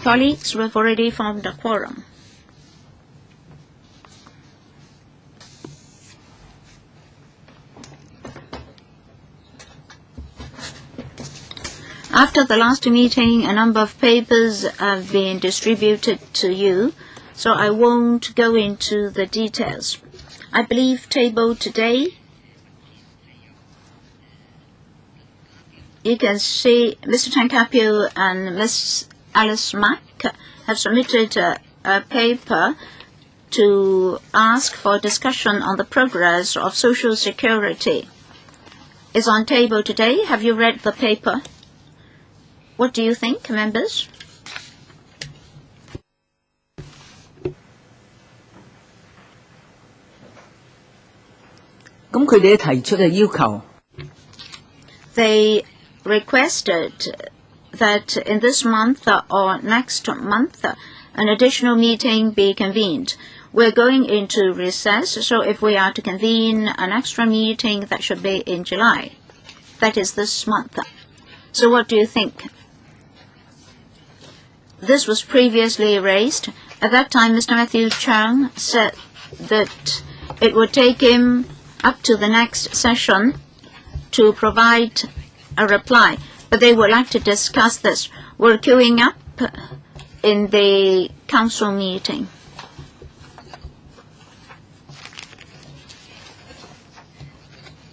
Colleagues, we've already formed a quorum. After the last meeting, a number of papers have been distributed to you, so I won't go into the details. I believe tabled today, you can see Mr. Tan Kapil and Ms. Alice Mack have submitted a paper to ask for discussion on the progress of Social Security. It's on table today. Have you read the paper? What do you think, members? They requested that in this month or next month, an additional meeting be convened. We're going into recess, so if we are to convene an extra meeting, that should be in July. That is this month. So what do you think? This was previously raised. At that time, Mr. Matthew Chung said that it would take him up to the next session to provide a reply. But they would like to discuss this. We're queuing up in the council meeting.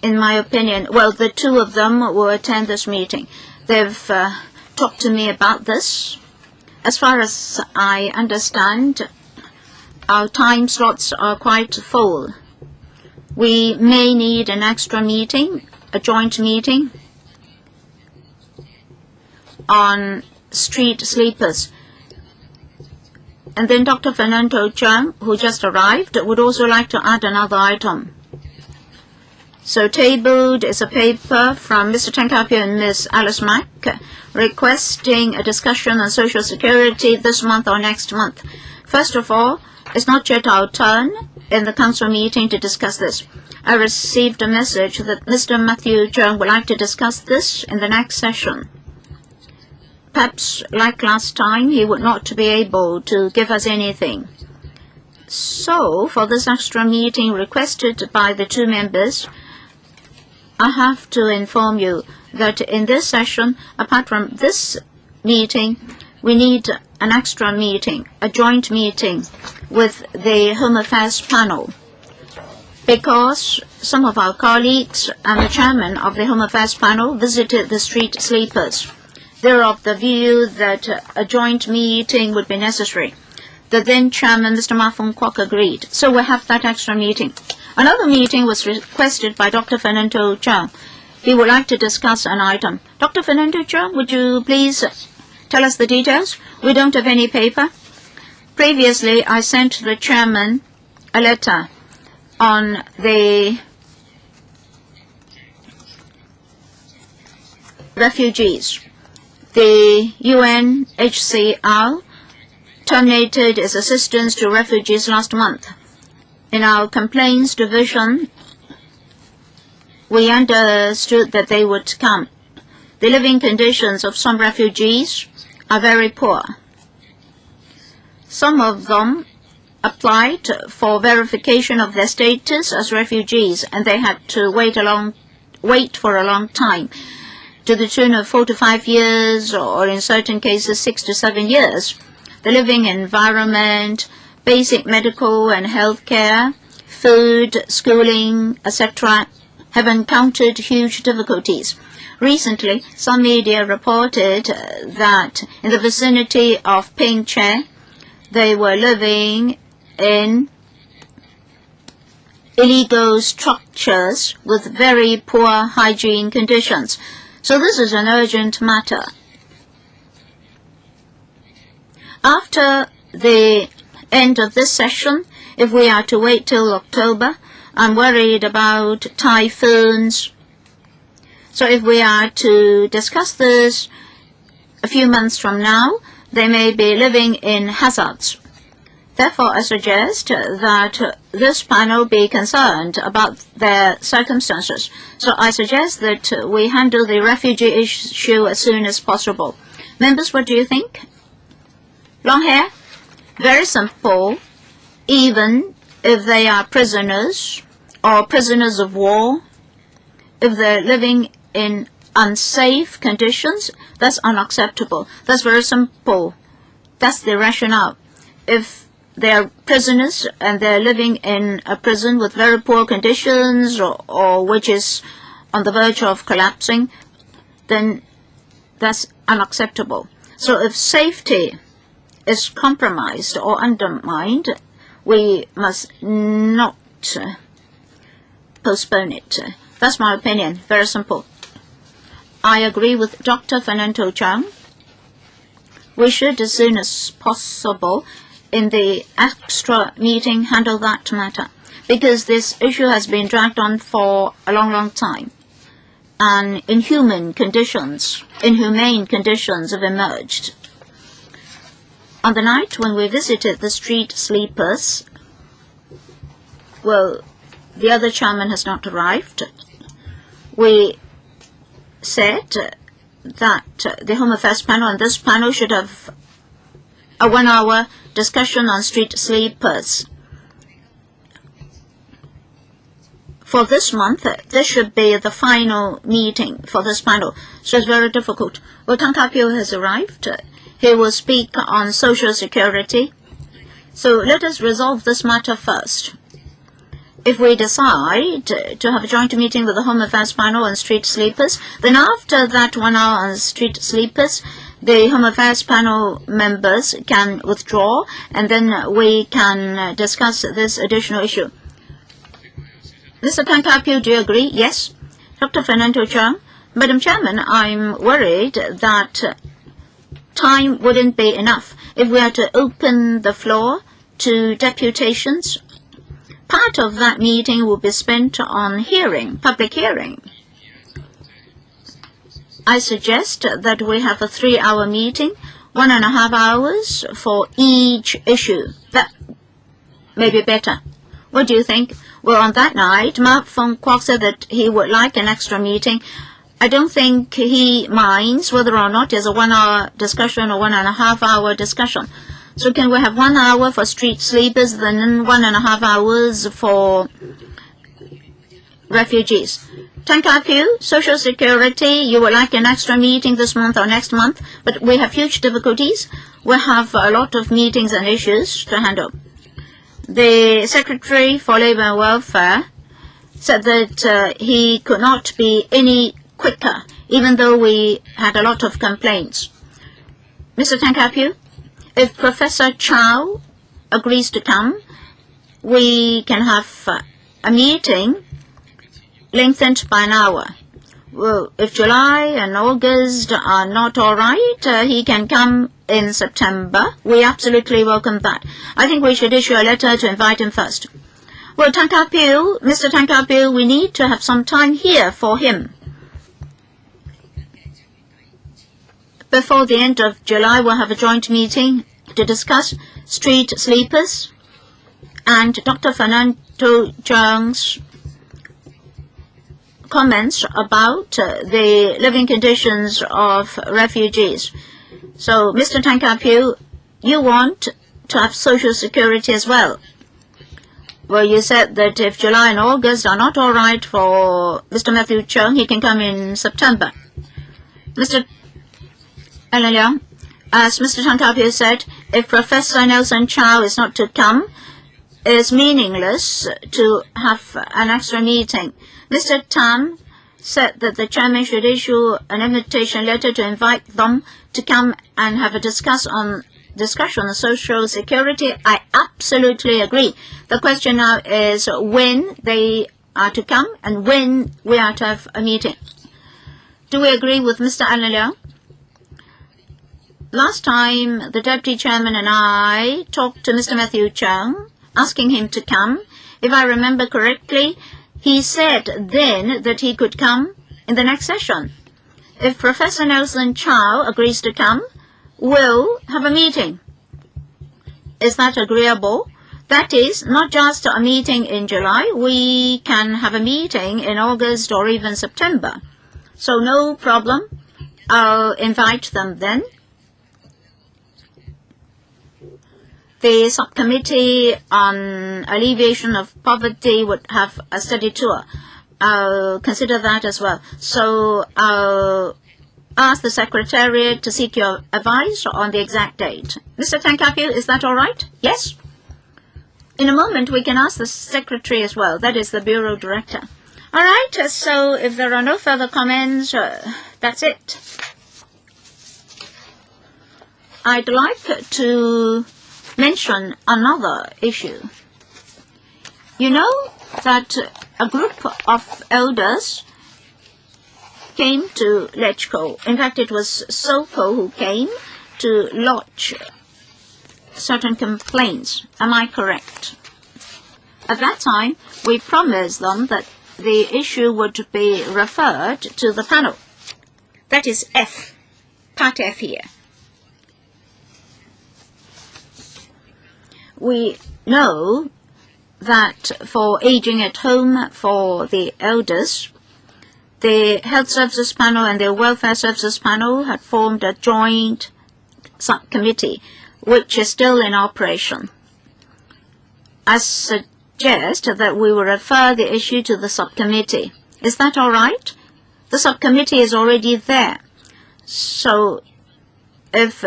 In my opinion, well, the two of them will attend this meeting. They've talked to me about this. As far as I understand, our time slots are quite full. We may need an extra meeting, a joint meeting, on street sleepers. And then Dr. Fernando Chung, who just arrived, would also like to add another item. So tabled is a paper from Mr. Tan Kapil and Ms. Alice Mack requesting a discussion on Social Security this month or next month. First of all, it's not yet our turn in the council meeting to discuss this. I received a message that Mr. Matthew Chung would like to discuss this in the next session. Perhaps, like last time, he would not be able to give us anything. So, for this extra meeting requested by the two members, I have to inform you that in this session, apart from this meeting, we need an extra meeting, a joint meeting with the Home Affairs panel, because some of our colleagues and the chairman of the Home Affairs panel visited the street sleepers. They're of the view that a joint meeting would be necessary. The then chairman, Mr. Ma Fong Kwok, agreed. So we'll have that extra meeting. Another meeting was requested by Dr. Fernando Chung. He would like to discuss an item. Dr. Fernando Chung, would you please tell us the details? We don't have any paper. Previously, I sent the chairman a letter on the refugees. The UNHCR terminated its assistance to refugees last month. In our complaints division, we understood that they would come. The living conditions of some refugees are very poor. Some of them applied for verification of their status as refugees, and they had to wait for a long time, to the tune of 4 to 5 years, or in certain cases 6 to 7 years. The living environment, basic medical and health care, food, schooling, etc., have encountered huge difficulties. Recently, some media reported that in the vicinity of Pingche, they were living in illegal structures with very poor hygiene conditions. So this is an urgent matter. After the end of this session, if we are to wait till October, I'm worried about typhoons. So if we are to discuss this a few months from now, they may be living in hazards. Therefore, I suggest that this panel be concerned about their circumstances. So I suggest that we handle the refugee issue as soon as possible. Members, what do you think? Long hair? Very simple. Even if they are prisoners or prisoners of war, if they're living in unsafe conditions, that's unacceptable. That's very simple. That's the rationale. If they are prisoners and they're living in a prison with very poor conditions or which is on the verge of collapsing, then that's unacceptable. So if safety is compromised or undermined, we must not postpone it. That's my opinion. Very simple. I agree with Dr. Fernando Chang. We should, as soon as possible, in the extra meeting, handle that matter, because this issue has been dragged on for a long, long time. And inhumane conditions have emerged. On the night when we visited the street sleepers, well, the other chairman has not arrived. We said that the Home Affairs panel and this panel should have a 1-hour discussion on street sleepers. For this month, this should be the final meeting for this panel, so it's very difficult. Well, Tang Ka-pyo has arrived. He will speak on Social Security. So let us resolve this matter first. If we decide to have a joint meeting with the Home Affairs panel on street sleepers, then after that 1 hour on street sleepers, the Home Affairs panel members can withdraw, and then we can discuss this additional issue. Mr. Tang Ka-pyo, do you agree? Yes. Dr. Fernando Chang, Madam Chairman, I'm worried that time wouldn't be enough if we are to open the floor to deputations. Part of that meeting will be spent on hearing, public hearing. I suggest that we have a 3-hour meeting, 1.5 hours for each issue. That may be better. What do you think? Well, on that night, Mark Fong Kwok said that he would like an extra meeting. I don't think he minds whether or not there's a 1-hour discussion or 1.5 hour discussion. So can we have 1 hour for street sleepers, then 1.5 hours for refugees? Tang Ka-pyo, Social Security, you would like an extra meeting this month or next month, but we have huge difficulties. We have a lot of meetings and issues to handle. The Secretary for Labour and Welfare said that he could not be any quicker, even though we had a lot of complaints. Mr. Tang Ka-pyo, if Professor Chow agrees to come, we can have a meeting lengthened by an hour. Well, if July and August are not all right, he can come in September. We absolutely welcome that. I think we should issue a letter to invite him first. Well, Tang Ka-pyo, Mr. Tang Ka-pyo, we need to have some time here for him. Before the end of July, we'll have a joint meeting to discuss street sleepers and Dr. Fernando Chang's comments about the living conditions of refugees. So, Mr. Tang Ka-pyo, you want to have Social Security as well. Well, you said that if July and August are not all right for Mr. Matthew Chung, he can come in September. Mr. Alan Leong, as Mr. Tang Ka-pyo said, if Professor Nelson Chow is not to come, it is meaningless to have an extra meeting. Mr. Tan said that the chairman should issue an invitation letter to invite them to come and have a discussion on Social Security. I absolutely agree. The question now is when they are to come and when we are to have a meeting. Do we agree with Mr. Alan Leong? Last time, the Deputy Chairman and I talked to Mr. Matthew Chung, asking him to come. If I remember correctly, he said then that he could come in the next session. If Professor Nelson Chow agrees to come, we'll have a meeting. Is that agreeable? That is, not just a meeting in July, we can have a meeting in August or even September. So no problem. I'll invite them then. the subcommittee on alleviation of poverty would have a study tour. I'll consider that as well. So I'll ask the Secretariat to seek your advice on the exact date. Mr. Tankapio, is that all right? Yes? In a moment, we can ask the Secretary as well. That is the Bureau Director. All right, so if there are no further comments, that's it. I'd like to mention another issue. You know that a group of elders came to LegCo. In fact, it was SOCO who came to lodge certain complaints. Am I correct? At that time, we promised them that the issue would be referred to the panel. That is F, part F here. We know that for aging at home for the elders, the Health Services Panel and the Welfare Services Panel had formed a joint subcommittee, which is still in operation. I suggest that we will refer the issue to the subcommittee. Is that all right? The subcommittee is already there. So if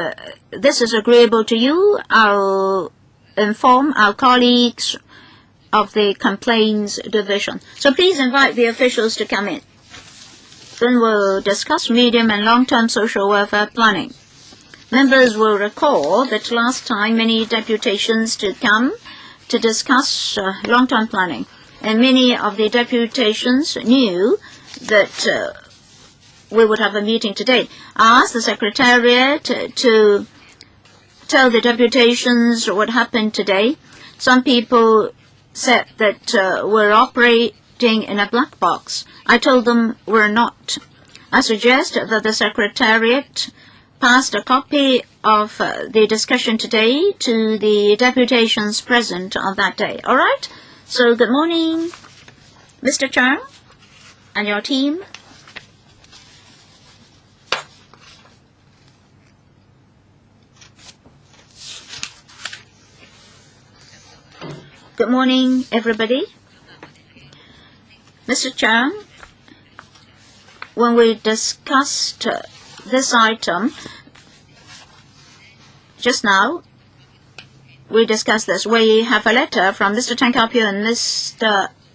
this is agreeable to you, I'll inform our colleagues of the Complaints Division. So please invite the officials to come in. Then we'll discuss medium and long-term social welfare planning. Members will recall that last time many deputations to come to discuss long-term planning, and many of the deputations knew that we would have a meeting today. I asked the Secretariat to tell the deputations what happened today. Some people said that we're operating in a black box. I told them we're not. I suggest that the Secretariat passed a copy of the discussion today to the deputations present on that day. All right? So good morning, Mr. Chang and your team. Good morning, everybody. Mr. Chang, when we discussed this item just now, we discussed this. We have a letter from Mr. Tankapio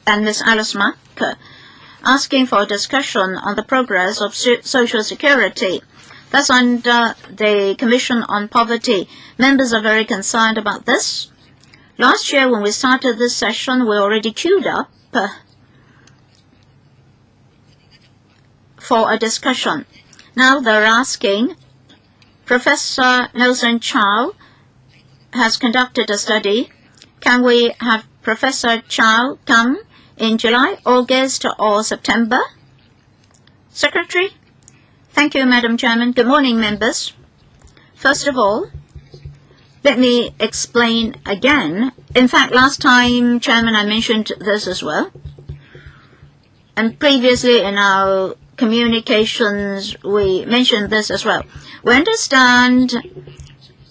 and Miss Alice Mack asking for a discussion on the progress of Social Security. That's under the Commission on Poverty. Members are very concerned about this. Last year, when we started this session, we already queued up for a discussion. Now they're asking, Professor Nelson Chow has conducted a study. Can we have Professor Chow come in July, August, or September? Secretary? Thank you, Madam Chairman. Good morning, members. First of all, let me explain again. In fact, last time, Chairman, I mentioned this as well. And previously in our communications, we mentioned this as well. We understand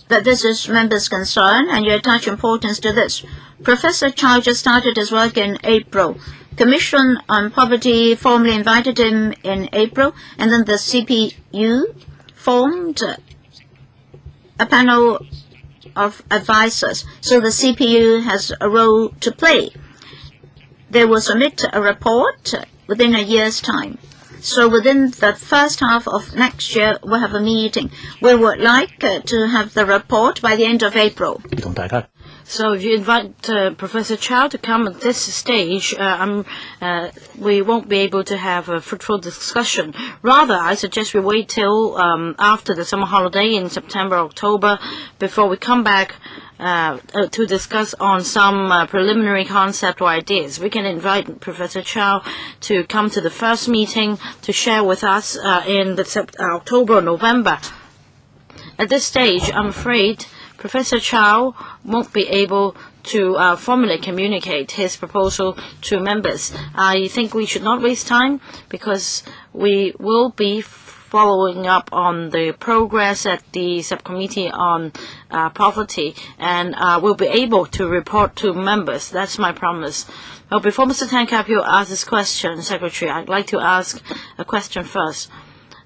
that this is members' concern, and you attach importance to this. Professor Chow just started his work in April. Commission on Poverty formally invited him in April, and then the CPU formed a panel of advisors. So the CPU has a role to play. They will submit a report within a year's time. So within the first half of next year, we'll have a meeting. We would like to have the report by the end of April. So if you invite Professor Chow to come at this stage, we won't be able to have a fruitful discussion. Rather, I suggest we wait till after the summer holiday in September, October, before we come back to discuss on some preliminary concept or ideas. We can invite Professor Chow to come to the first meeting to share with us in October or November. At this stage, I'm afraid Professor Chow won't be able to formally communicate his proposal to members. I think we should not waste time because we will be following up on the progress at the subcommittee on poverty, and will be able to report to members. That's my promise. Well, before Mr. Tan Ka-pyo asks his question, Secretary, I'd like to ask a question first.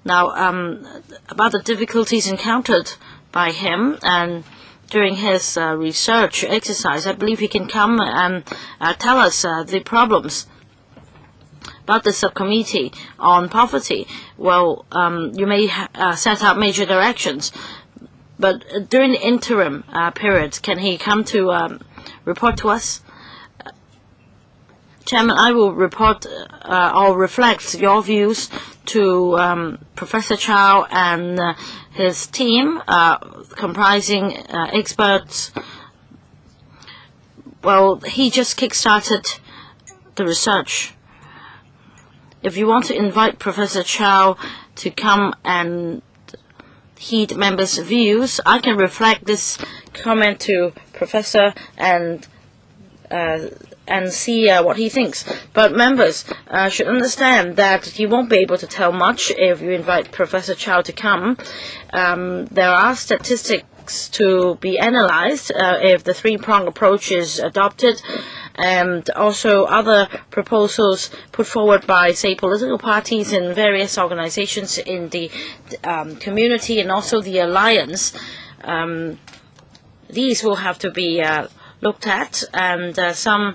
Now, about the difficulties encountered by him and during his research exercise, I believe he can come and tell us the problems about the subcommittee on poverty. Well, you may set out major directions, but during the interim period, can he come to report to us? Chairman, I will report or reflect your views to Professor Chow and his team, comprising experts. Well, he just kick-started the research. If you want to invite Professor Chow to come and heed members' views, I can reflect this comment to Professor and see what he thinks. But members should understand that he won't be able to tell much if you invite Professor Chow to come. There are statistics to be analyzed if the three-pronged approach is adopted, and also other proposals put forward by, say, political parties and various organizations in the community, and also the alliance. These will have to be looked at, and some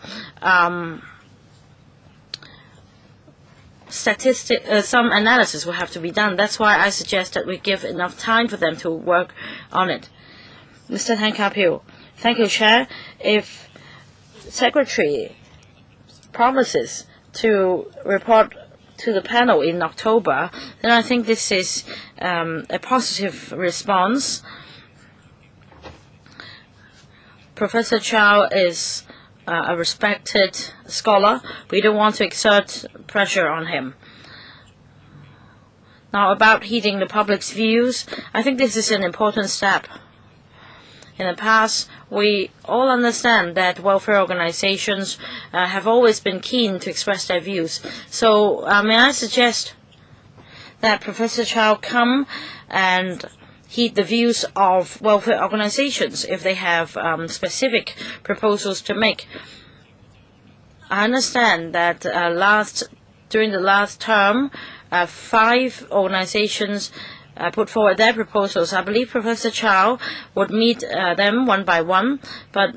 analysis will have to be done. That's why I suggest that we give enough time for them to work on it. Mr. Tan Ka-pyo. Thank you, Chair. If Secretary promises to report to the panel in October, then I think this is a positive response. Professor Chow is a respected scholar. We don't want to exert pressure on him. Now, about heeding the public's views, I think this is an important step. In the past, we all understand that welfare organizations have always been keen to express their views. So may I suggest that Professor Chow come and heed the views of welfare organizations if they have specific proposals to make. I understand that during the last term, 5 organizations put forward their proposals. I believe Professor Chow would meet them one by one, but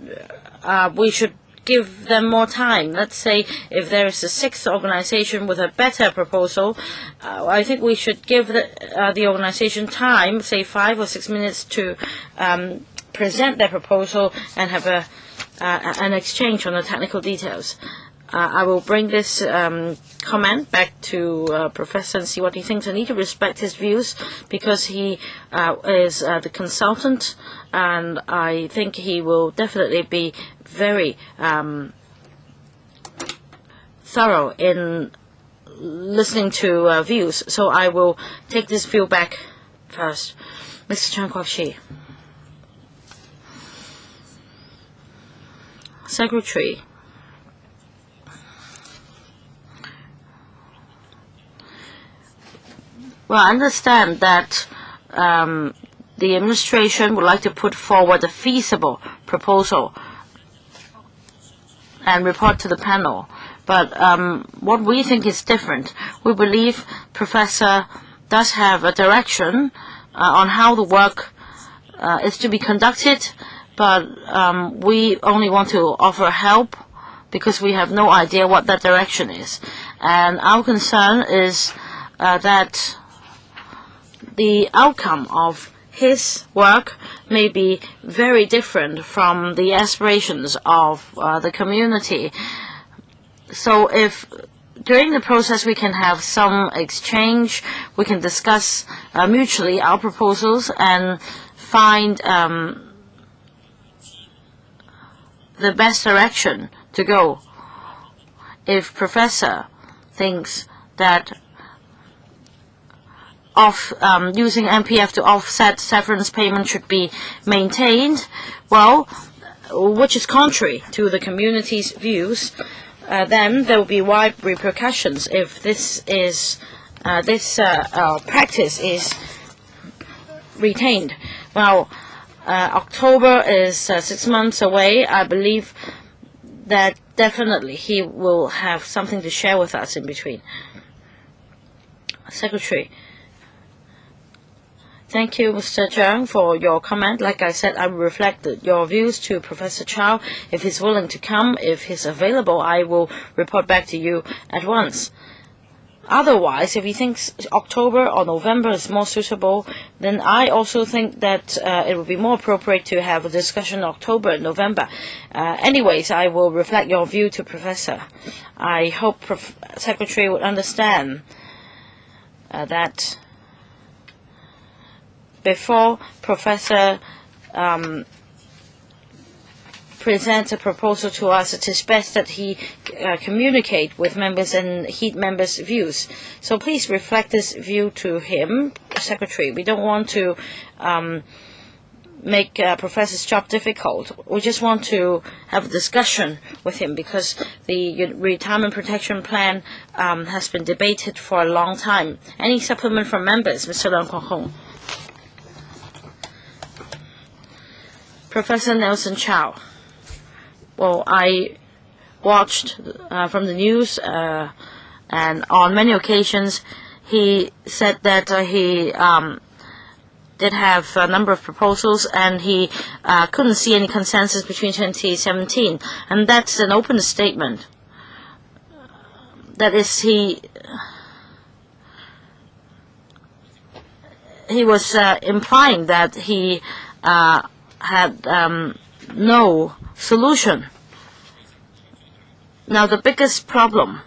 we should give them more time. Let's say if there is a 6th organization with a better proposal, I think we should give the organization time, say 5 or 6 minutes, to present their proposal and have an exchange on the technical details. I will bring this comment back to Professor and see what he thinks. I need to respect his views because he is the consultant, and I think he will definitely be very thorough in listening to views. So I will take this view back first. Mr. Chan Kwok-shi. Secretary. Well, I understand that the administration would like to put forward a feasible proposal and report to the panel. But what we think is different. We believe Professor does have a direction on how the work is to be conducted, but we only want to offer help because we have no idea what that direction is. And our concern is that the outcome of his work may be very different from the aspirations of the community. So if during the process we can have some exchange, we can discuss mutually our proposals and find the best direction to go. If Professor thinks that using MPF to offset severance payment should be maintained, well, which is contrary to the community's views, then there will be wide repercussions if this is this practice is retained. Well, October is 6 months away. I believe that definitely he will have something to share with us in between. Secretary. Thank you, Mr. Zhang, for your comment. Like I said, I will reflect your views to Professor Chow. If he's willing to come, if he's available, I will report back to you at once. Otherwise, if he thinks October or November is more suitable, then I also think that it would be more appropriate to have a discussion in October and November. Anyways, I will reflect your view to Professor. I hope Secretary would understand that before Professor presents a proposal to us, it is best that he communicate with members and heed members' views. So please reflect this view to him, Secretary. We don't want to make Professor's job difficult. We just want to have a discussion with him because the retirement protection plan has been debated for a long time. Any supplement from members, Mr. Leung Kwok-hong? Professor Nelson Chow. Well, I watched from the news, and on many occasions he said that he did have a number of proposals, and he couldn't see any consensus between 2017, and that's an open statement. That is, he was implying that he had no solution. Now, the biggest problem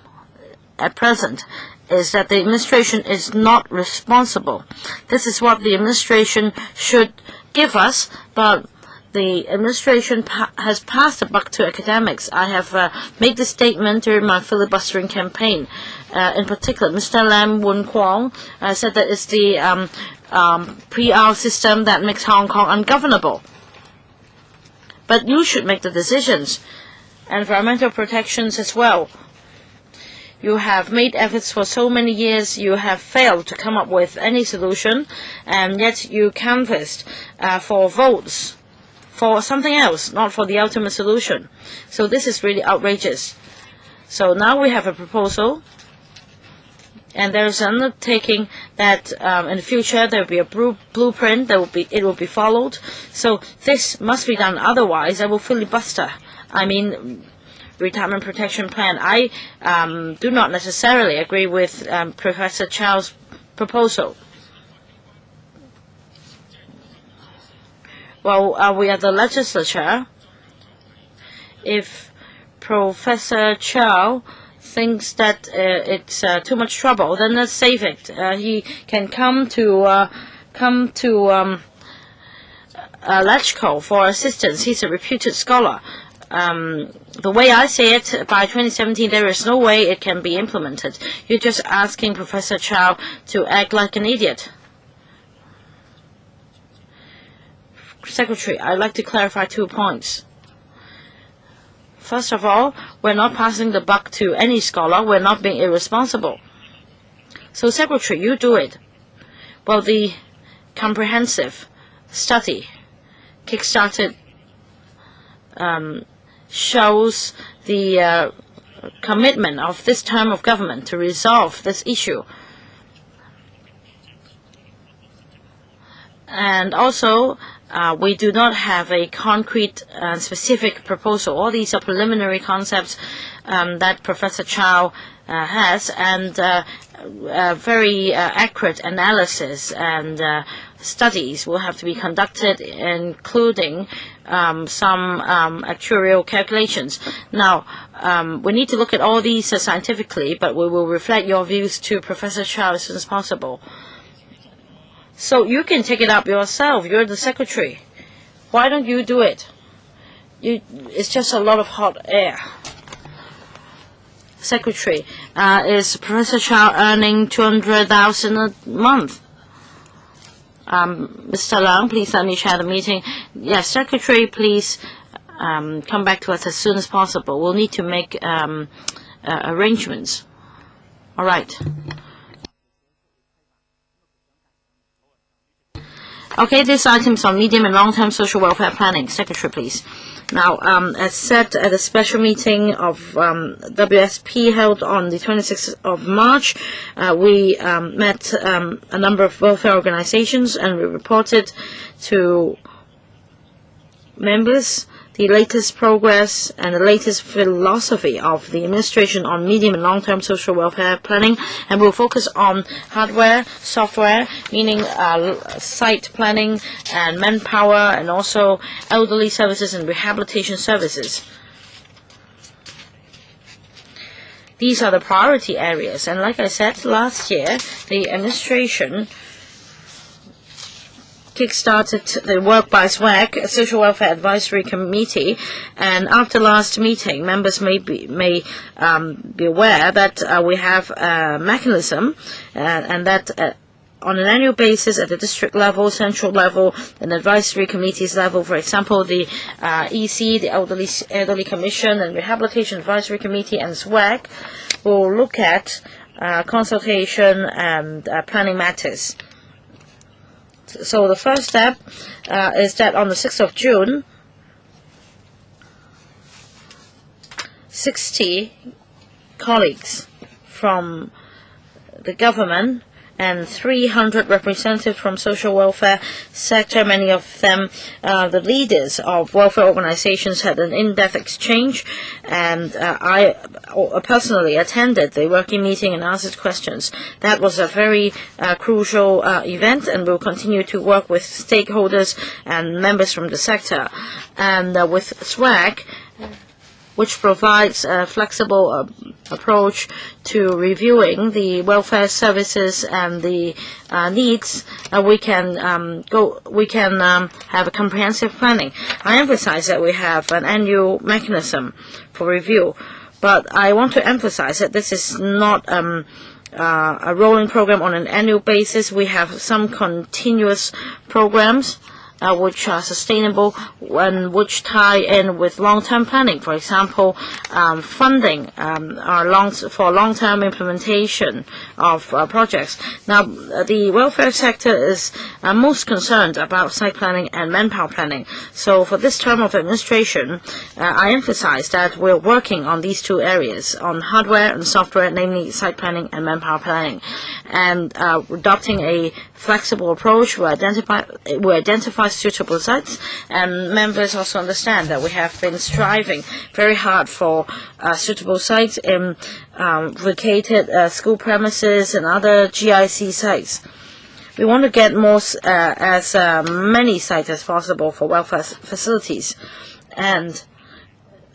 at present is that the administration is not responsible. This is what the administration should give us, but the administration has passed the buck to academics. I have made this statement during my filibustering campaign. In particular, Mr. Lam Woon Kwong said that it's the PR system that makes Hong Kong ungovernable. But you should make the decisions. Environmental protections as well. You have made efforts for so many years, you have failed to come up with any solution, and yet you canvassed for votes for something else, not for the ultimate solution. So this is really outrageous. So now we have a proposal, and there is an undertaking that in the future there will be a blueprint, it will be followed. So this must be done, otherwise I will filibuster. I mean, retirement protection plan. I do not necessarily agree with Professor Chow's proposal. Well, we are the legislature. If Professor Chow thinks that it's too much trouble, then let's save it. He can come to LegCo for assistance. He's a reputed scholar. The way I say it, by 2017 there is no way it can be implemented. You're just asking Professor Chow to act like an idiot. Secretary, I'd like to clarify 2 points. First of all, we're not passing the buck to any scholar. We're not being irresponsible. So, Secretary, you do it. Well, the comprehensive study kick-started shows the commitment of this term of government to resolve this issue. And also, we do not have a concrete and specific proposal. All these are preliminary concepts that Professor Chow has, and very accurate analysis and studies will have to be conducted, including some actuarial calculations. Now, we need to look at all these scientifically, but we will reflect your views to Professor Chow as soon as possible. So you can take it up yourself. You're the secretary. Why don't you do it? It's just a lot of hot air. Secretary, is Professor Chow earning 200,000 a month? Mr. Leung, please let me chair the meeting. Yes, Secretary, please come back to us as soon as possible. We'll need to make arrangements. All right. Okay, this item is on medium and long-term social welfare planning. Secretary, please. Now, as said at a special meeting of WSP held on the 26th of March, we met a number of welfare organizations, and we reported to members the latest progress and the latest philosophy of the administration on medium and long-term social welfare planning, and we'll focus on hardware, software, meaning site planning and manpower, and also elderly services and rehabilitation services. These are the priority areas, and like I said, last year, the administration kick-started the work by SWAC, Social Welfare Advisory Committee, and after last meeting, members may be aware that we have a mechanism, and that on an annual basis at the district level, central level, and advisory committees level, for example, the EC, the Elderly Commission, and Rehabilitation Advisory Committee, and SWAC will look at consultation and planning matters. So the first step is that on the 6th of June, 60 colleagues from the government and 300 representatives from social welfare sector, many of them the leaders of welfare organizations, had an in-depth exchange, and I personally attended the working meeting and answered questions. That was a very crucial event, and we'll continue to work with stakeholders and members from the sector. And with SWAC, which provides a flexible approach to reviewing the welfare services and the needs, we can have a comprehensive planning. I emphasize that we have an annual mechanism for review, but I want to emphasize that this is not a rolling program on an annual basis. We have some continuous programs which are sustainable and which tie in with long-term planning. For example, funding for long-term implementation of projects. Now, the welfare sector is most concerned about site planning and manpower planning. So for this term of administration, I emphasize that we're working on these two areas, on hardware and software, namely site planning and manpower planning, and adopting a flexible approach. We identify suitable sites, and members also understand that we have been striving very hard for suitable sites in vacated school premises and other GIC sites. We want to get more as many sites as possible for welfare facilities, and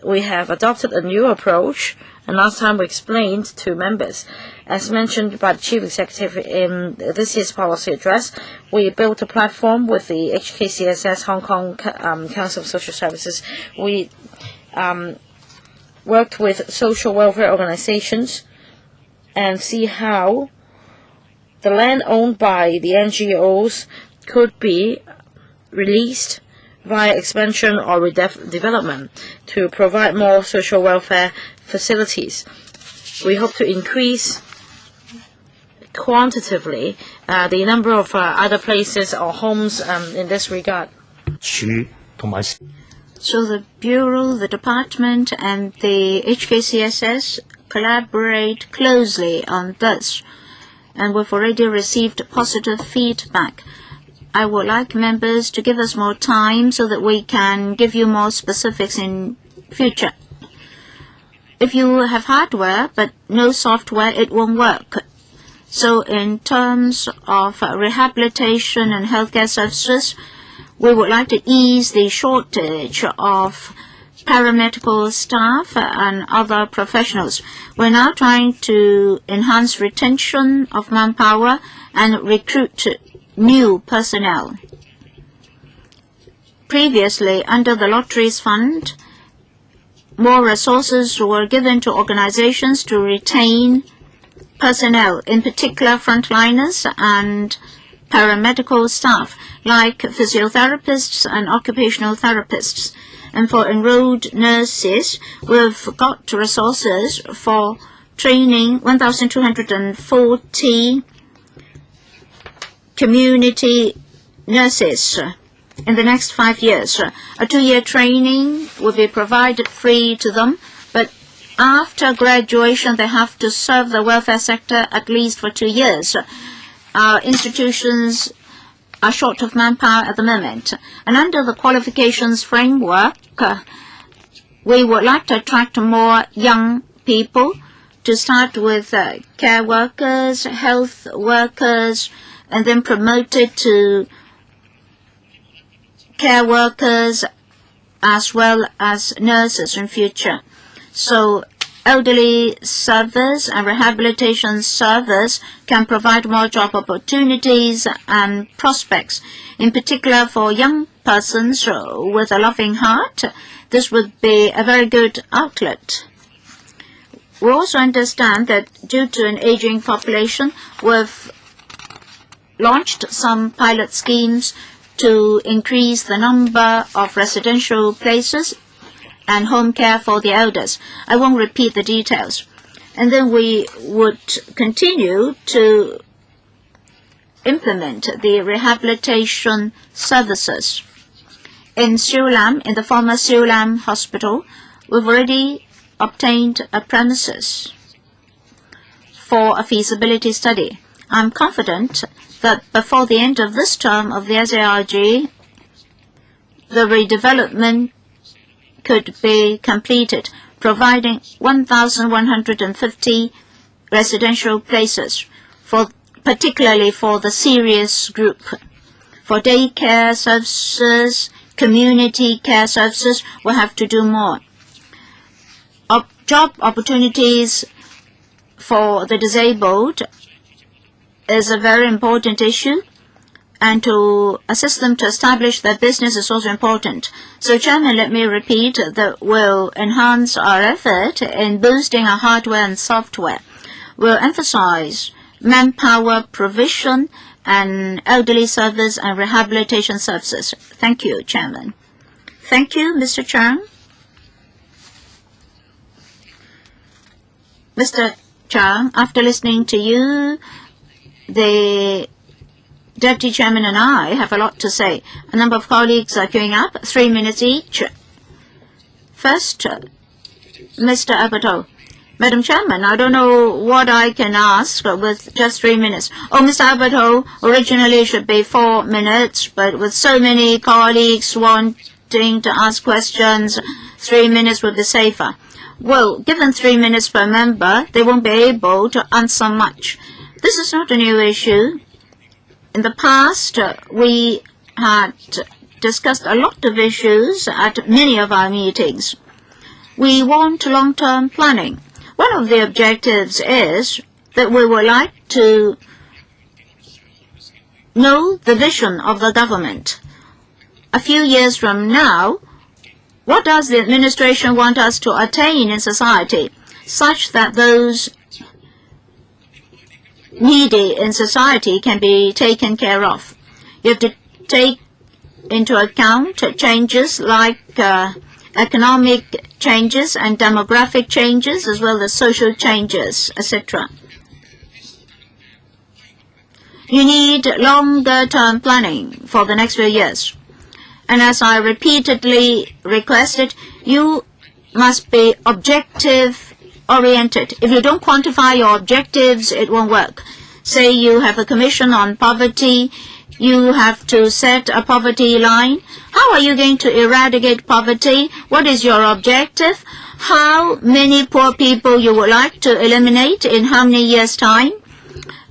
we have adopted a new approach. And last time we explained to members, as mentioned by the Chief Executive in this year's policy address, we built a platform with the HKCSS, Hong Kong Council of Social Services. We worked with social welfare organizations and see how the land owned by the NGOs could be released via expansion or redevelopment to provide more social welfare facilities. We hope to increase quantitatively the number of other places or homes in this regard. So the Bureau, the Department, and the HKCSS collaborate closely on this, and we've already received positive feedback. I would like members to give us more time so that we can give you more specifics in future. If you have hardware but no software, it won't work. So in terms of rehabilitation and healthcare services, we would like to ease the shortage of paramedical staff and other professionals. We're now trying to enhance retention of manpower and recruit new personnel. Previously, under the Lotteries Fund, more resources were given to organizations to retain personnel, in particular frontliners and paramedical staff, like physiotherapists and occupational therapists. And for enrolled nurses, we've got resources for training 1,240 community nurses in the next 5 years. A 2-year training will be provided free to them, but after graduation they have to serve the welfare sector at least for 2 years. Our institutions are short of manpower at the moment. And under the qualifications framework, we would like to attract more young people, to start with care workers, health workers, and then promoted to care workers as well as nurses in future. So elderly service and rehabilitation service can provide more job opportunities and prospects. In particular for young persons with a loving heart, this would be a very good outlet. We also understand that due to an aging population, we've launched some pilot schemes to increase the number of residential places and home care for the elders. I won't repeat the details. And then we would continue to implement the rehabilitation services. In Siulam, in the former Siulam Hospital, we've already obtained a premises for a feasibility study. I'm confident that before the end of this term of the SARG, the redevelopment could be completed, providing 1,150 residential places, particularly for the serious group. For daycare services, community care services, we'll have to do more. Job opportunities for the disabled is a very important issue, and to assist them to establish their business is also important. So, Chairman, let me repeat that we'll enhance our effort in boosting our hardware and software. We'll emphasize manpower provision and elderly service and rehabilitation services. Thank you, Chairman. Thank you, Mr. Chang. Mr. Chang, after listening to you, the Deputy Chairman and I have a lot to say. A number of colleagues are queuing up, 3 minutes each. First, Mr. Abato. Madam Chairman, I don't know what I can ask with just 3 minutes. Oh, Mr. Abato, originally it should be 4 minutes, but with so many colleagues wanting to ask questions, 3 minutes would be safer. Well, given 3 minutes per member, they won't be able to answer much. This is not a new issue. In the past, we had discussed a lot of issues at many of our meetings. We want long-term planning. One of the objectives is that we would like to know the vision of the government. A few years from now, what does the administration want us to attain in society, such that those needy in society can be taken care of? You have to take into account changes like economic changes and demographic changes, as well as social changes, etc. You need longer-term planning for the next few years. And as I repeatedly requested, you must be objective-oriented. If you don't quantify your objectives, it won't work. Say you have a commission on poverty, you have to set a poverty line. How are you going to eradicate poverty? What is your objective? How many poor people you would like to eliminate in how many years' time?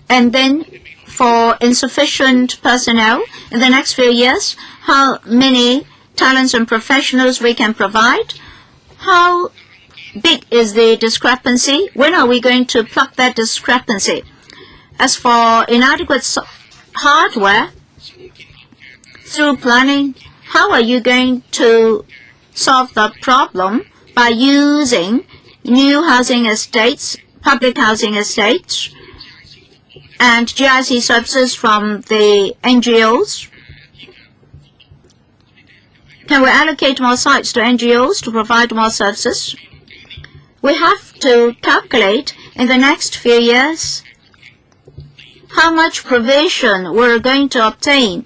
And then for insufficient personnel in the next few years, how many talents and professionals we can provide? How big is the discrepancy? When are we going to plug that discrepancy? As for inadequate hardware, through planning, how are you going to solve the problem by using new housing estates, public housing estates, and GIC services from the NGOs? Can we allocate more sites to NGOs to provide more services? We have to calculate in the next few years how much provision we're going to obtain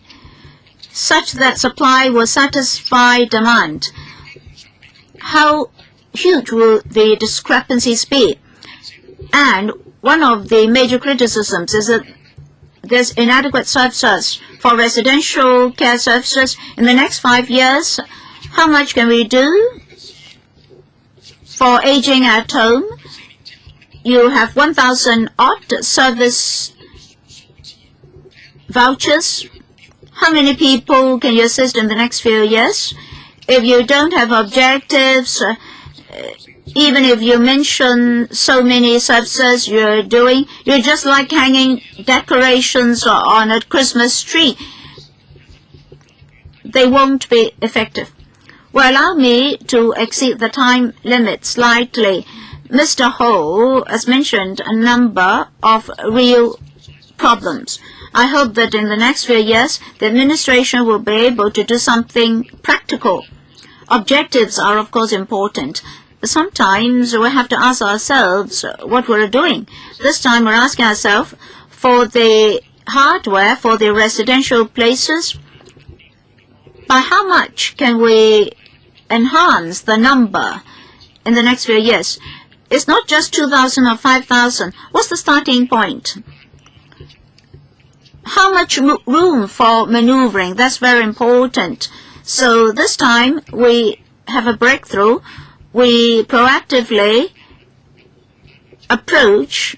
such that supply will satisfy demand. How huge will the discrepancies be? And one of the major criticisms is that there's inadequate services for residential care services. In the next 5 years, how much can we do for aging at home? You have 1,000 odd service vouchers. How many people can you assist in the next few years? If you don't have objectives, even if you mention so many services you're doing, you're just like hanging decorations on a Christmas tree. They won't be effective. Well, allow me to exceed the time limit slightly. Mr. Ho has mentioned a number of real problems. I hope that in the next few years, the administration will be able to do something practical. Objectives are, of course, important. But sometimes we have to ask ourselves what we're doing. This time we're asking ourselves, for the hardware, for the residential places, by how much can we enhance the number in the next few years? It's not just 2,000 or 5,000. What's the starting point? How much room for maneuvering? That's very important. So this time we have a breakthrough. We proactively approach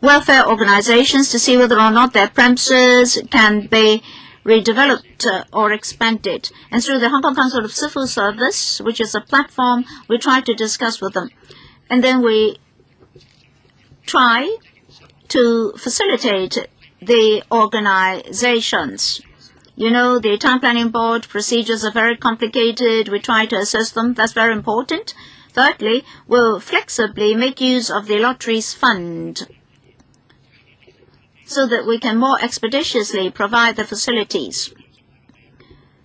welfare organizations to see whether or not their premises can be redeveloped or expanded. And through the Hong Kong Council of Civil Service, which is a platform, we try to discuss with them. And then we try to facilitate the organizations. You know, the town planning board procedures are very complicated. We try to assist them. That's very important. Thirdly, we'll flexibly make use of the lotteries fund so that we can more expeditiously provide the facilities.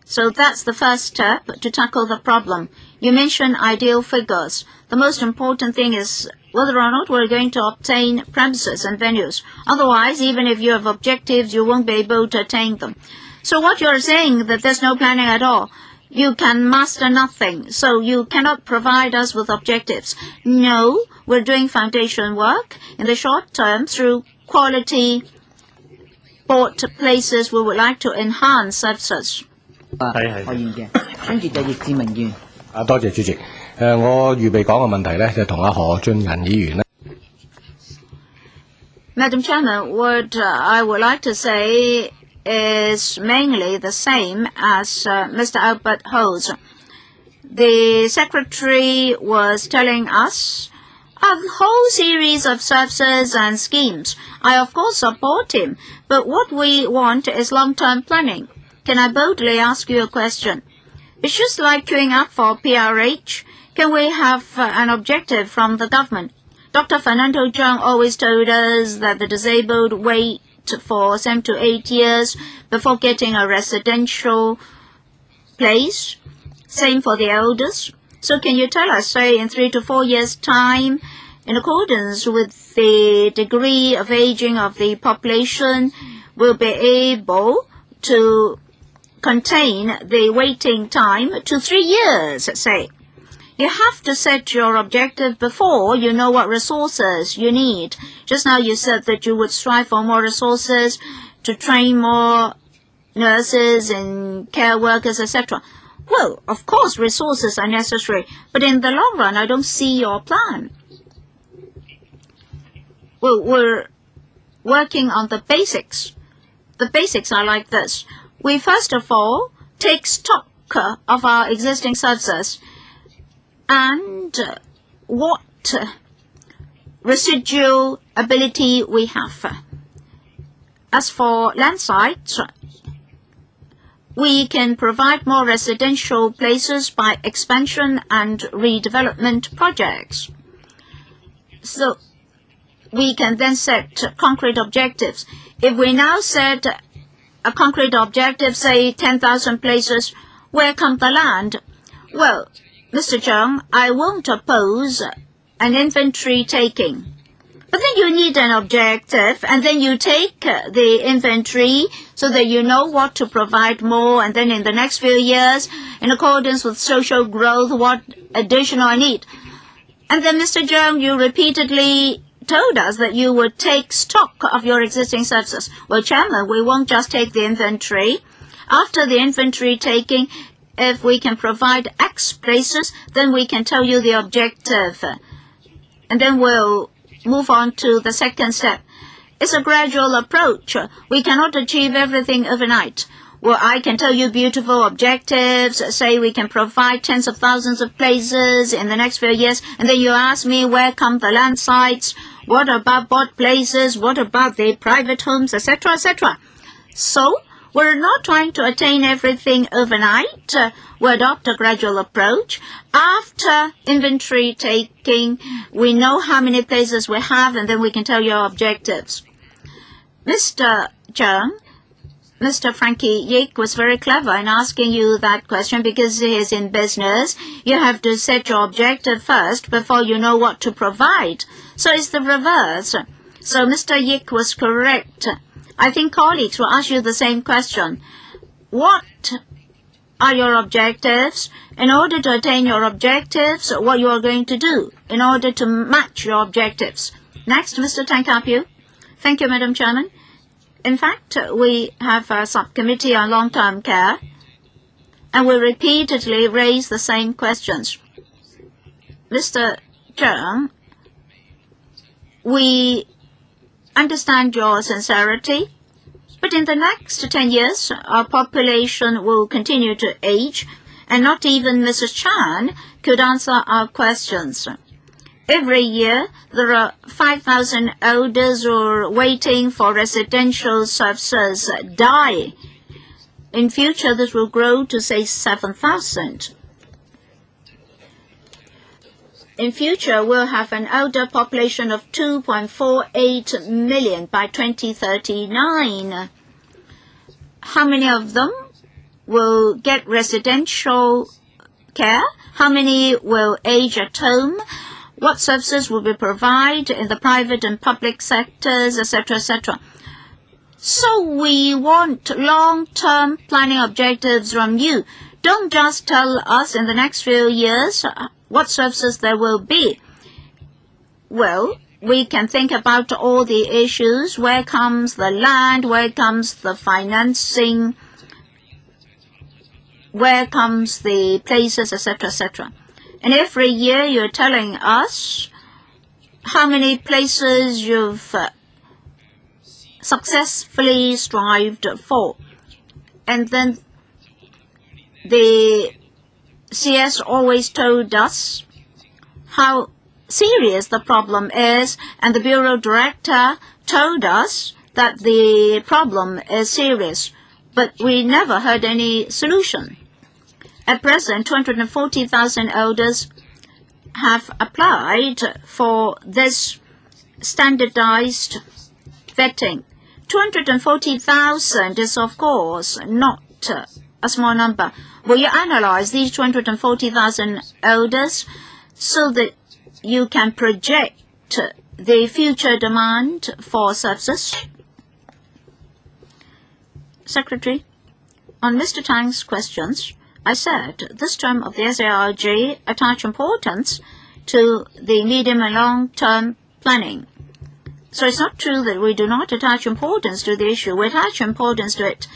So that's the first step to tackle the problem. You mentioned ideal figures. The most important thing is whether or not we're going to obtain premises and venues. Otherwise, even if you have objectives, you won't be able to attain them. So what you're saying that there's no planning at all, you can master nothing, so you cannot provide us with objectives. No, we're doing foundation work. In the short term, through quality bought places, we would like to enhance services. 可以嘅，跟住就易志明議員。多謝主席。我預備講嘅問題咧，就同阿何俊仁議員咧。Madam Chairman, what I would like to say is mainly the same as Mr. Albert Ho's. The Secretary was telling us a whole series of services and schemes. I, of course, support him, but what we want is long-term planning. Can I boldly ask you a question? It's just like queuing up for PRH. Can we have an objective from the government? Dr. Fernando Cheung always told us that the disabled wait for 7 to 8 years before getting a residential place. Same for the elders. So can you tell us, say, in 3 to 4 years' time, in accordance with the degree of aging of the population, we'll be able to contain the waiting time to 3 years, say. You have to set your objective before you know what resources you need. Just now you said that you would strive for more resources to train more nurses and care workers, etc. Well, of course, resources are necessary, but in the long run, I don't see your plan. Well, we're working on the basics. The basics are like this. We first of all take stock of our existing services and what residual ability we have. As for land sites, we can provide more residential places by expansion and redevelopment projects. So we can then set concrete objectives. If we now set a concrete objective, say 10,000 places, where comes the land? Well, Mr. Cheung, I won't oppose an inventory taking. But then you need an objective, and then you take the inventory so that you know what to provide more, and then in the next few years, in accordance with social growth, what additional I need. And then, Mr. Zhang, you repeatedly told us that you would take stock of your existing services. Well, Chairman, we won't just take the inventory. After the inventory taking, if we can provide X places, then we can tell you the objective. And then we'll move on to the second step. It's a gradual approach. We cannot achieve everything overnight. Well, I can tell you beautiful objectives, say we can provide tens of thousands of places in the next few years, and then you ask me where come the land sites, what about bought places, what about the private homes, etc., etc. So, we're not trying to attain everything overnight. We adopt a gradual approach. After inventory taking, we know how many places we have, and then we can tell you our objectives. Mr. Zhang, Mr. Frankie Yik was very clever in asking you that question because he is in business. You have to set your objective first before you know what to provide. So it's the reverse. So Mr. Yik was correct. I think colleagues will ask you the same question. What are your objectives? In order to attain your objectives, what you are going to do in order to match your objectives. Next, Mr. Tan Ka-piu. Thank you, Madam Chairman. In fact, we have a subcommittee on long-term care, and we repeatedly raise the same questions. Mr. Zhang, we understand your sincerity, but in the next 10 years, our population will continue to age, and not even Mrs. Chan could answer our questions. Every year, there are 5,000 elders who are waiting for residential services die. In future, this will grow to, say, 7,000. In future, we'll have an elder population of 2.48 million by 2039. How many of them will get residential care? How many will age at home? What services will be provided in the private and public sectors, etc., etc. So we want long-term planning objectives from you. Don't just tell us in the next few years what services there will be. Well, we can think about all the issues. Where comes the land? Where comes the financing? Where comes the places, etc., etc. And every year you're telling us how many places you've successfully strived for. And then the CS always told us how serious the problem is, and the Bureau Director told us that the problem is serious, but we never heard any solution. At present, 240,000 elders have applied for this standardized vetting. 240,000 is, of course, not a small number. Will you analyze these 240,000 elders so that you can project the future demand for services? Secretary, on Mr. Tang's questions, I said this term of the SARG attach importance to the medium and long-term planning. So it's not true that we do not attach importance to the issue. We attach importance to it.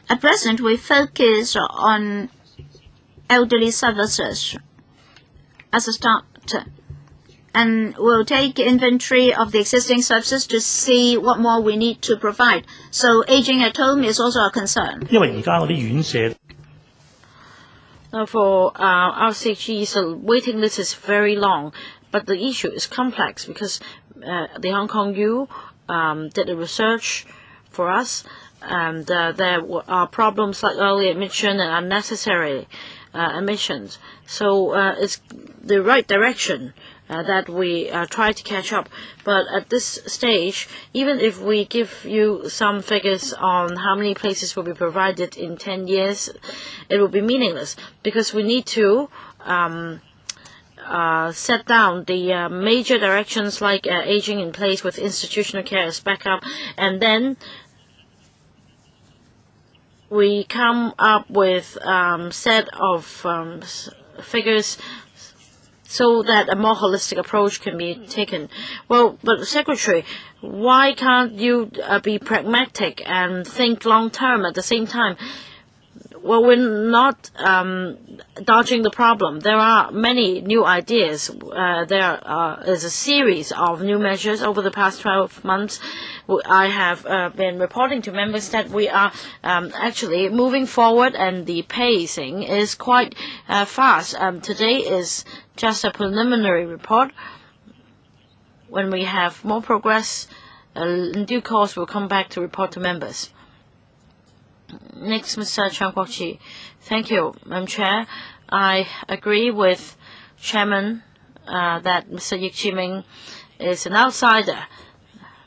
At present, we focus on elderly services as a start, and we'll take inventory of the existing services to see what more we need to provide. So aging at home is also a concern. 因為而家嗰啲院舍 Now, for RCGs, the waiting list is very long, but the issue is complex because the Hong Kong U did the research for us, and there are problems like early admission and unnecessary admissions. So it's the right direction that we try to catch up. But at this stage, even if we give you some figures on how many places will be provided in 10 years, it will be meaningless because we need to set down the major directions like aging in place with institutional care as backup, and then we come up with set of figures so that a more holistic approach can be taken. Well, but Secretary, why can't you be pragmatic and think long-term at the same time? Well, we're not dodging the problem. There are many new ideas. There is a series of new measures over the past 12 months. I have been reporting to members that we are actually moving forward, and the pacing is quite fast. Today is just a preliminary report. When we have more progress, in due course, we'll come back to report to members. Next, Mr. Chang Kwok-chi. Thank you, Madam Chair. I agree with Chairman that Mr. Yik Chi-ming is an outsider.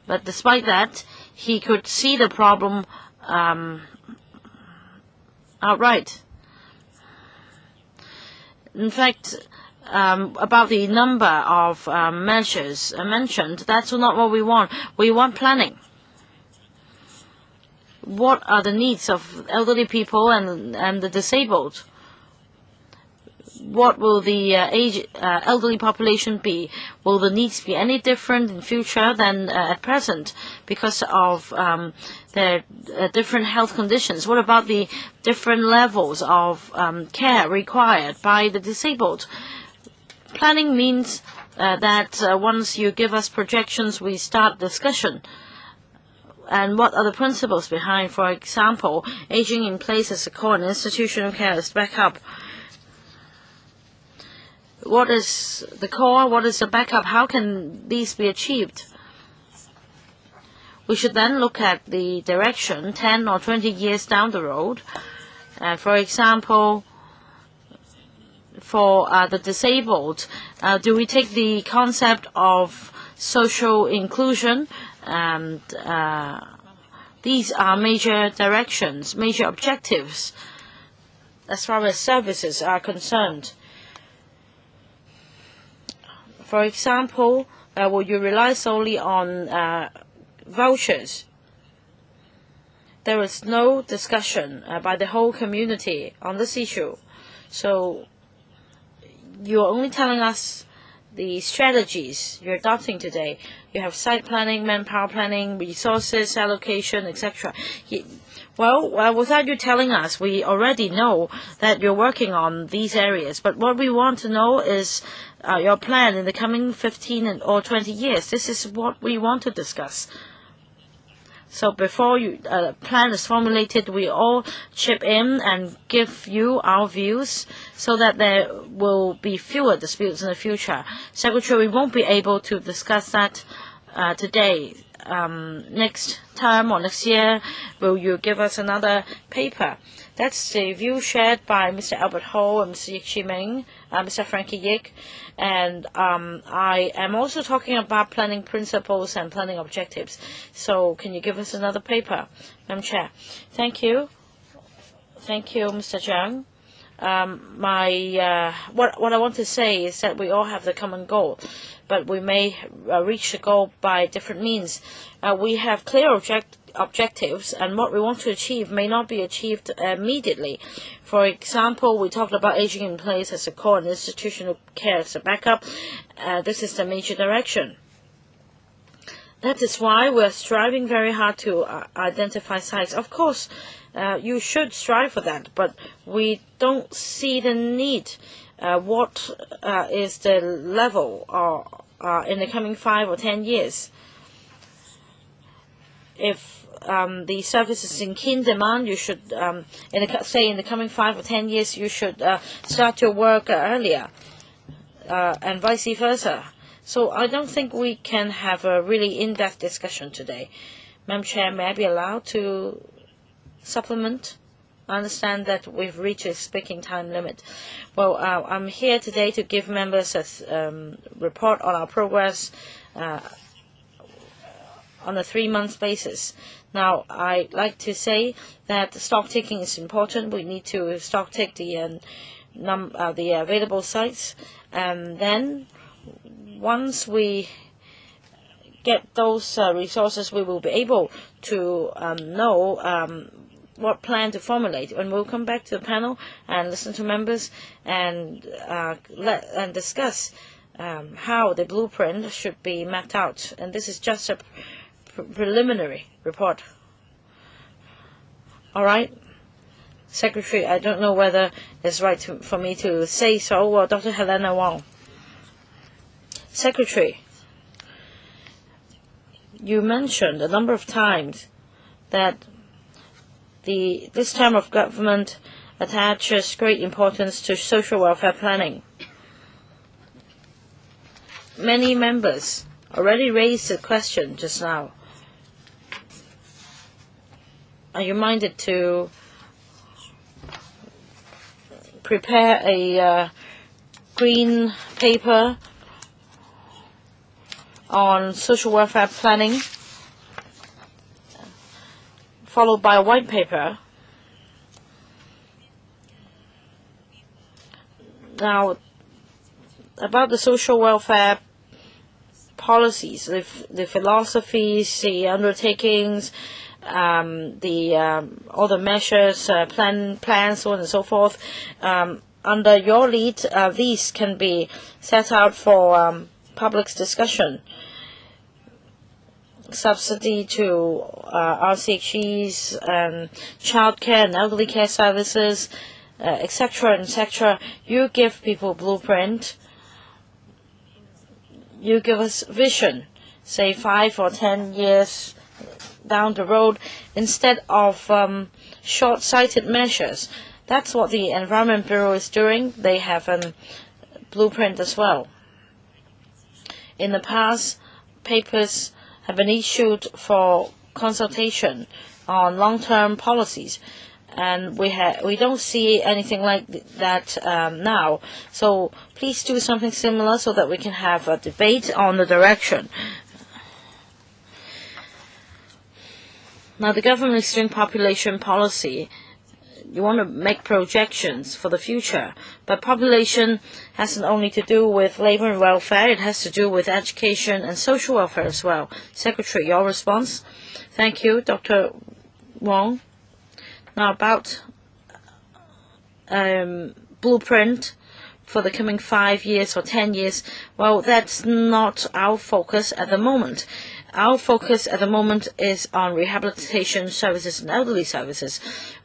But despite that, he could see the problem outright. In fact, about the number of measures mentioned, that's not what we want. We want planning. What are the needs of elderly people and the disabled? What will the elderly population be? Will the needs be any different in future than at present because of their different health conditions? What about the different levels of care required by the disabled? Planning means that once you give us projections, we start discussion. And what are the principles behind, for example, aging in place as a core and institutional care as backup? What is the core? What is the backup? How can these be achieved? We should then look at the direction 10 or 20 years down the road. For example, for the disabled, do we take the concept of social inclusion? And these are major directions, major objectives as far as services are concerned. For example, will you rely solely on vouchers? There is no discussion by the whole community on this issue. So you're only telling us the strategies you're adopting today. You have site planning, manpower planning, resources allocation, etc. Well, without you telling us, we already know that you're working on these areas. But what we want to know is your plan in the coming 15 or 20 years. This is what we want to discuss. So before a plan is formulated, we all chip in and give you our views so that there will be fewer disputes in the future. Secretary, we won't be able to discuss that today. Next term or next year, will you give us another paper? That's the view shared by Mr. Albert Ho and Mr. Yik Chi-ming, Mr. Frankie Yik. And I am also talking about planning principles and planning objectives. So can you give us another paper, Madam Chair? Thank you. Thank you, Mr. Zhang. What I want to say is that we all have the common goal, but we may reach the goal by different means. We have clear objectives, and what we want to achieve may not be achieved immediately. For example, we talked about aging in place as a core and institutional care as a backup. This is the major direction. That is why we're striving very hard to identify sites. Of course, you should strive for that, but we don't see the need. What is the level in the coming 5 or 10 years? If the service is in keen demand, you should, in the coming 5 or 10 years, you should start your work earlier, and vice versa. So I don't think we can have a really in-depth discussion today. Madam Chair, may I be allowed to supplement? I understand that we've reached a speaking time limit. Well, I'm here today to give members a report on our progress on a 3-month basis. Now, I'd like to say that stock taking is important. We need to stock take the available sites, and then once we get those resources, we will be able to know what plan to formulate. And we'll come back to the panel and listen to members and discuss how the blueprint should be mapped out. And this is just a preliminary report. All right, Secretary, I don't know whether it's right for me to say so, or Dr. Helena Wong. Secretary, you mentioned a number of times that this term of government attaches great importance to social welfare planning. Many members already raised the question just now. Are you minded to prepare a green paper on social welfare planning, followed by a white paper? Now, about the social welfare policies, the philosophies, the undertakings, all the measures, plans, so on and so forth. Under your lead, these can be set out for public's discussion. Subsidy to RCHEs and childcare and elderly care services, etc., etc. You give people blueprint. You give us vision, say 5 or 10 years down the road, instead of short-sighted measures. That's what the Environment Bureau is doing. They have a blueprint as well. In the past, papers have been issued for consultation on long-term policies, and we don't see anything like that now. So please do something similar so that we can have a debate on the direction. Now, the government is doing population policy. You want to make projections for the future, but population hasn't only to do with labor and welfare, it has to do with education and social welfare as well. Secretary, your response? Thank you, Dr. Wong. Now, about blueprint for the coming 5 years or 10 years, well, that's not our focus at the moment. Our focus at the moment is on rehabilitation services and elderly services,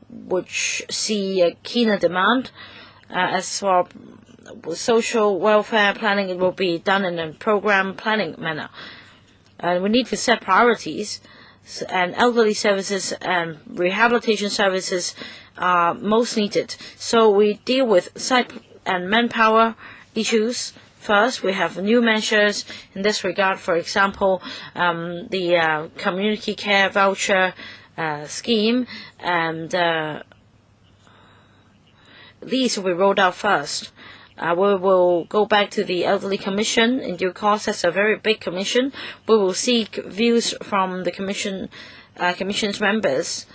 which see a keener demand. As for social welfare planning, it will be done in a program planning manner. We need to set priorities, and elderly services and rehabilitation services are most needed. So we deal with site and manpower issues. First, we have new measures in this regard. For example, the community care voucher scheme, and these will be rolled out first. We will go back to the Elderly Commission in due course. That's a very big commission. We will seek views from the commission's members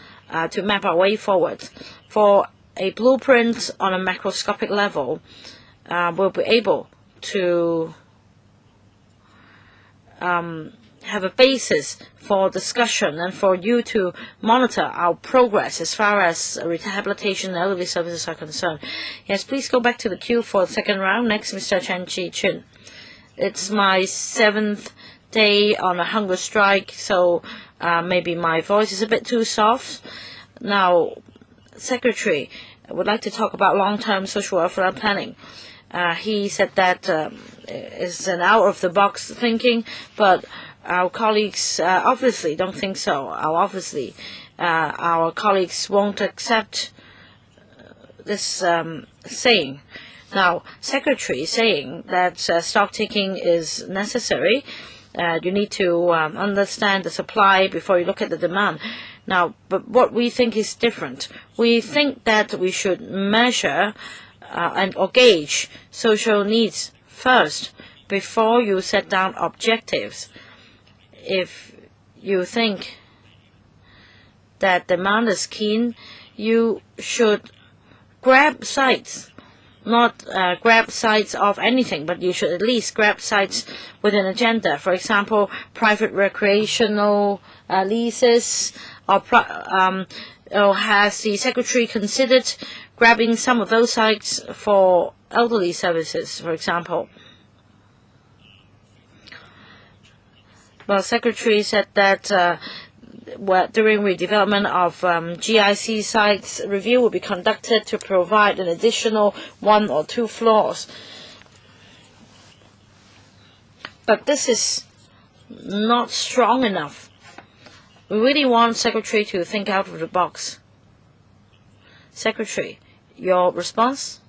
to map our way forward. For a blueprint on a macroscopic level, we'll be able to have a basis for discussion and for you to monitor our progress as far as rehabilitation and elderly services are concerned. Yes, please go back to the queue for the second round. Next, Mr. Chen Chi-chun. It's my 7th day on a hunger strike, so maybe my voice is a bit too soft. Now, Secretary, I would like to talk about long-term social welfare planning. He said that is an out-of-the-box thinking, but our colleagues obviously don't think so. Our colleagues won't accept this saying. Now, Secretary is saying that stock-taking is necessary. You need to understand the supply before you look at the demand. Now, but what we think is different. We think that we should measure or gauge social needs first before you set down objectives. If you think that demand is keen, you should grab sites, not grab sites of anything, but you should at least grab sites with an agenda. For example, private recreational leases, or or has the Secretary considered grabbing some of those sites for elderly services, for example? Well, Secretary said that during redevelopment of GIC sites, review will be conducted to provide an additional 1 or 2 floors. But this is not strong enough. We really want Secretary to think out of the box. Secretary, your response?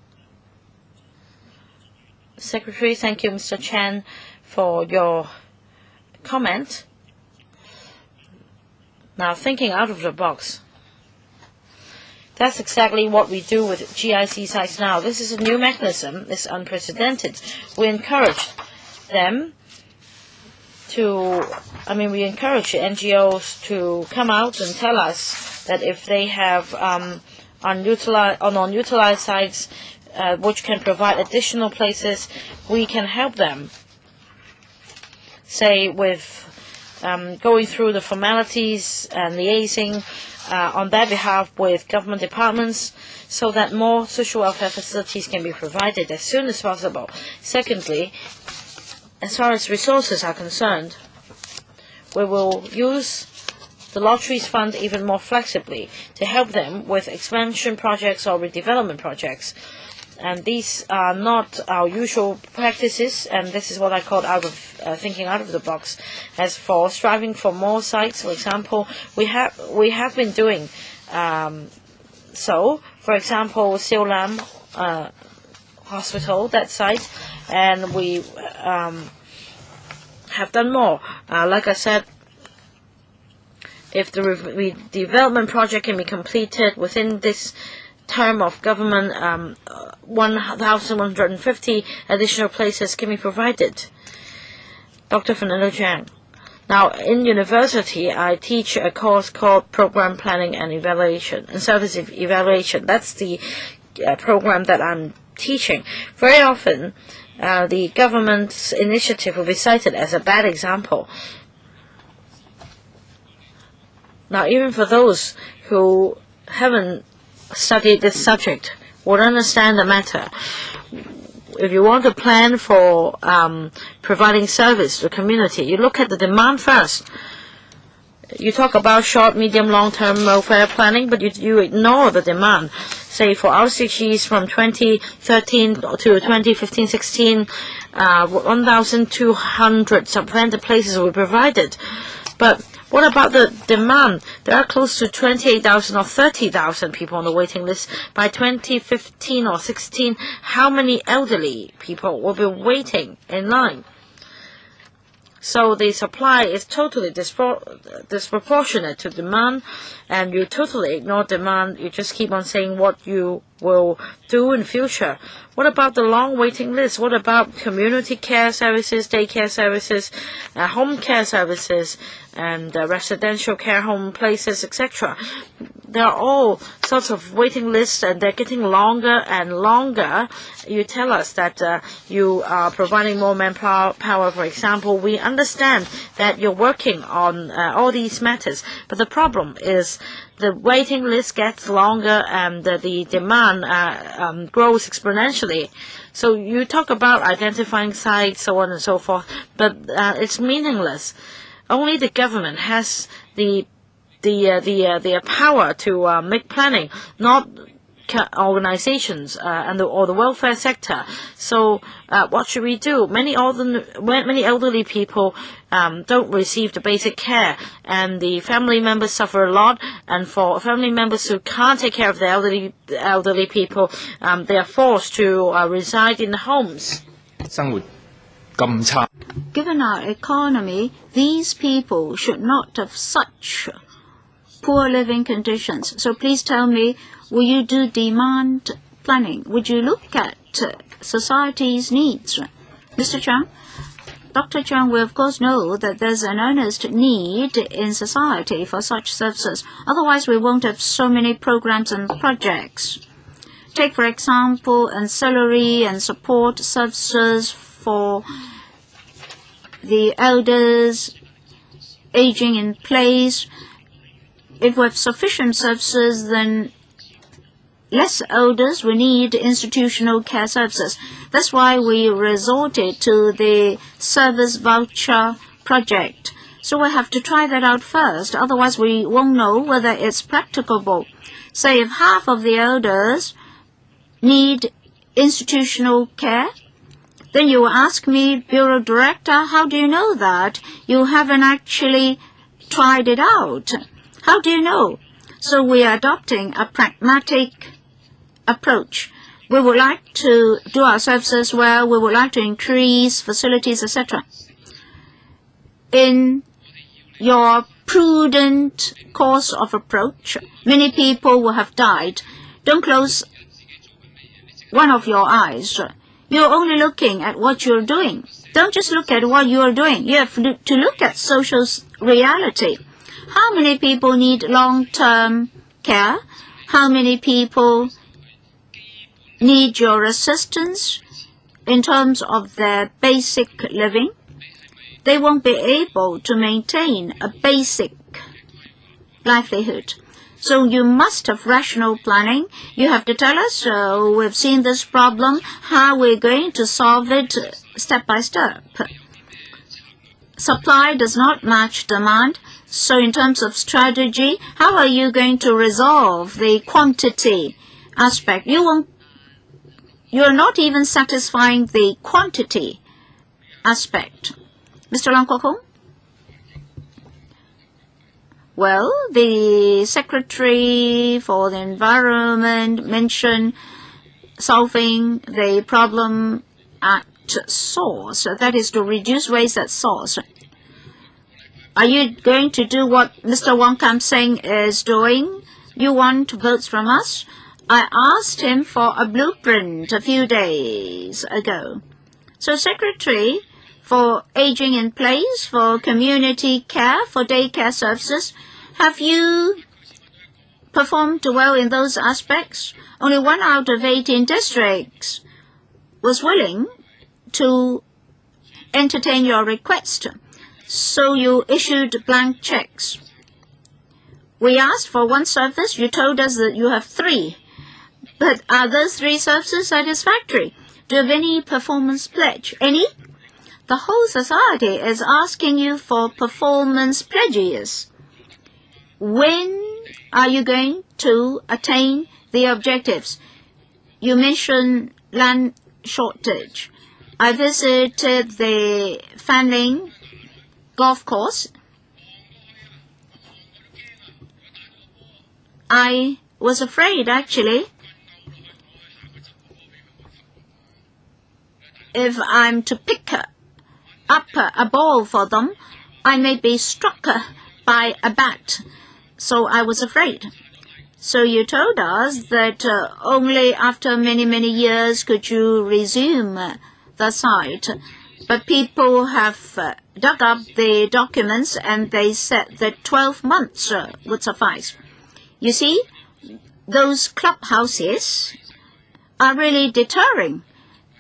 Secretary, thank you, Mr. Chan, for your comment. Now, thinking out of the box. That's exactly what we do with GIC sites now. This is a new mechanism. It's unprecedented. We encourage them we encourage NGOs to come out and tell us that if they have unutilized sites which can provide additional places, we can help them. Say with going through the formalities and liaising on their behalf with government departments so that more social welfare facilities can be provided as soon as possible. Secondly, as far as resources are concerned, we will use the lotteries fund even more flexibly to help them with expansion projects or redevelopment projects. And these are not our usual practices, and this is what I call thinking out of the box. As for striving for more sites, for example, we have been doing so. For example, Siu Lam Hospital, that site, and we have done more. Like I said, if the redevelopment project can be completed within this term of government, 1,150 additional places can be provided. Dr. Fernando Chang. Now, in university, I teach a course called Program Planning and Evaluation and Service Evaluation. That's the program that I'm teaching. Very often, the government's initiative will be cited as a bad example. Now, even for those who haven't studied this subject, would understand the matter. If you want to plan for providing service to the community, you look at the demand first. You talk about short, medium, long-term welfare planning, but you ignore the demand. Say for RCGs from 2013 to 2015-16, 1,200 supplemental places were provided. But what about the demand? There are close to 28,000 or 30,000 people on the waiting list. By 2015 or 16, how many elderly people will be waiting in line? So the supply is totally disproportionate to demand, and you totally ignore demand. You just keep on saying what you will do in future. What about the long waiting list? What about community care services, daycare services, home care services, and residential care home places, etc.? There are all sorts of waiting lists, and they're getting longer and longer. You tell us that you are providing more manpower, for example. We understand that you're working on all these matters, but the problem is the waiting list gets longer and the demand grows exponentially. So you talk about identifying sites, so on and so forth, but it's meaningless. Only the government has the power to make planning, not organizations or the welfare sector. So what should we do? Many elderly people don't receive the basic care, and the family members suffer a lot. And for family members who can't take care of the elderly people, they are forced to reside in homes. Given our economy, these people should not have such poor living conditions. So please tell me, will you do demand planning? Would you look at society's needs? Mr. Chang? Dr. Chang, we of course know that there's an earnest need in society for such services. Otherwise, we won't have so many programs and projects. Take, for example, ancillary and support services for the elders aging in place. if we have sufficient services, then less elders will need institutional care services. That's why we resorted to the service voucher project. So we have to try that out first, otherwise we won't know whether it's practicable. Say if half of the elders need institutional care, then you will ask me, Bureau Director, how do you know that? You haven't actually tried it out. How do you know? So we are adopting a pragmatic approach. We would like to do our services well. We would like to increase facilities, etc. In your prudent course of approach, many people will have died. Don't close one of your eyes. You're only looking at what you're doing. Don't just look at what you're doing. You have to look at social reality. How many people need long-term care? How many people need your assistance in terms of their basic living? They won't be able to maintain a basic livelihood. So you must have rational planning. You have to tell us, we've seen this problem, how we're going to solve it step by step. Supply does not match demand. So in terms of strategy, how are you going to resolve the quantity aspect? You're not even satisfying the quantity aspect. Mr. Lang Kwok Hong? Well, the Secretary for the Environment mentioned solving the problem at source, that is to reduce waste at source. Are you going to do what Mr. Wong Kam Seng is doing? You want votes from us? I asked him for a blueprint a few days ago. So Secretary for Aging in Place, for community care, for daycare services, have you performed well in those aspects? Only 1 out of 18 districts was willing to entertain your request. So you issued blank checks. We asked for 1 service. You told us that you have 3. But are those 3 services satisfactory? Do you have any performance pledge? Any? The whole society is asking you for performance pledges. When are you going to attain the objectives? You mentioned land shortage. I visited the Fanling golf course. I was afraid, actually, if I'm to pick up a ball for them, I may be struck by a bat. So I was afraid. So you told us that only after many, many years could you resume the site. But people have dug up the documents and they said that 12 months would suffice. You see, those clubhouses are really deterring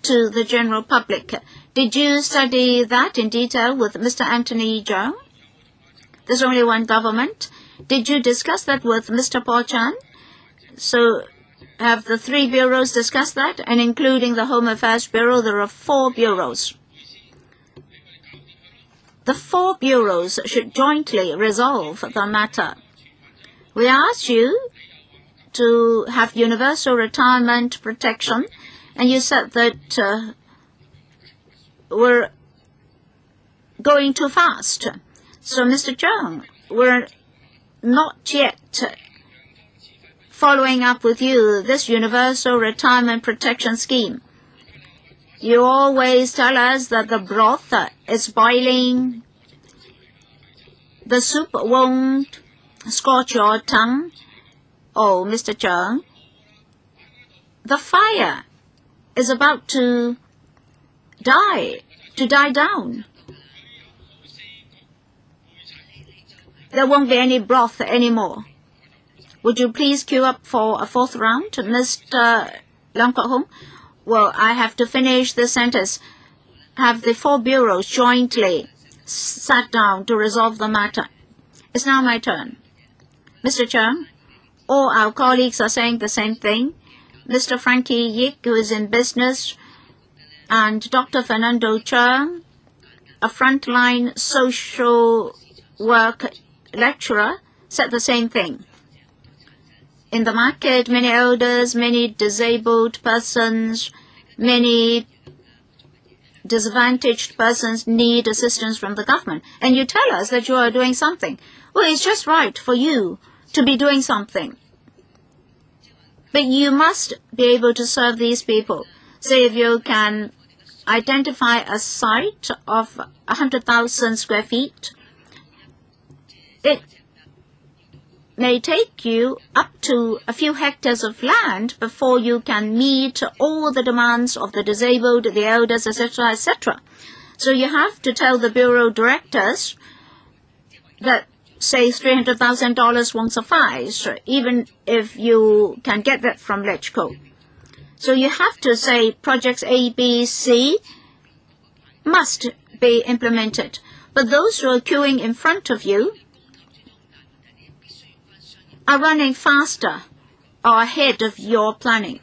to the general public. Did you study that in detail with Mr. Anthony Zhang? There's only one government. Did you discuss that with Mr. Paul Chan? So have the 3 bureaus discussed that? And including the Home Affairs Bureau, there are 4 bureaus. The 4 bureaus should jointly resolve the matter. We asked you to have universal retirement protection, and you said that we're going too fast. So, Mr. Zhang, we're not yet following up with you this universal retirement protection scheme. You always tell us that the broth is boiling, the soup won't scorch your tongue. Oh, Mr. Zhang, the fire is about to die down. There won't be any broth anymore. Would you please queue up for a 4th round, Mr. Lang Kwok Hong? Well, I have to finish the sentence. Have the 4 bureaus jointly sat down to resolve the matter. It's now my turn. Mr. Chung, all our colleagues are saying the same thing. Mr. Frankie Yik, who is in business, and Dr. Fernando Chung, a frontline social work lecturer, said the same thing. In the market, many elders, many disabled persons, many disadvantaged persons need assistance from the government. And you tell us that you are doing something. Well, it's just right for you to be doing something. But you must be able to serve these people. Say if you can identify a site of 100,000 square feet, it may take you up to a few hectares of land before you can meet all the demands of the disabled, the elders, etc., etc. So you have to tell the bureau directors that, say, $300,000 won't suffice, even if you can get that from LegCo. So you have to say projects A, B, C must be implemented. But those who are queuing in front of you are running faster or ahead of your planning.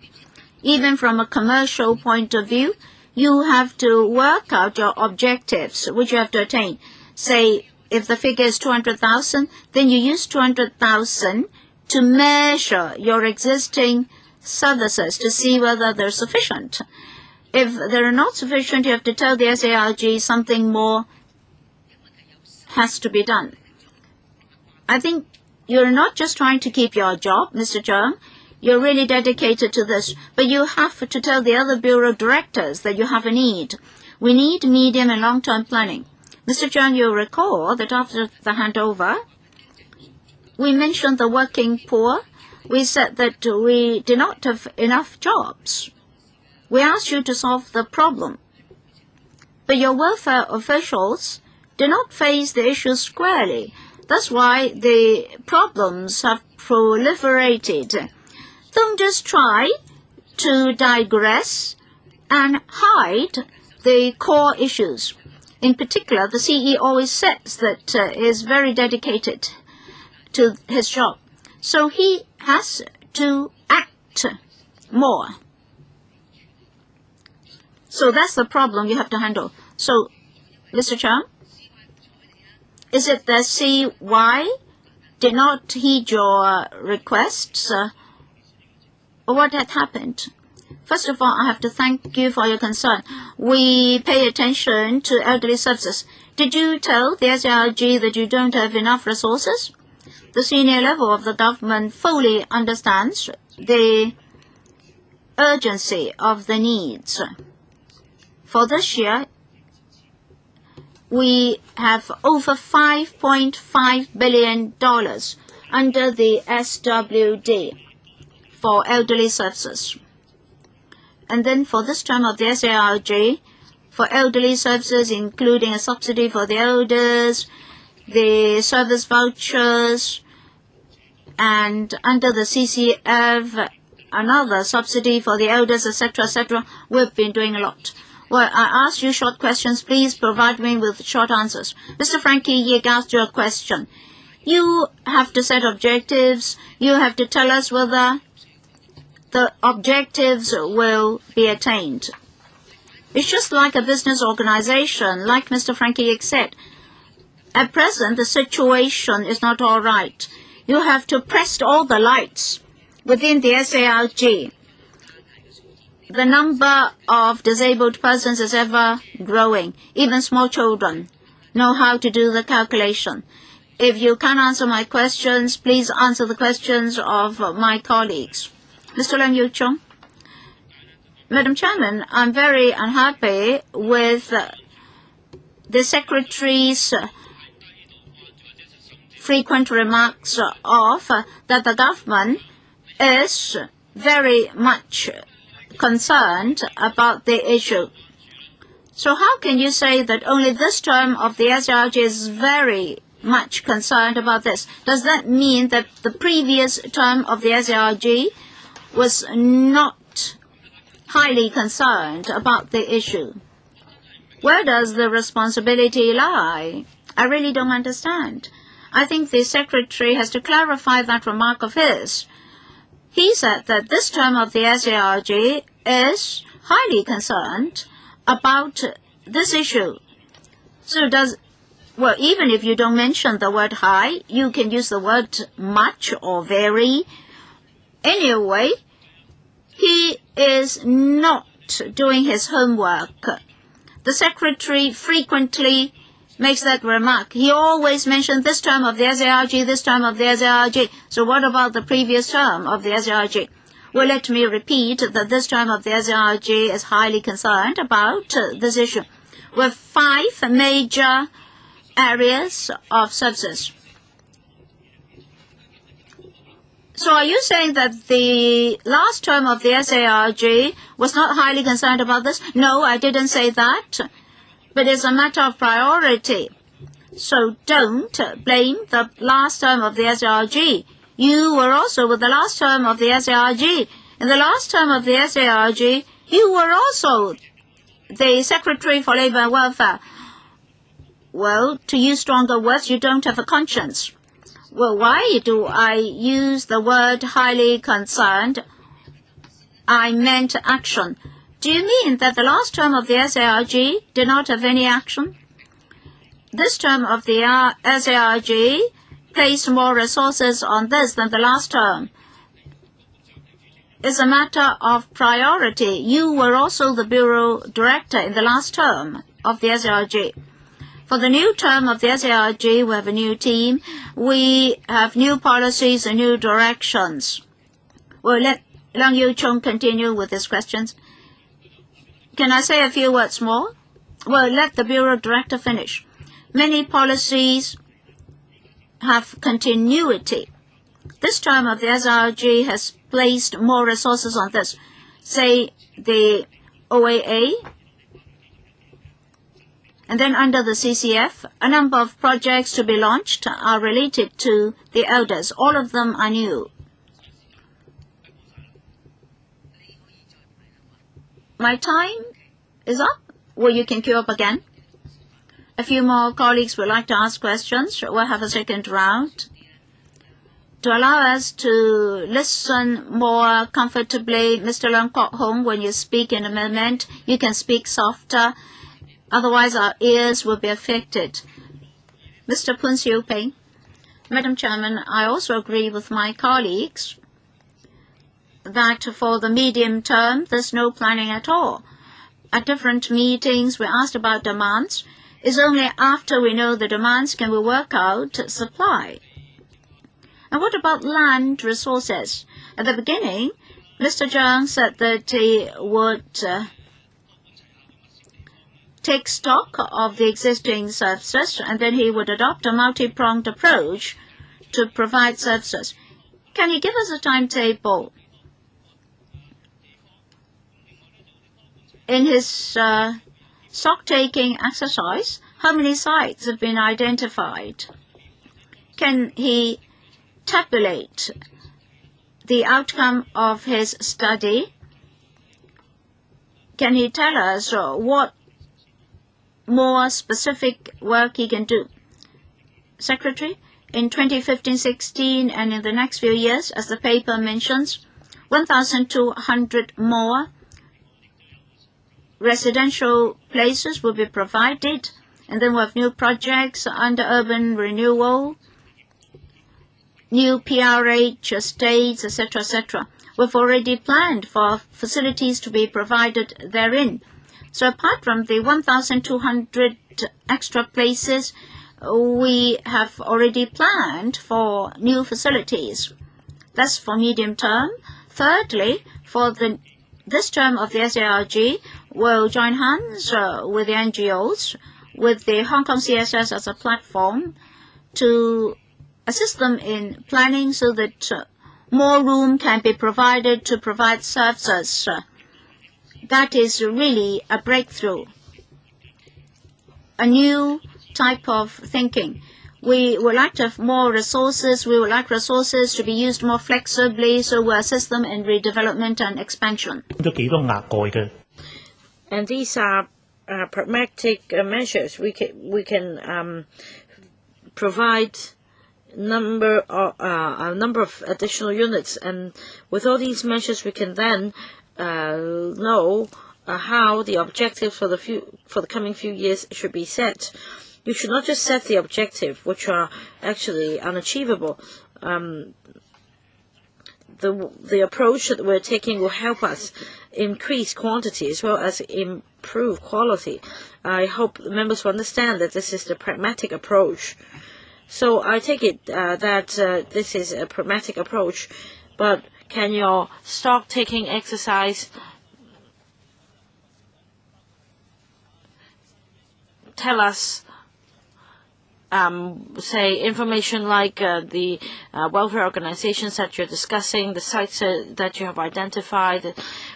Even from a commercial point of view, you have to work out your objectives, which you have to attain. Say, if the figure is 200,000, then you use 200,000 to measure your existing services to see whether they're sufficient. If they're not sufficient, you have to tell the SARG something more has to be done. I think you're not just trying to keep your job, Mr. Chung. You're really dedicated to this. But you have to tell the other bureau directors that you have a need. We need medium and long-term planning. Mr. Chung, you'll recall that after the handover, we mentioned the working poor. We said that we did not have enough jobs. We asked you to solve the problem. But your welfare officials did not face the issue squarely. That's why the problems have proliferated. Don't just try to digress and hide the core issues. In particular, the CE always says that he is very dedicated to his job. So he has to act more. So that's the problem you have to handle. So, Mr. Chung, is it that CY did not heed your requests? Or what had happened? First of all, I have to thank you for your concern. We pay attention to elderly services. Did you tell the SRG that you don't have enough resources? The senior level of the government fully understands the urgency of the needs. For this year, we have over $5.5 billion under the SWD for elderly services. And then for this term of the SARG, for elderly services, including a subsidy for the elders, the service vouchers, and under the CCF, another subsidy for the elders, etc., etc., we've been doing a lot. Well, I asked you short questions. Please provide me with short answers. Mr. Frankie Yik asked you a question. You have to set objectives. You have to tell us whether the objectives will be attained. It's just like a business organization, like Mr. Frankie Yik said. At present, the situation is not all right. You have to press all the lights within the SARG. The number of disabled persons is ever growing. Even small children know how to do the calculation. If you can't answer my questions, please answer the questions of my colleagues. Mr. Leung Yu-chung. Madam Chairman, I'm very unhappy with the Secretary's frequent remarks of that the government is very much concerned about the issue. So how can you say that only this term of the SRG is very much concerned about this? Does that mean that the previous term of the SRG was not highly concerned about the issue? Where does the responsibility lie? I really don't understand. I think the Secretary has to clarify that remark of his. He said that this term of the SARG is highly concerned about this issue. So even if you don't mention the word high, you can use the word much or very. Anyway, he is not doing his homework. The Secretary frequently makes that remark. He always mentions this term of the SARG, this term of the SARG. So what about the previous term of the SARG? Well, let me repeat that this term of the SARG is highly concerned about this issue, with 5 major areas of services. So are you saying that the last term of the SARG was not highly concerned about this? No, I didn't say that. But it's a matter of priority. So don't blame the last term of the SARG. You were also with the last term of the SARG. In the last term of the SARG, you were also the Secretary for Labour and Welfare. Well, to use stronger words, you don't have a conscience. Well, why do I use the word highly concerned? I meant action. Do you mean that the last term of the SARG did not have any action? This term of the SARG placed more resources on this than the last term. It's a matter of priority. You were also the Bureau Director in the last term of the SARG. For the new term of the SARG, we have a new team. We have new policies and new directions. Well, let Leung Yiu-chung continue with his questions. Can I say a few words more? Well, let the Bureau Director finish. Many policies have continuity. This term of the SRG has placed more resources on this. Say the OAA, and then under the CCF, a number of projects to be launched are related to the elders. All of them are new. My time is up. Well, you can queue up again. A few more colleagues would like to ask questions. We'll have a second round. To allow us to listen more comfortably, Mr. Leung Kok-hong, when you speak in a moment, you can speak softer. Otherwise, our ears will be affected. Mr. Poon Siu-ping. Madam Chairman, I also agree with my colleagues that for the medium term, there's no planning at all. At different meetings, we asked about demands. It's only after we know the demands can we work out supply. And what about land resources? At the beginning, Mr. Zhang said that he would take stock of the existing services, and then he would adopt a multi-pronged approach to provide services. Can you give us a timetable? In his stock-taking exercise, how many sites have been identified? Can he tabulate the outcome of his study? Can he tell us what more specific work he can do? Secretary, in 2015-16 and in the next few years, as the paper mentions, 1,200 more residential places will be provided, and then we have new projects under urban renewal, new PRH estates, etc., etc. We've already planned for facilities to be provided therein. So apart from the 1,200 extra places, we have already planned for new facilities. That's for medium term. Thirdly, for this term of the SARG, will join hands with the NGOs, with the Hong Kong CSS as a platform, to assist them in planning so that more room can be provided to provide services. That is really a breakthrough, a new type of thinking. We would like to have more resources. We would like resources to be used more flexibly, so we'll assist them in redevelopment and expansion. And these are pragmatic measures. We can provide number of additional units, and with all these measures, we can then know how the objectives for the coming few years should be set. You should not just set the objective, which are actually unachievable. The approach that we're taking will help us increase quantity as well as improve quality. I hope members will understand that this is the pragmatic approach. So I take it that this is a pragmatic approach, but can your stock-taking exercise tell us, say, information like the welfare organizations that you're discussing, the sites that you have identified?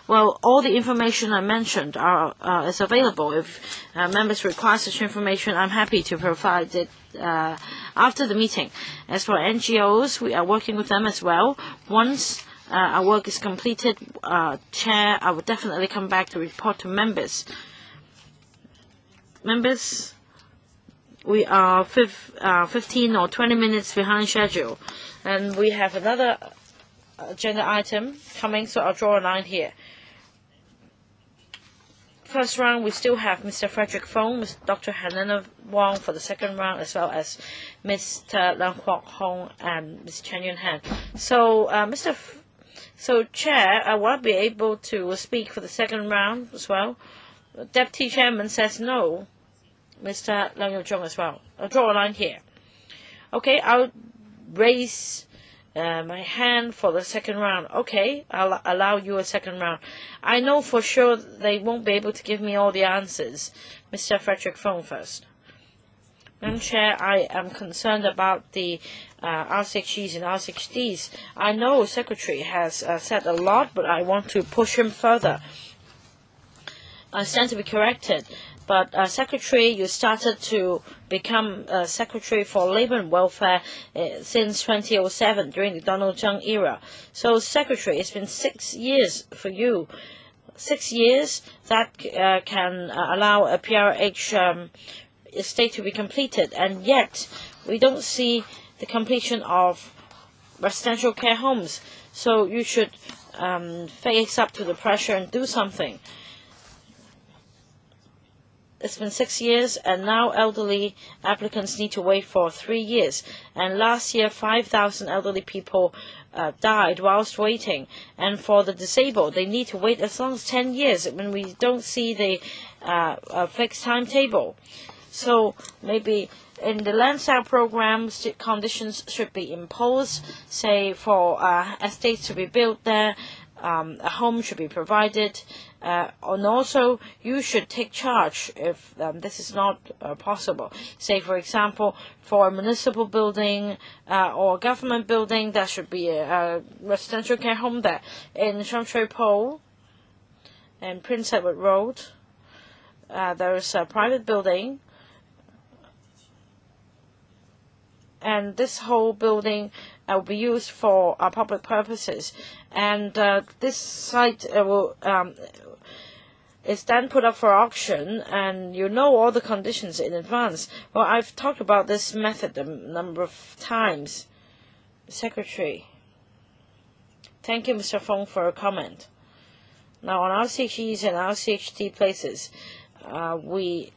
Well, all the information I mentioned is available. If members require such information, I'm happy to provide it after the meeting. As for NGOs, we are working with them as well. Once our work is completed, Chair, I will definitely come back to report to members. Members, we are 15 or 20 minutes behind schedule, and we have another agenda item coming, so I'll draw a line here. First round, we still have Mr. Frederick Fong, Dr. Helena Wong for the second round, as well as Mr. Leung Kwok Hong and Ms. Chen Yuen-han. So, So, Chair, will I be able to speak for the second round as well? Deputy Chairman says no. Mr. Leung Yong as well. I'll draw a line here. Okay, I'll raise my hand for the second round. Okay, I'll allow you a second round. I know for sure they won't be able to give me all the answers. Mr. Frederick Fong first. Madam Chair, I am concerned about the R6Gs and R6Ds. I know Secretary has said a lot, but I want to push him further. I stand to be corrected. But Secretary, you started to become Secretary for Labour and Welfare since 2007 during the Donald Tsang era. So, Secretary, it's been 6 years for you. 6 years that can allow a PRH estate to be completed, and yet we don't see the completion of residential care homes. So you should face up to the pressure and do something. It's been 6 years, and now elderly applicants need to wait for 3 years. And last year, 5,000 elderly people died whilst waiting. And for the disabled, they need to wait as long as 10 years when we don't see the fixed timetable. So maybe in the land sale program, conditions should be imposed, say for estates to be built there, a home should be provided, and also you should take charge if this is not possible. Say, for example, for a municipal building or a government building, there should be a residential care home there. In Sham Shui Po and Prince Edward Road, there is a private building, and this whole building will be used for public purposes. And this site is then put up for auction, and you know all the conditions in advance. Well, I've talked about this method a number of times. Secretary. Thank you, Mr. Fong, for a comment. Now, on RCHEs and RCHT places, we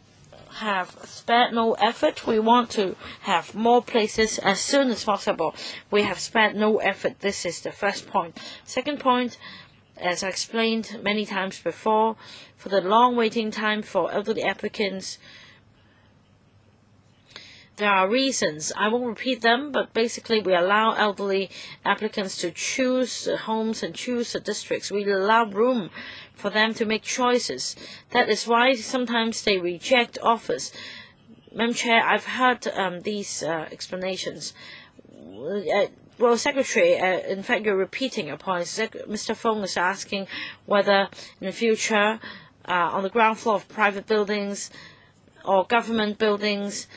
have spared no effort. We want to have more places as soon as possible. We have spared no effort. This is the first point. Second point, as I explained many times before, for the long waiting time for elderly applicants, there are reasons. I won't repeat them, but basically we allow elderly applicants to choose the homes and choose the districts. We allow room for them to make choices. That is why sometimes they reject offers. Madam Chair, I've heard these explanations. Well, Secretary, in fact, you're repeating your points. Mr. Fong is asking whether in the future, on the ground floor of private buildings or government buildings,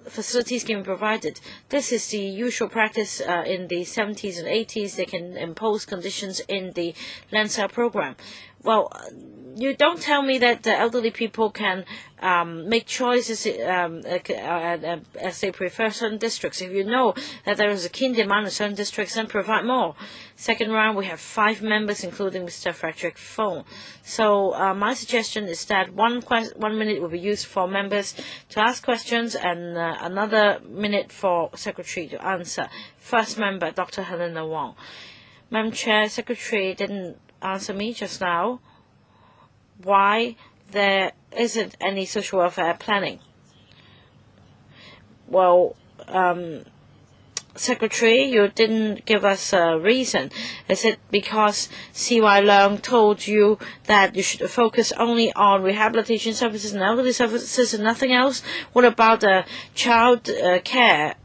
facilities can be provided. This is the usual practice in the 70s and 80s. They can impose conditions in the land sale program. Well, you don't tell me that the elderly people can make choices as they prefer certain districts. If you know that there is a keen demand in certain districts, then provide more. Second round, we have 5 members, including Mr. Frederick Fong. So my suggestion is that 1 minute will be used for members to ask questions and another minute for Secretary to answer. First member, Dr. Helena Wong. Madam Chair, Secretary didn't answer me just now why there isn't any social welfare planning. Well, Secretary, you didn't give us a reason. Is it because C.Y. Leung told you that you should focus only on rehabilitation services and elderly services and nothing else? What about child care?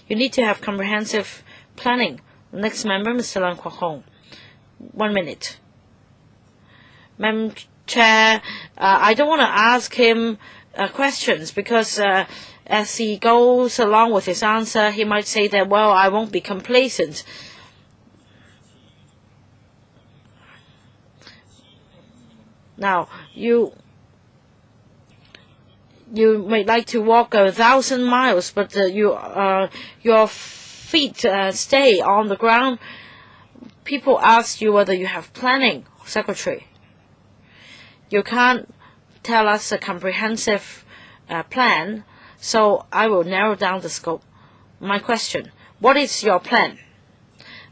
You need to have comprehensive planning. Next member, Mr. Leung Kwok Hong. 1 minute. Madam Chair, I don't want to ask him questions because as he goes along with his answer, he might say that, well, I won't be complacent. Now, you may like to walk 1,000 miles, but your feet stay on the ground. People ask you whether you have planning, Secretary. You can't tell us a comprehensive plan, so I will narrow down the scope. My question, what is your plan?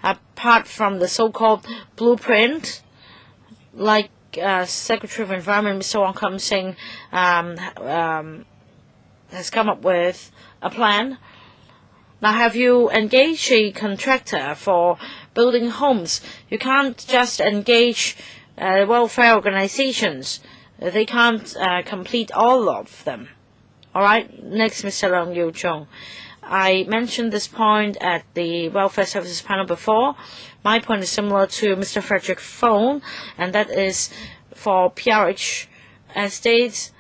Apart from the so-called blueprint, like Secretary of Environment, Mr. Wong Kam Sing, has come up with a plan. Now, have you engaged a contractor for building homes? You can't just engage welfare organizations. They can't complete all of them. All right, next, Mr. Leung Yu Chung. I mentioned this point at the Welfare Services panel before. My point is similar to Mr. Frederick Fong, and that is for PRH estates.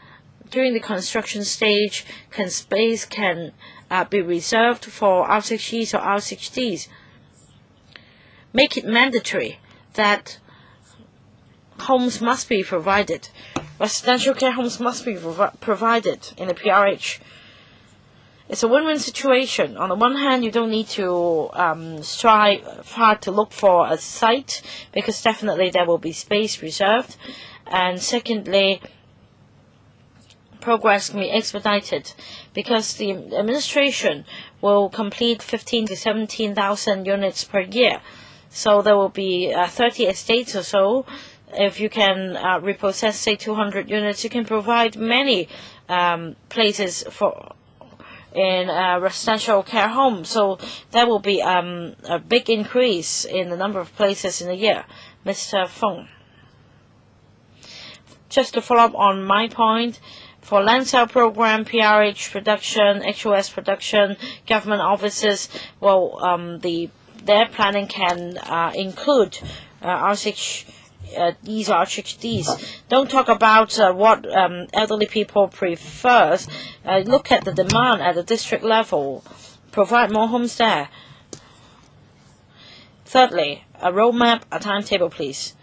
During the construction stage, space can be reserved for R6Es or R6Ds. Make it mandatory that homes must be provided. Residential care homes must be provided in a PRH. It's a win-win situation. On the one hand, you don't need to strive hard to look for a site because definitely there will be space reserved. And secondly, progress can be expedited because the administration will complete 15 to 17,000 units per year. So there will be 30 estates or so. If you can repossess, say, 200 units, you can provide many places in residential care homes. So there will be a big increase in the number of places in a year. Mr. Fong. Just to follow up on my point, for land sale program, PRH production, HOS production, government offices, well, their planning can include R6 these are R6Ds. Don't talk about what elderly people prefer. Look at the demand at the district level. Provide more homes there. Thirdly, a roadmap, a timetable, please.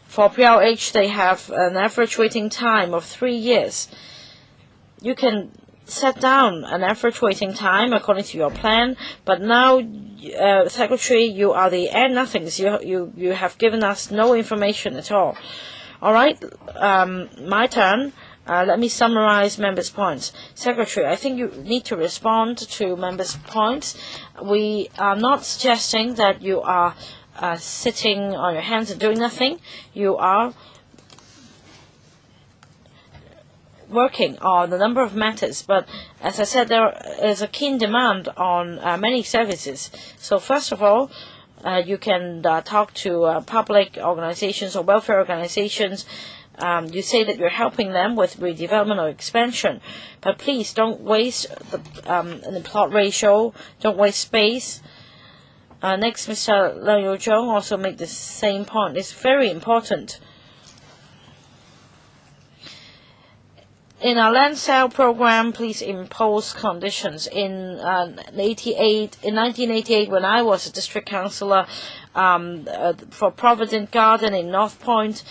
For PRH, they have an average waiting time of 3 years. You can set down an average waiting time according to your plan, but now, Secretary, you are the nothings. You have given us no information at all. All right, my turn. Let me summarize members' points. Secretary, I think you need to respond to members' points. We are not suggesting that you are sitting on your hands and doing nothing. You are working on a number of matters, but as I said, there is a keen demand on many services. So first of all, you can talk to public organizations or welfare organizations. You say that you're helping them with redevelopment or expansion, but please don't waste the plot ratio, don't waste space. Next, Mr. Leung Yu Chung also made the same point. It's very important. In our land sale program, please impose conditions. In 1988, when I was a district councillor for Provident Garden in North Point,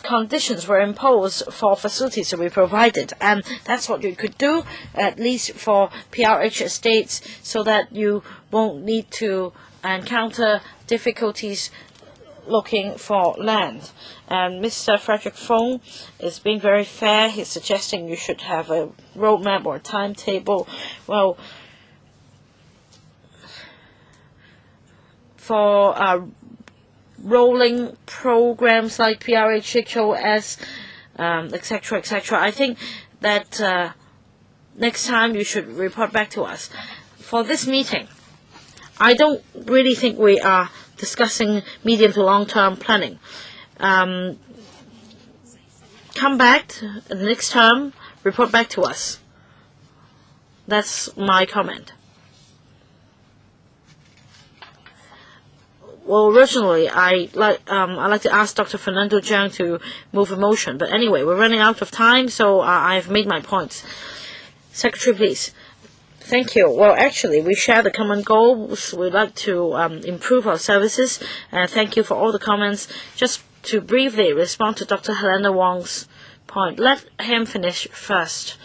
conditions were imposed for facilities to be provided, and that's what you could do, at least for PRH estates, so that you won't need to encounter difficulties looking for land. And Mr. Frederick Fong is being very fair. He's suggesting you should have a roadmap or a timetable. Well, for rolling programs like PRH, HOS, etc., etc., I think that next time you should report back to us. For this meeting, I don't really think we are discussing medium to long-term planning. Come back the next term, report back to us. That's my comment. Well, originally, I'd like to ask Dr. Fernando Jiang to move a motion. But anyway, we're running out of time, so I've made my points. Secretary, please. Thank you. Well, actually, we share the common goals. We'd like to improve our services. Thank you for all the comments. Just to briefly respond to Dr. Helena Wong's point, let him finish first.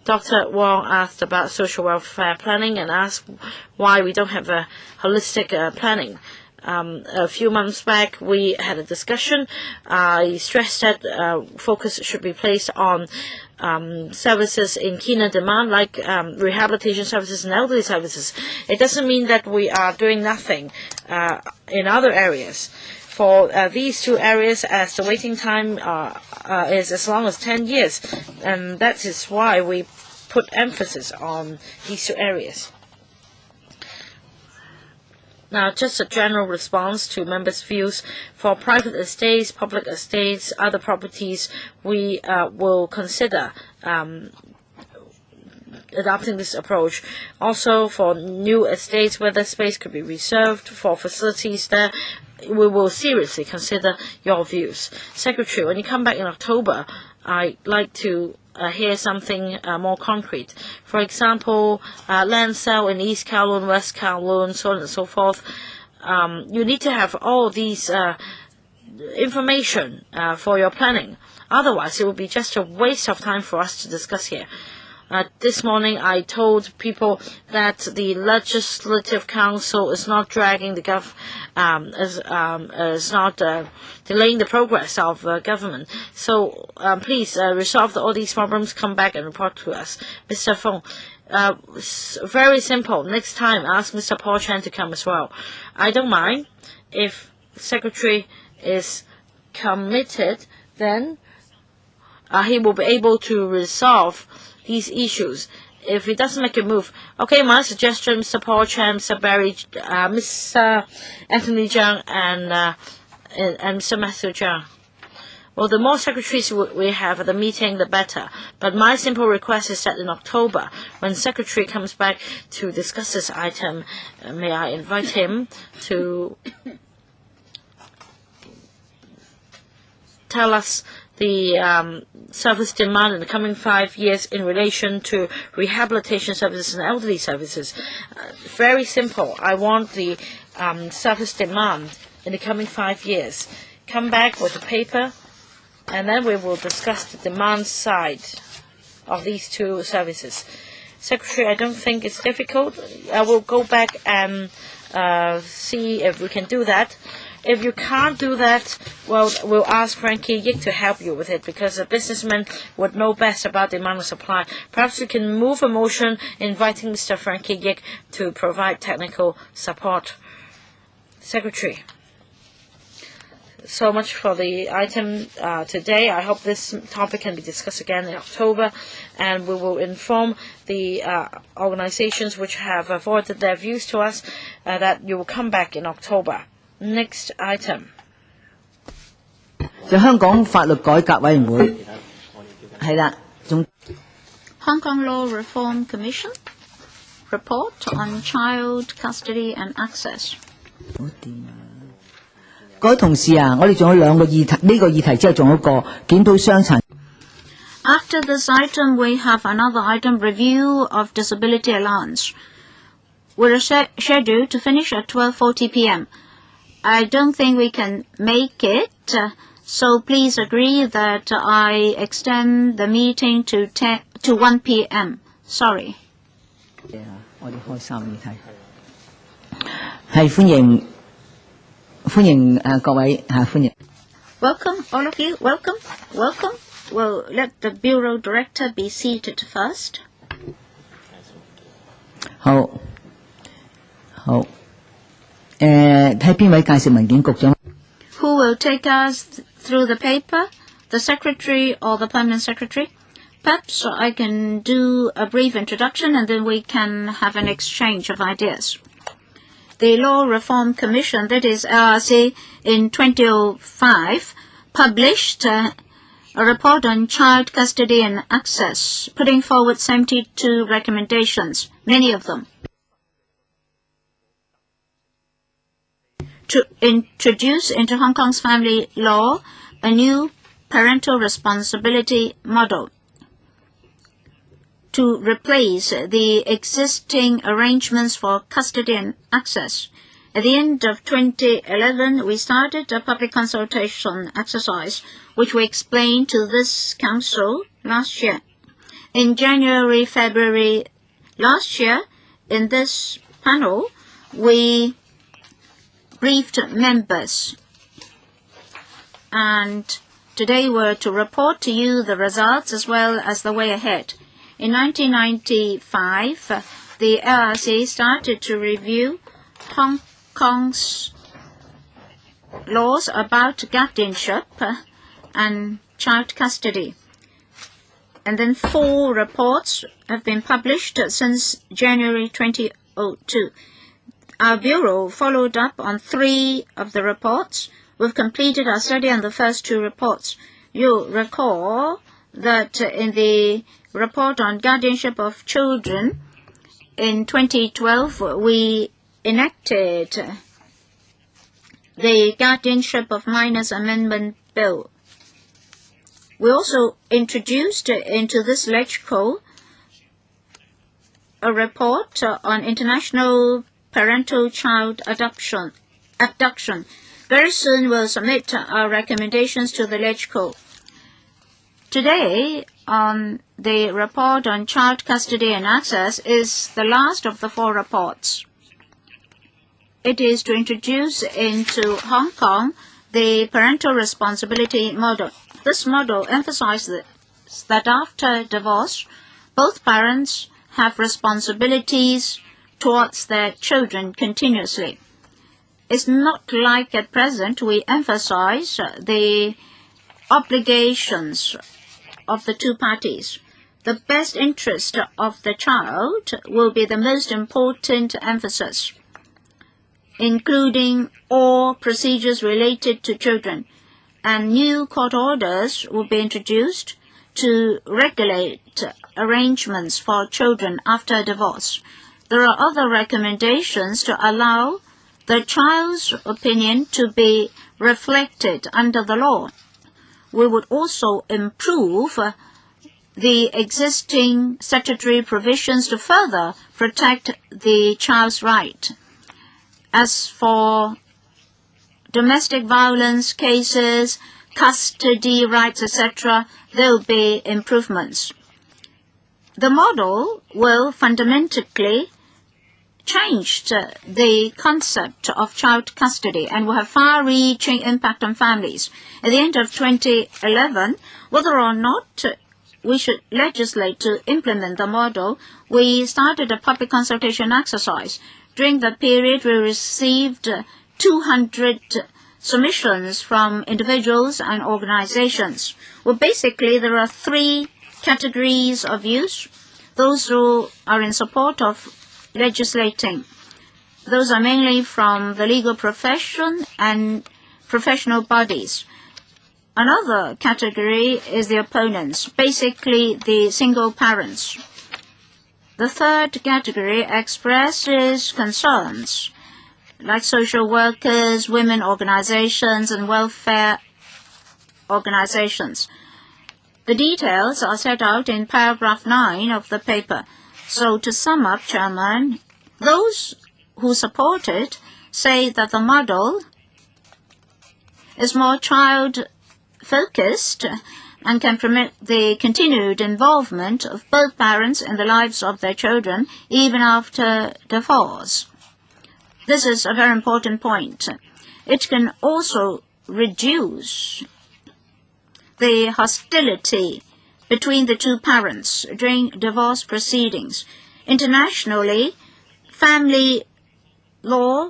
Dr. Wong asked about social welfare planning and asked why we don't have a holistic planning. A few months back, we had a discussion. I stressed that focus should be placed on services in keener demand, like rehabilitation services and elderly services. It doesn't mean that we are doing nothing in other areas. For these two areas, as the waiting time is as long as 10 years, and that is why we put emphasis on these two areas. Now, just a general response to members' views. For private estates, public estates, other properties, we will consider adopting this approach. Also, for new estates, whether space could be reserved for facilities there, we will seriously consider your views. Secretary, when you come back in October, I'd like to hear something more concrete. For example, land sale in East Kowloon, West Kowloon, so on and so forth. You need to have all these information for your planning. Otherwise, it will be just a waste of time for us to discuss here. This morning, I told people that the Legislative Council is not dragging the is not delaying the progress of government. So please resolve all these problems. Come back and report to us, Mr. Fong. Very simple. Next time, ask Mr. Paul Chan to come as well. I don't mind if Secretary is committed. Then he will be able to resolve these issues. If he doesn't make a move, okay, my suggestion, Mr. Paul Chan, Mr. Barry, Mr. Anthony Zhang, and Mr. Matthew Zhang. Well, the more secretaries we have at the meeting, the better. But my simple request is that in October, when Secretary comes back to discuss this item, may I invite him to tell us the service demand in the coming 5 years in relation to rehabilitation services and elderly services. Very simple. I want the service demand in the coming 5 years. Come back with a paper, and then we will discuss the demand side of these two services. Secretary, I don't think it's difficult. I will go back and see if we can do that. If you can't do that, well, we'll ask Frankie Yik to help you with it, because a businessman would know best about demand and supply. Perhaps we can move a motion inviting Mr. Frankie Yik to provide technical support. Secretary. So much for the item today. I hope this topic can be discussed again in October, and we will inform the organizations which have forwarded their views to us that you will come back in October. Next item. 就香港法律改革委員會係啦，仲 Hong Kong Law Reform Commission report on child custody and access. 各位同事啊，我哋仲有兩個議題，呢個議題之後仲有一個檢討傷殘。After this item, we have another item, review of disability allowance. We're scheduled to finish at 12:40 p.m. I don't think we can make it, so please agree that I extend the meeting to 1 p.m. Sorry. 我哋開三議題，係歡迎各位歡迎。Welcome, all of you. Welcome. Well, let the Bureau Director be seated first. 好，睇邊位介紹文件局長？ Who will take us through the paper? The Secretary or the Permanent Secretary? Perhaps I can do a brief introduction and then we can have an exchange of ideas. The Law Reform Commission, that is LRC, in 2005, published a report on child custody and access, putting forward 72 recommendations, many of them, to introduce into Hong Kong's family law a new parental responsibility model to replace the existing arrangements for custody and access. At the end of 2011, we started a public consultation exercise, which we explained to this council last year. In January, February last year, in this panel, we briefed members. And today we're to report to you the results as well as the way ahead. In 1995, the LRC started to review Hong Kong's laws about guardianship and child custody. And then 4 reports have been published since January 2002. Our Bureau followed up on 3 of the reports. We've completed our study on the first 2 reports. You'll recall that in the report on guardianship of children in 2012, we enacted the Guardianship of Minors Amendment Bill. We also introduced into this LegCo a report on international parental child abduction. Very soon we'll submit our recommendations to the LegCo. Today, the report on child custody and access is the last of the 4 reports. It is to introduce into Hong Kong the parental responsibility model. This model emphasizes that after divorce, both parents have responsibilities towards their children continuously. It's not like at present we emphasize the obligations of the 2 parties. The best interest of the child will be the most important emphasis, including all procedures related to children, and new court orders will be introduced to regulate arrangements for children after divorce. There are other recommendations to allow the child's opinion to be reflected under the law. We would also improve the existing statutory provisions to further protect the child's right. As for domestic violence cases, custody rights, etc., there will be improvements. The model will fundamentally change the concept of child custody and will have far-reaching impact on families. At the end of 2011, whether or not we should legislate to implement the model, we started a public consultation exercise. During the period, we received 200 submissions from individuals and organizations. Well, basically, there are 3 categories of views. Those who are in support of legislating. Those are mainly from the legal profession and professional bodies. Another category is the opponents, basically the single parents. The third category expresses concerns, like social workers, women organizations, and welfare organizations. The details are set out in paragraph 9 of the paper. So to sum up, Chairman, those who support it say that the model is more child-focused and can permit the continued involvement of both parents in the lives of their children even after divorce. This is a very important point. It can also reduce the hostility between the two parents during divorce proceedings. Internationally, family law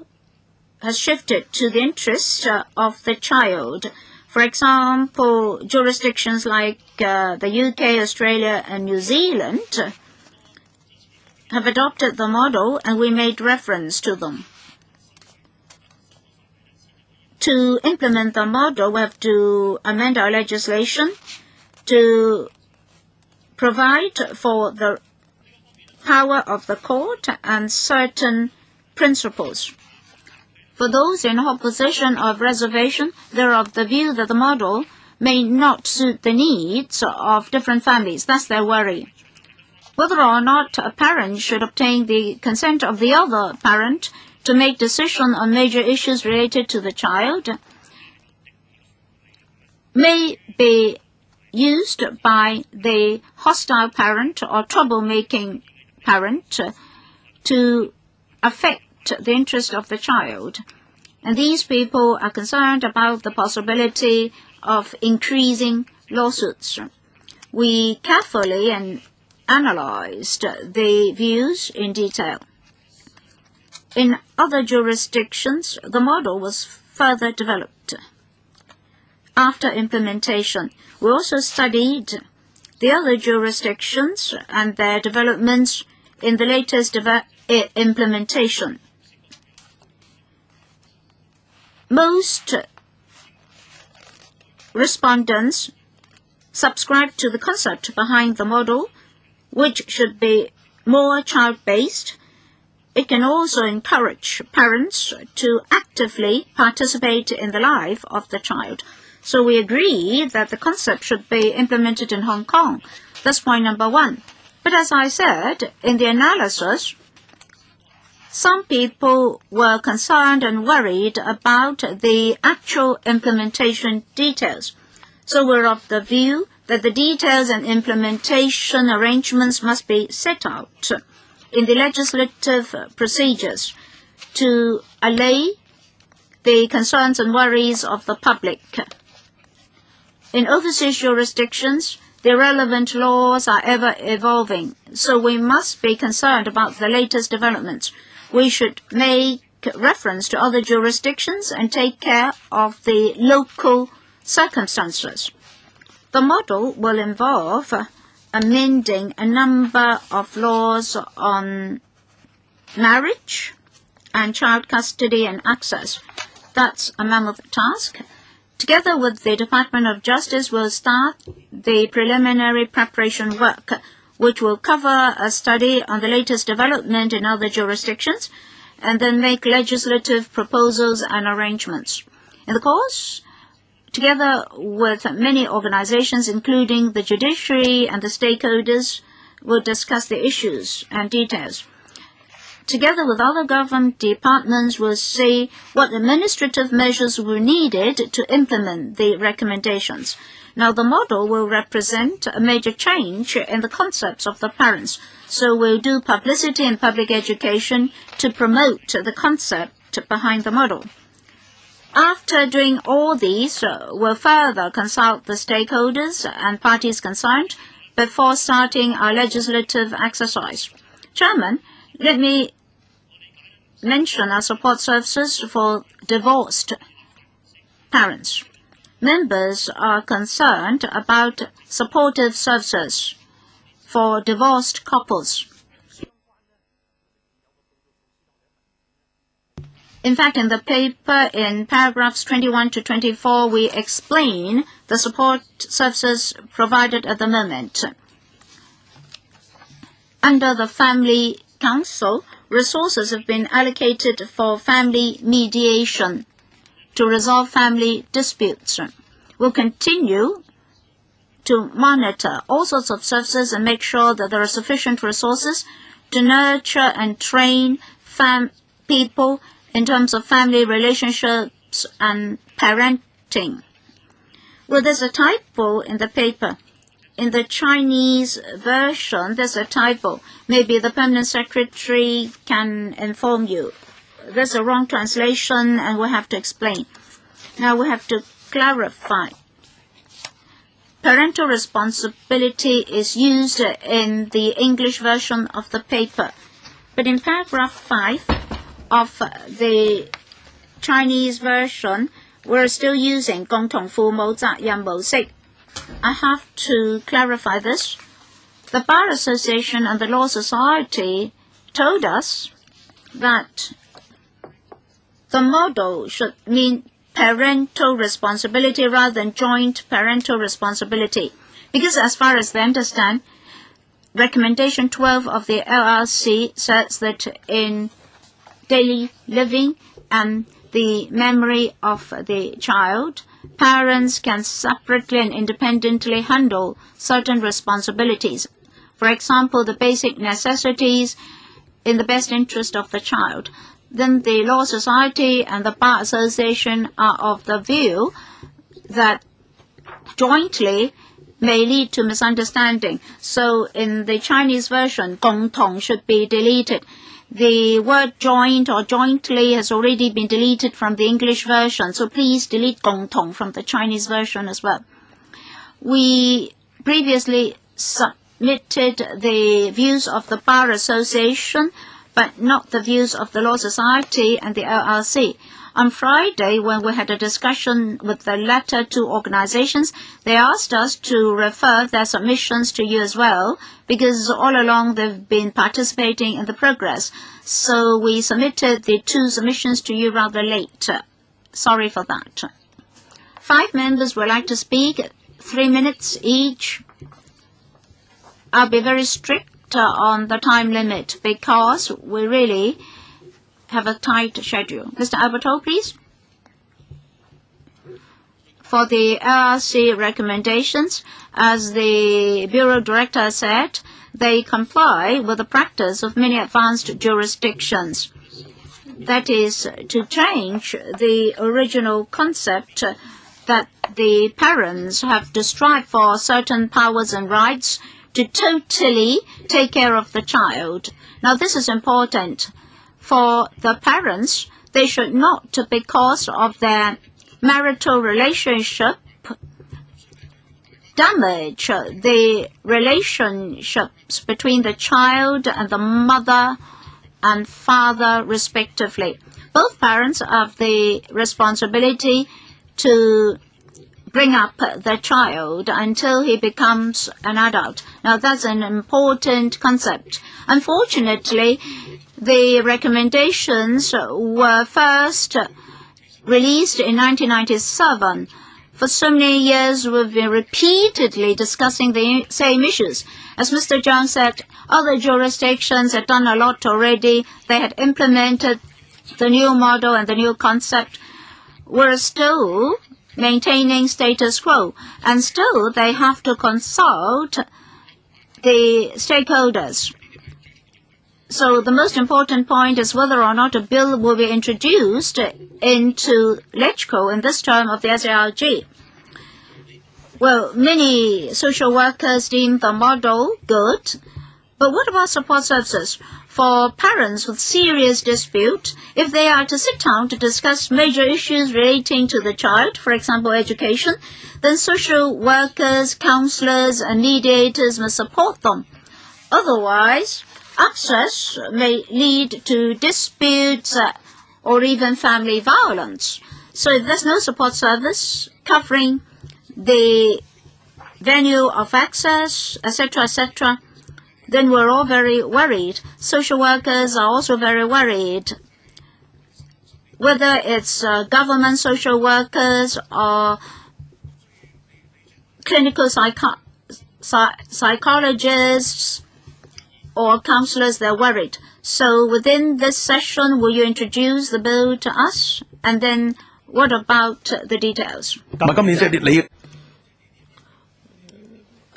has shifted to the interests of the child. For example, jurisdictions like the UK, Australia, and New Zealand have adopted the model, and we made reference to them. To implement the model, we have to amend our legislation to provide for the power of the court and certain principles. For those in opposition or reservation, they are of the view that the model may not suit the needs of different families. That's their worry. Whether or not a parent should obtain the consent of the other parent to make decisions on major issues related to the child may be used by the hostile parent or troublemaking parent to affect the interest of the child. And these people are concerned about the possibility of increasing lawsuits. We carefully analyzed the views in detail. In other jurisdictions, the model was further developed. After implementation, we also studied the other jurisdictions and their developments in the latest implementation. Most respondents subscribed to the concept behind the model, which should be more child-based. It can also encourage parents to actively participate in the life of the child. So we agree that the concept should be implemented in Hong Kong. That's point number one. But as I said, in the analysis, some people were concerned and worried about the actual implementation details. So we're of the view that the details and implementation arrangements must be set out in the legislative procedures to allay the concerns and worries of the public. In overseas jurisdictions, the relevant laws are ever evolving, so we must be concerned about the latest developments. We should make reference to other jurisdictions and take care of the local circumstances. The model will involve amending a number of laws on marriage and child custody and access. That's a mammoth task. Together with the Department of Justice, we'll start the preliminary preparation work, which will cover a study on the latest development in other jurisdictions, and then make legislative proposals and arrangements. In the course, together with many organizations, including the judiciary and the stakeholders, we'll discuss the issues and details. Together with other government departments, we'll see what administrative measures were needed to implement the recommendations. Now, the model will represent a major change in the concepts of the parents, so we'll do publicity and public education to promote the concept behind the model. After doing all these, we'll further consult the stakeholders and parties concerned before starting our legislative exercise. Chairman, let me mention our support services for divorced parents. Members are concerned about supportive services for divorced couples. In fact, in the paper, in paragraphs 21 to 24, we explain the support services provided at the moment. Under the Family Council, resources have been allocated for family mediation to resolve family disputes. We'll continue to monitor all sorts of services and make sure that there are sufficient resources to nurture and train people in terms of family relationships and parenting. Well, there's a typo in the paper. In the Chinese version, there's a typo. Maybe the permanent secretary can inform you. There's a wrong translation and we have to explain. Now we have to clarify. Parental responsibility is used in the English version of the paper. But in paragraph 5 of the Chinese version, we're still using 共同父母責任模式. I have to clarify this. The Bar Association and the Law Society told us that the model should mean parental responsibility rather than joint parental responsibility. Because as far as they understand, Recommendation 12 of the LRC says that in daily living and the memory of the child, parents can separately and independently handle certain responsibilities. For example, the basic necessities in the best interest of the child. Then the Law Society and the Bar Association are of the view that jointly may lead to misunderstanding. So in the Chinese version, 共同 should be deleted. The word joint or jointly has already been deleted from the English version, so please delete 共同 from the Chinese version as well. We previously submitted the views of the Bar Association, but not the views of the Law Society and the LRC. On Friday, when we had a discussion with the latter two organizations, they asked us to refer their submissions to you as well, because all along they've been participating in the progress. So we submitted the two submissions to you rather late. Sorry for that. 5 members would like to speak, 3 minutes each. I'll be very strict on the time limit because we really have a tight schedule. Mr. Alberto, please. For the LRC recommendations, as the Bureau Director said, they comply with the practice of many advanced jurisdictions. That is, to change the original concept that the parents have to strive for certain powers and rights to totally take care of the child. Now, this is important. For the parents, they should not, because of their marital relationship, damage the relationships between the child and the mother and father, respectively. Both parents have the responsibility to bring up the child until he becomes an adult. Now, that's an important concept. Unfortunately, the recommendations were first released in 1997. For so many years, we've been repeatedly discussing the same issues. As Mr. Zhang said, other jurisdictions had done a lot already. They had implemented the new model and the new concept. We're still maintaining status quo, and still they have to consult the stakeholders. So the most important point is whether or not a bill will be introduced into LegCo in this term of the SARG. Well, many social workers deem the model good, but what about support services? For parents with serious dispute, if they are to sit down to discuss major issues relating to the child, for example, education, then social workers, counselors, and mediators must support them. Otherwise, access may lead to disputes or even family violence. So if there's no support service covering the venue of access, etc., then we're all very worried. Social workers are also very worried. Whether it's government social workers or clinical psychologists or counselors, they're worried. So within this session, will you introduce the bill to us? And then what about the details?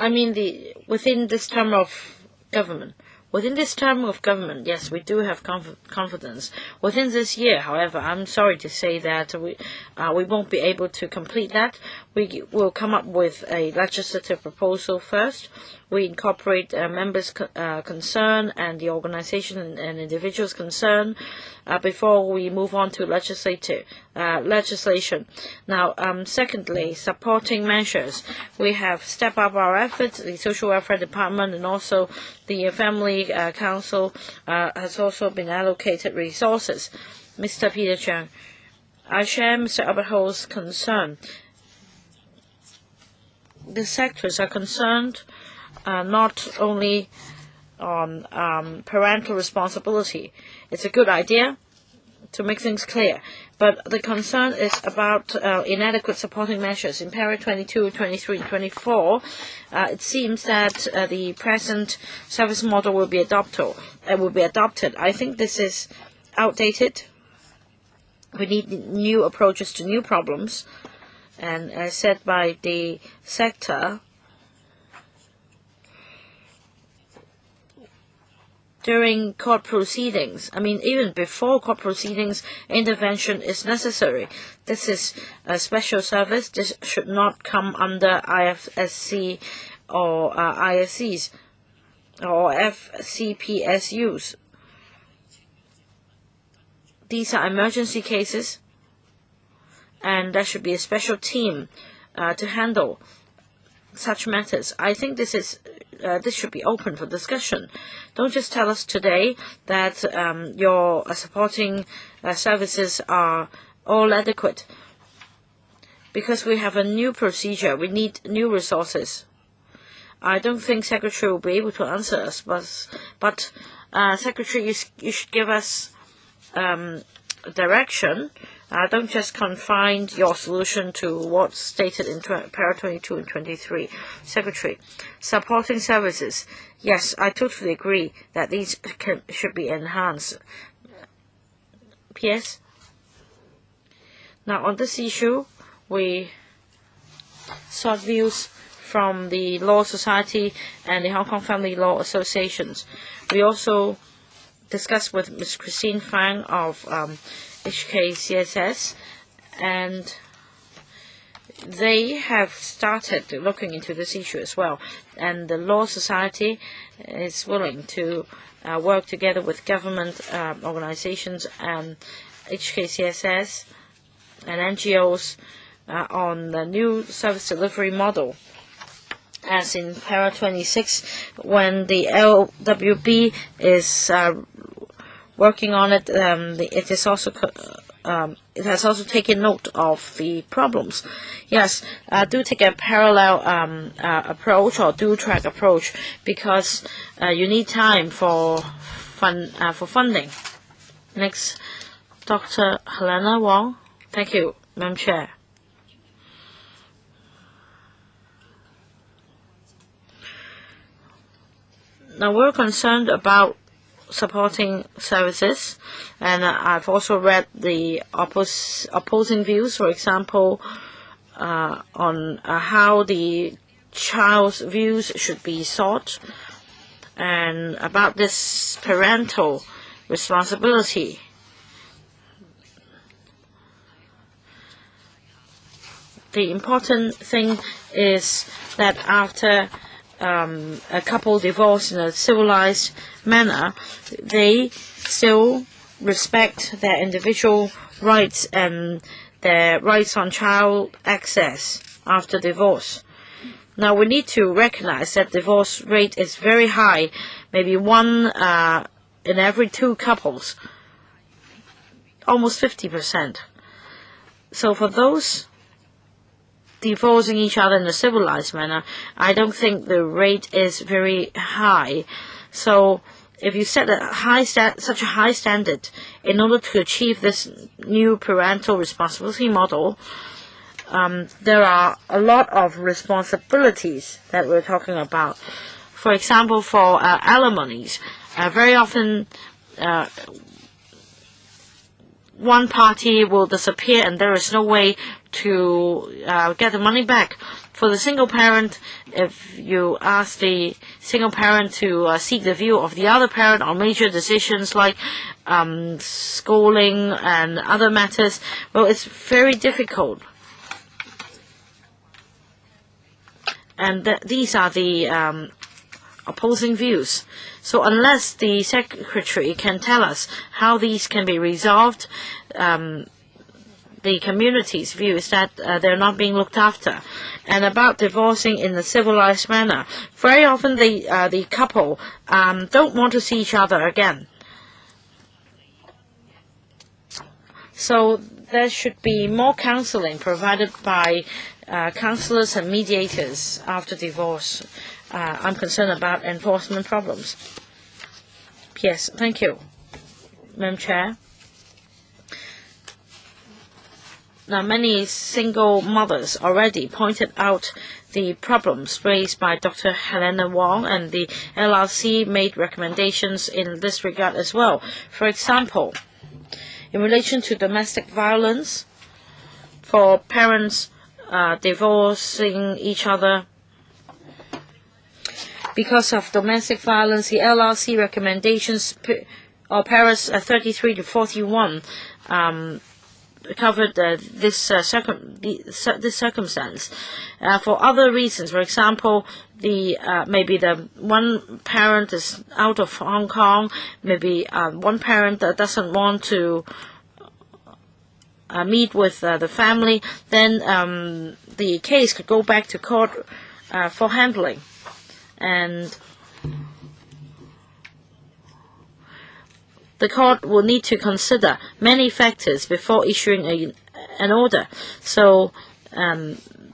I mean, within this term of government. Within this term of government, yes, we do have confidence. Within this year, however, I'm sorry to say that we won't be able to complete that. We will come up with a legislative proposal first. We incorporate members' concern and the organization and individuals' concern before we move on to legislation. Now, secondly, supporting measures. We have stepped up our efforts. The Social Welfare Department and also the Family Council has also been allocated resources. Mr. Peter Chang, I share Mr. Albert Ho's concern. The sectors are concerned not only on parental responsibility. It's a good idea to make things clear, but the concern is about inadequate supporting measures. In para 22, 23, and 24, it seems that the present service model will be adopted. I think this is outdated. We need new approaches to new problems, and as said by the sector, during court proceedings, even before court proceedings, intervention is necessary. This is a special service. This should not come under IFSC or ISCs or FCPSUs. These are emergency cases, and there should be a special team to handle such matters. I think this should be open for discussion. Don't just tell us today that your supporting services are all adequate. Because we have a new procedure, we need new resources. I don't think Secretary will be able to answer us, but Secretary, you should give us direction. Don't just confine your solution to what's stated in para 22 and 23. Secretary, supporting services. Yes, I totally agree that these should be enhanced. P.S. Now, on this issue, we sought views from the Law Society and the Hong Kong Family Law Associations. We also discussed with Ms. Christine Fang of HKCSS, and they have started looking into this issue as well. And the Law Society is willing to work together with government organizations and HKCSS and NGOs on the new service delivery model. As in para 26, when the LWB is working on it, it has also taken note of the problems. Yes, do take a parallel approach or dual-track approach, because you need time for funding. Next, Dr. Helena Wong. Thank you, Madam Chair. Now, we're concerned about supporting services, and I've also read the opposing views, for example, on how the child's views should be sought, and about this parental responsibility. The important thing is that after a couple divorce in a civilized manner, they still respect their individual rights and their rights on child access after divorce. Now, we need to recognize that divorce rate is very high, maybe 1 in every 2 couples, almost 50%. So for those divorcing each other in a civilized manner, I don't think the rate is very high. So if you set such a high standard in order to achieve this new parental responsibility model, there are a lot of responsibilities that we're talking about. For example, for alimonies, very often one party will disappear and there is no way to get the money back. For the single parent, if you ask the single parent to seek the view of the other parent on major decisions like schooling and other matters, well, it's very difficult. And these are the opposing views. So unless the Secretary can tell us how these can be resolved, the community's view is that they're not being looked after. And about divorcing in a civilized manner, very often the couple don't want to see each other again. So there should be more counseling provided by counselors and mediators after divorce. I'm concerned about enforcement problems. Yes, thank you, Madam Chair. Now, many single mothers already pointed out the problems raised by Dr. Helena Wong, and the LRC made recommendations in this regard as well. For example, in relation to domestic violence, for parents divorcing each other because of domestic violence, the LRC recommendations, or paras 33 to 41, covered this circumstance. For other reasons, for example, maybe the one parent is out of Hong Kong, maybe one parent doesn't want to meet with the family, then the case could go back to court for handling. And the court will need to consider many factors before issuing an order. So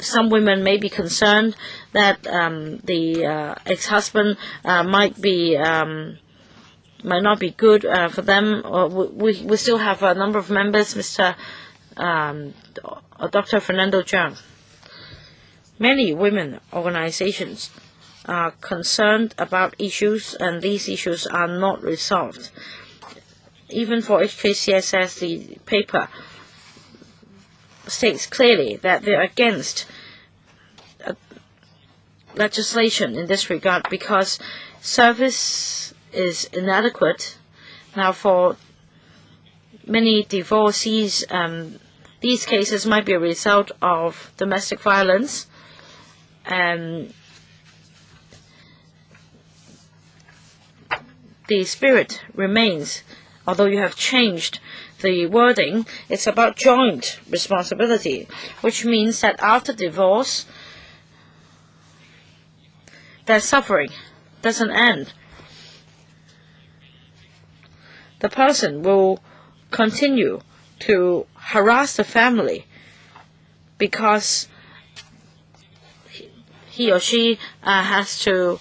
some women may be concerned that the ex-husband might not be good for them. We still have a number of members, Dr. Fernando Zhang. Many women organizations are concerned about issues, and these issues are not resolved. Even for HKCSS, the paper states clearly that they're against legislation in this regard because service is inadequate. Now, for many divorcees, these cases might be a result of domestic violence, and the spirit remains. Although you have changed the wording, it's about joint responsibility, which means that after divorce, their suffering doesn't end. The person will continue to harass the family because he or she has to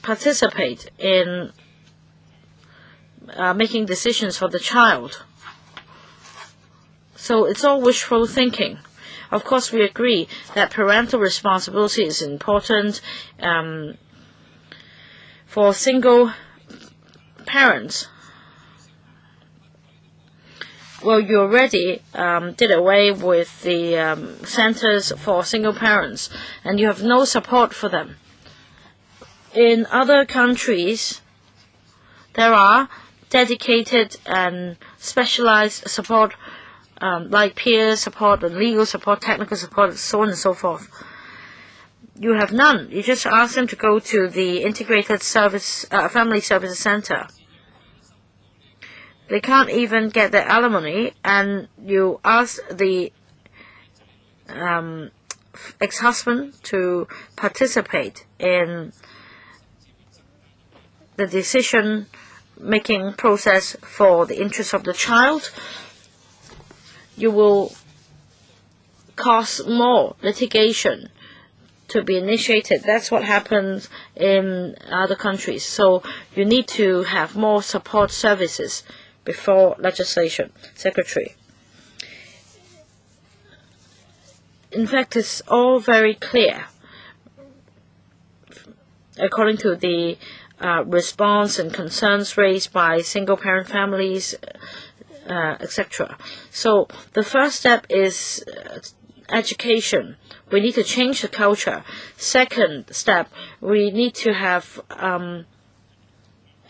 participate in making decisions for the child. So it's all wishful thinking. Of course, we agree that parental responsibility is important. For single parents, well, you already did away with the centers for single parents, and you have no support for them. In other countries, there are dedicated and specialized support, like peer support and legal support, technical support, so on and so forth. You have none. You just ask them to go to the integrated service, family services center. They can't even get their alimony, and you ask the ex-husband to participate in the decision-making process for the interest of the child. You will cause more litigation to be initiated. That's what happens in other countries. So you need to have more support services before legislation. Secretary. In fact, it's all very clear according to the response and concerns raised by single-parent families, etc. So the first step is education. We need to change the culture. Second step, we need to have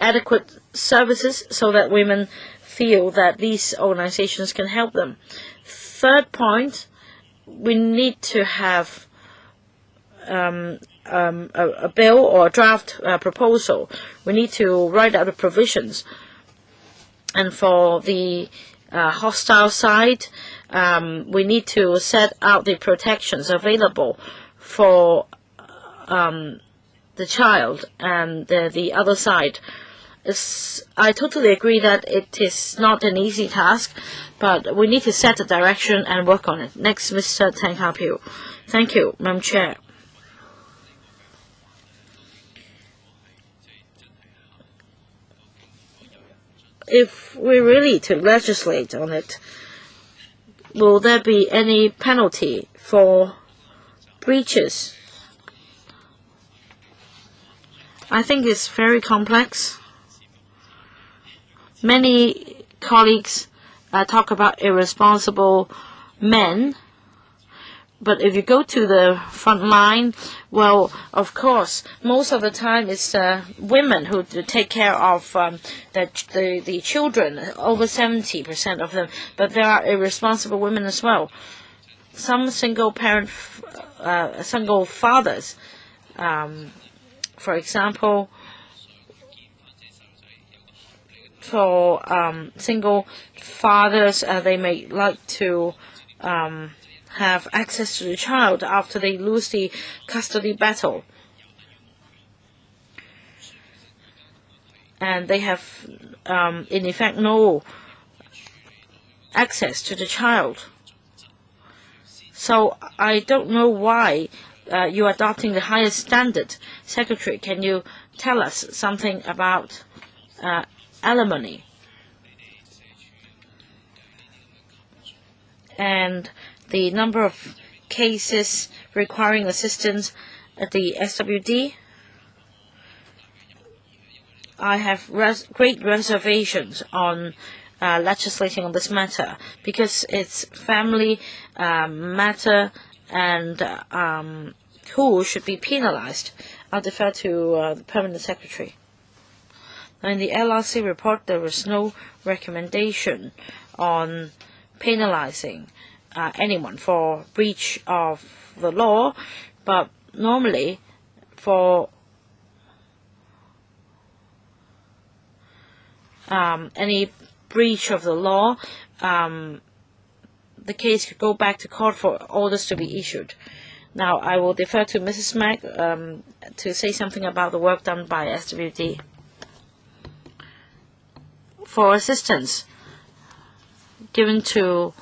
adequate services so that women feel that these organizations can help them. Third point, we need to have a bill or a draft proposal. We need to write out the provisions. And for the hostile side, we need to set out the protections available for the child and the other side. I totally agree that it is not an easy task, but we need to set the direction and work on it. Next, Mr. Tang Ka-piu. Thank you, Madam Chair. If we really to legislate on it, will there be any penalty for breaches? I think it's very complex. Many colleagues talk about irresponsible men, but if you go to the front line, well, of course, most of the time it's women who take care of the children, over 70% of them, but there are irresponsible women as well. Some single fathers, for example, for single fathers, they may like to have access to the child after they lose the custody battle. And they have, in effect, no access to the child. So I don't know why you are adopting the highest standard. Secretary, can you tell us something about alimony? And the number of cases requiring assistance at the SWD. I have great reservations on legislating on this matter because it's family matter and who should be penalized. I'll defer to the Permanent Secretary. In the LRC report, there was no recommendation on penalizing anyone for breach of the law, but normally for any breach of the law, the case could go back to court for orders to be issued. Now, I will defer to Mrs. Mack to say something about the work done by SWD. For assistance given to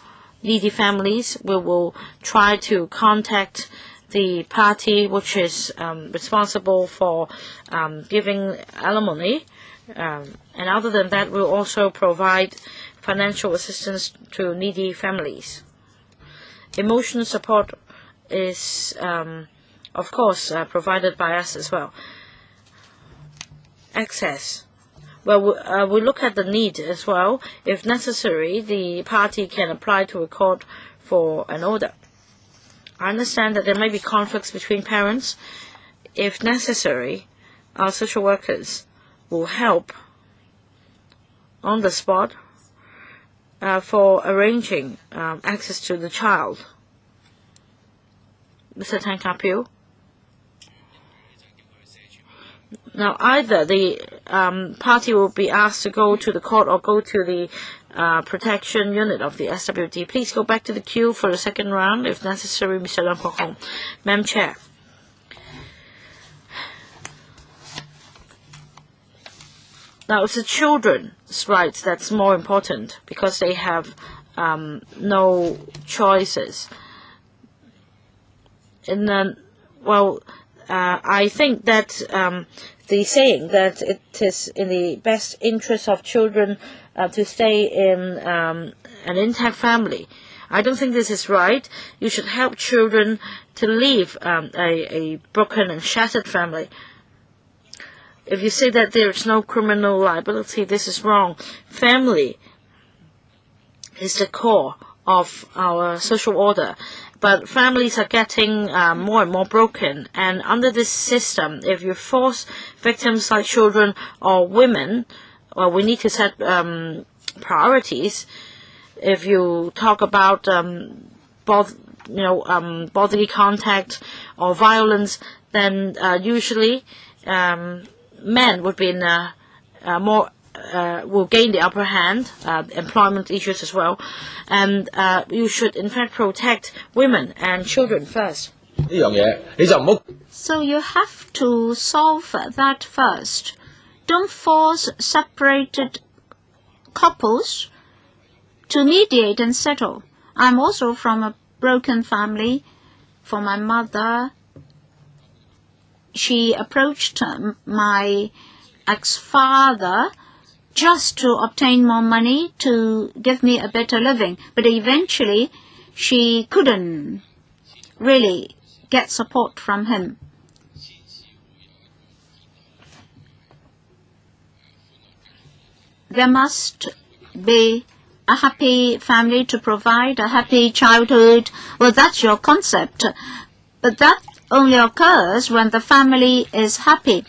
needy families, we will try to contact the party which is responsible for giving alimony. And other than that, we'll also provide financial assistance to needy families. Emotional support is, of course, provided by us as well. Access. Well, we look at the need as well. If necessary, the party can apply to a court for an order. I understand that there may be conflicts between parents. If necessary, our social workers will help on the spot for arranging access to the child. Mr. Tang Ka-piu. Now, either the party will be asked to go to the court or go to the protection unit of the SWD. Please go back to the queue for the second round, if necessary, Mr. Lam Kok Hong. Madam Chair. Now, it's the children's rights that's more important because they have no choices. And then, well, I think that the saying that it is in the best interest of children to stay in an intact family, I don't think this is right. You should help children to leave a broken and shattered family. If you say that there is no criminal liability, this is wrong. Family is the core of our social order, But families are getting more and more broken. And under this system, if you force victims like children or women, well, we need to set priorities. If you talk about bodily contact or violence, then usually men would be in will gain the upper hand, employment issues as well, and you should in fact protect women and children first. So you have to solve that first. Don't force separated couples to mediate and settle. I'm also from a broken family. For my mother, she approached my ex-father just to obtain more money to give me a better living. But eventually, she couldn't really get support from him. There must be a happy family to provide a happy childhood. Well, that's your concept. But that only occurs when the family is happy.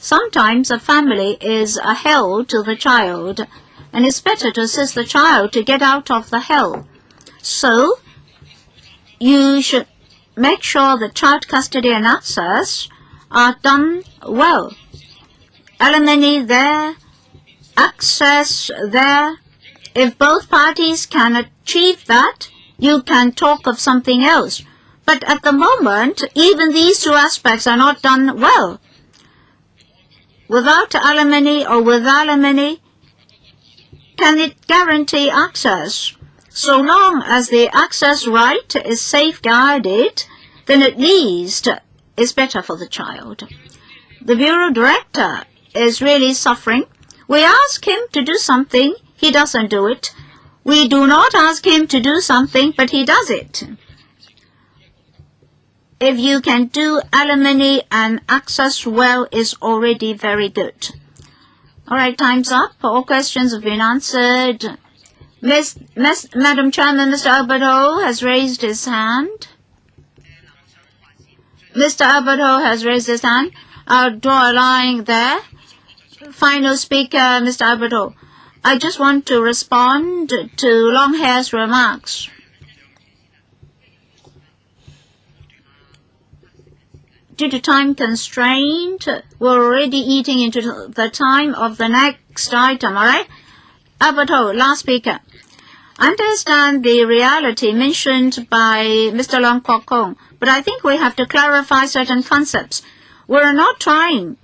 Sometimes a family is a hell to the child, and it's better to assist the child to get out of the hell. So, you should make sure that child custody and access are done well. Alimony there, access there. If both parties can achieve that, you can talk of something else. But at the moment, even these two aspects are not done well. Without alimony or with alimony, can it guarantee access? So long as the access right is safeguarded, then at least it's better for the child. The Bureau Director is really suffering. We ask him to do something, he doesn't do it. We do not ask him to do something, but he does it. If you can do alimony and access well, is already very good. All right, time's up. All questions have been answered. Madam Chairman, Mr. Albert Ho has raised his hand. Mr. Albert Ho has raised his hand. I'll draw a line there. Final speaker, Mr. Albert Ho. I just want to respond to Longhair's remarks. Due to time constraint, we're already eating into the time of the next item, all right? Albert Ho, last speaker. I understand the reality mentioned by Mr. Long Kwok Kong, but I think we have to clarify certain concepts. We're not trying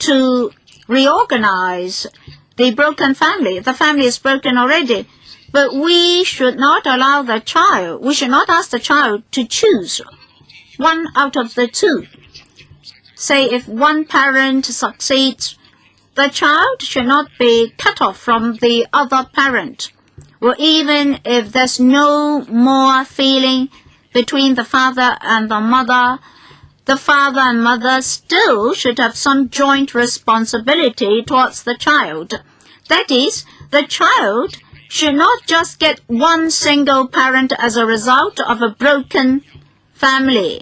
to reorganize the broken family. The family is broken already. But we should not allow the child, we should not ask the child to choose one out of the two. Say if one parent succeeds, the child should not be cut off from the other parent. Or even if there's no more feeling between the father and the father and mother still should have some joint responsibility towards the child. That is, the child should not just get one single parent as a result of a broken family.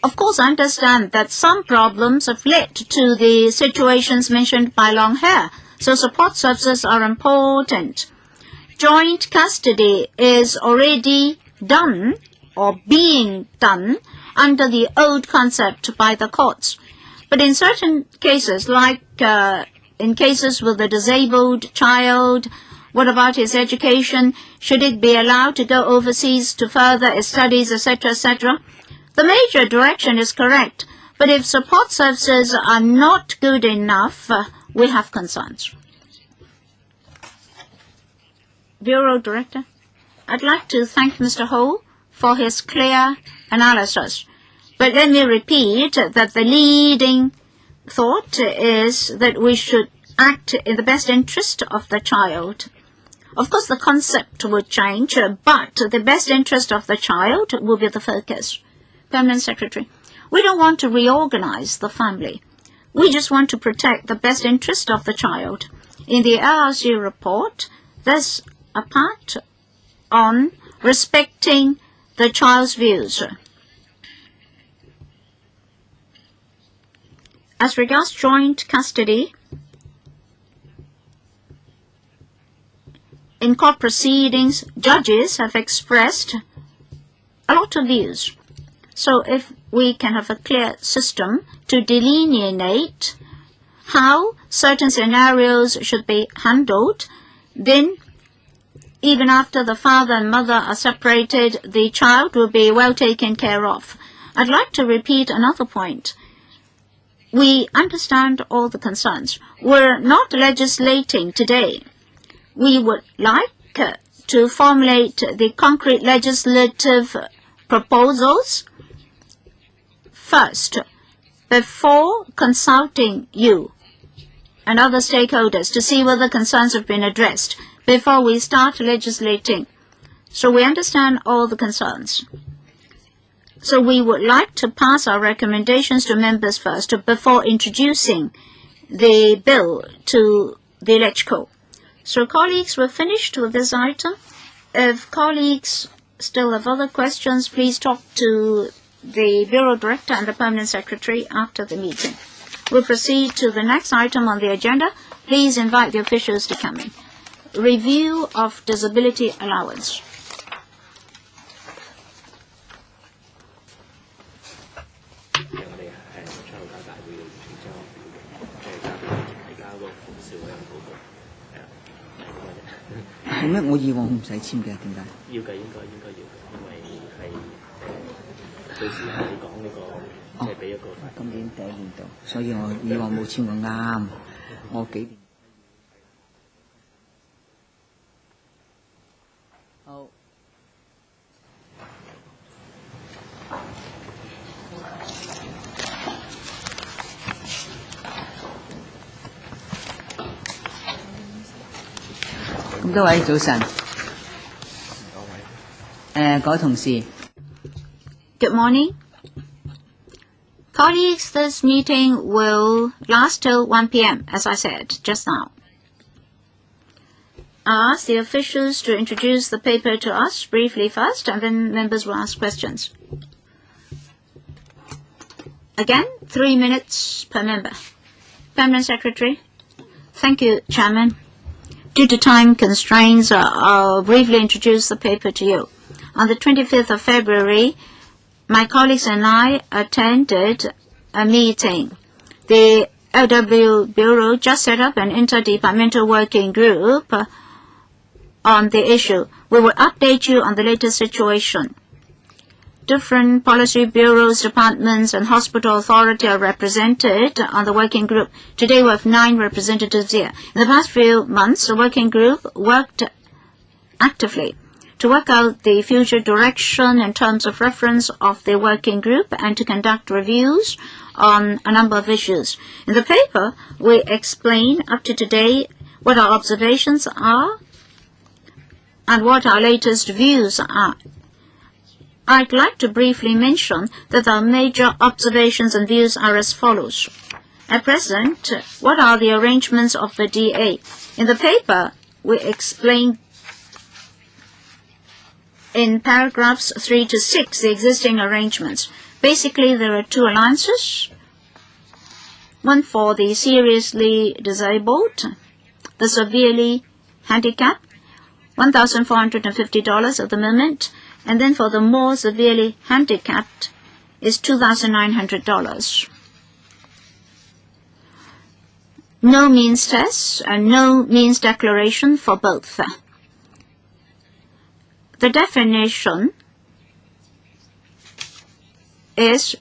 Of course, I understand that some problems have led to the situations mentioned by Longhair, so support services are important. Joint custody is already done or being done under the old concept by the courts. But in certain cases, like in cases with a disabled child, what about his education? Should it be allowed to go overseas to further his studies, etc., etc.? The major direction is correct, but if support services are not good enough, we have concerns. Bureau Director, I'd like to thank Mr. Ho for his clear analysis. But let me repeat that the leading thought is that we should act in the best interest of the child. Of course, the concept would change, but the best interest of the child will be the focus. Permanent Secretary, we don't want to reorganize the family. We just want to protect the best interest of the child. In the LRC report, there's a part on respecting the child's views. As regards joint custody, in court proceedings, judges have expressed a lot of views. So if we can have a clear system to delineate how certain scenarios should be handled, then even after the father and mother are separated, the child will be well taken care of. I'd like to repeat another point. We understand all the concerns. We're not legislating today. We would like to formulate the concrete legislative proposals first, before consulting you and other stakeholders to see whether concerns have been addressed before we start legislating. So we understand all the concerns. So we would like to pass our recommendations to members first before introducing the bill to the electrical. So colleagues, we're finished with this item. If colleagues still have other questions, please talk to the Bureau Director and the Permanent Secretary after the meeting. We'll proceed to the next item on the agenda. Please invite the officials to come in. Review of disability allowance. Good morning. Colleagues, this meeting will last till 1 p.m., as I said just now. I ask the officials to introduce the paper to us briefly first, and then members will ask questions. Again, 3 minutes per member. Permanent Secretary. Thank you, Chairman. Due to time constraints, I'll briefly introduce the paper to you. On the 25th of February, my colleagues and I attended a meeting. The LW Bureau just set up an interdepartmental working group on the issue. We will update you on the latest situation. Different policy bureaus, departments, and hospital authority are represented on the working group. Today we have 9 representatives here. In the past few months, the working group worked actively to work out the future direction in terms of reference of the working group and to conduct reviews on a number of issues. In the paper, we explain up to today what our observations are and what our latest views are. I'd like to briefly mention that our major observations and views are as follows. At present, what are the arrangements of the DA? In the paper, we explain in paragraphs 3 to 6 the existing arrangements. Basically, there are 2 alliances. One for the seriously disabled, the severely handicapped, $1,450 at the moment, and then for the more severely handicapped is $2,900. No means test and no means declaration for both. The definition is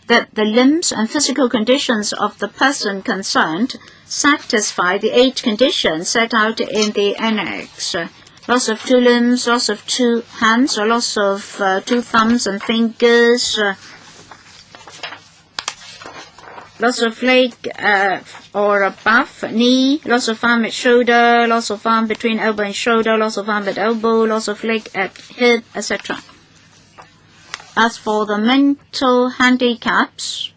that the limbs and physical conditions of the person concerned satisfy the 8 conditions set out in the annex. Loss of 2 limbs, loss of 2 hands, or loss of 2 thumbs and fingers, loss of leg or above knee, loss of arm at shoulder, loss of arm between elbow and shoulder, loss of arm at elbow, loss of leg at hip, etc. As for the mental handicaps,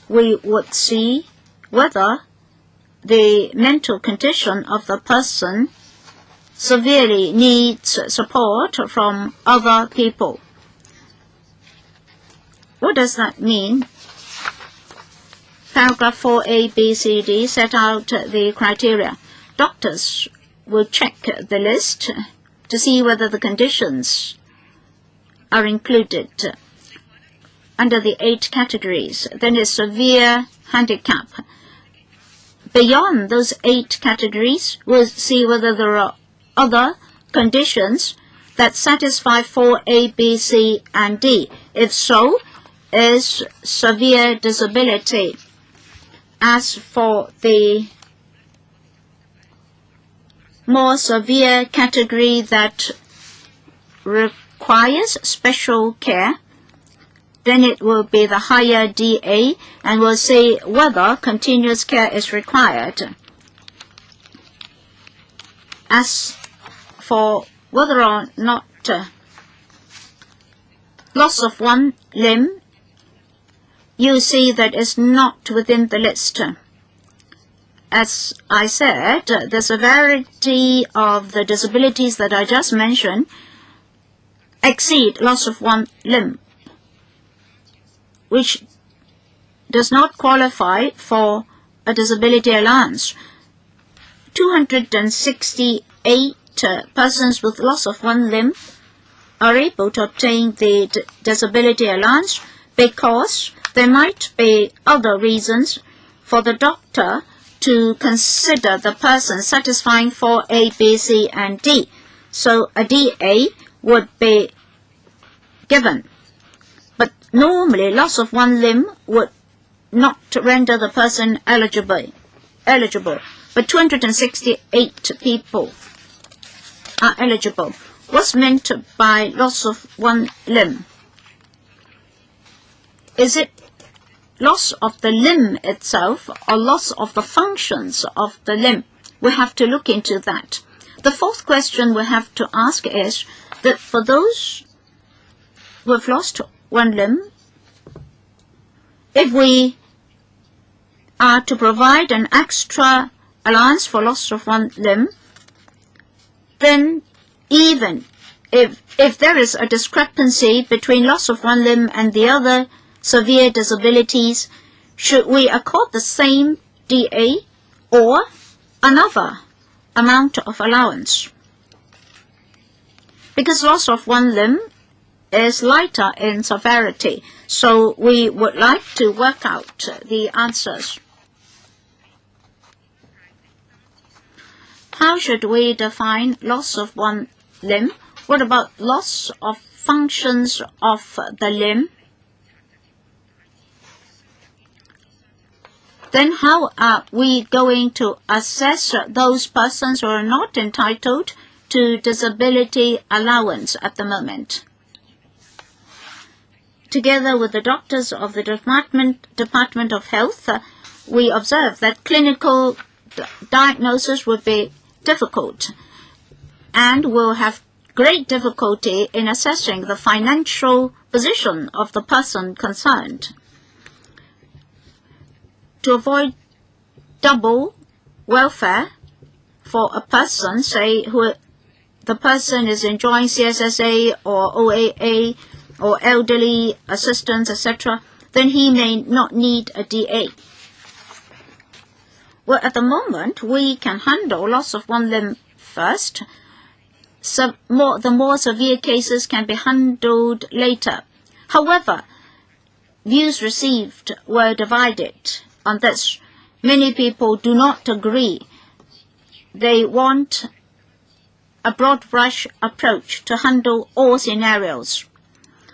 we would see whether the mental condition of the person severely needs support from other people. What does that mean? Paragraph 4A, B, C, D set out the criteria. Doctors will check the list to see whether the conditions are included under the 8 categories. Then is severe handicap. Beyond those 8 categories, we'll see whether there are other conditions that satisfy 4A, B, C, and D. If so, is severe disability. As for the more severe category that requires special care, then it will be the higher DA, and we'll say whether continuous care is required. As for whether or not loss of one limb, you see that it's not within the list. As I said, the severity of the disabilities that I just mentioned exceed loss of one limb, which does not qualify for a disability allowance. 268 persons with loss of one limb are able to obtain the disability allowance because there might be other reasons for the doctor to consider the person satisfying for A, B, C, and D. So a DA would be given. But normally, loss of one limb would not render the person eligible. But 268 people are eligible. What's meant by loss of one limb? Is it loss of the limb itself or loss of the functions of the limb? We have to look into that. The fourth question we have to ask is that for those who have lost one limb, if we are to provide an extra allowance for loss of one limb, then even if there is a discrepancy between loss of one limb and the other severe disabilities, should we accord the same DA or another amount of allowance? Because loss of one limb is lighter in severity, so we would like to work out the answers. How should we define loss of one limb? What about loss of functions of the limb? Then how are we going to assess those persons who are not entitled to disability allowance at the moment? Together with the doctors of the Department of Health, we observe that clinical diagnosis would be difficult and will have great difficulty in assessing the financial position of the person concerned. To avoid double welfare for a person, say the person is enjoying CSSA or OAA or elderly assistance, etc., then he may not need a DA. Well, at the moment, we can handle loss of one limb first. The more severe cases can be handled later. However, views received were divided on this. Many people do not agree. They want a broad brush approach to handle all scenarios.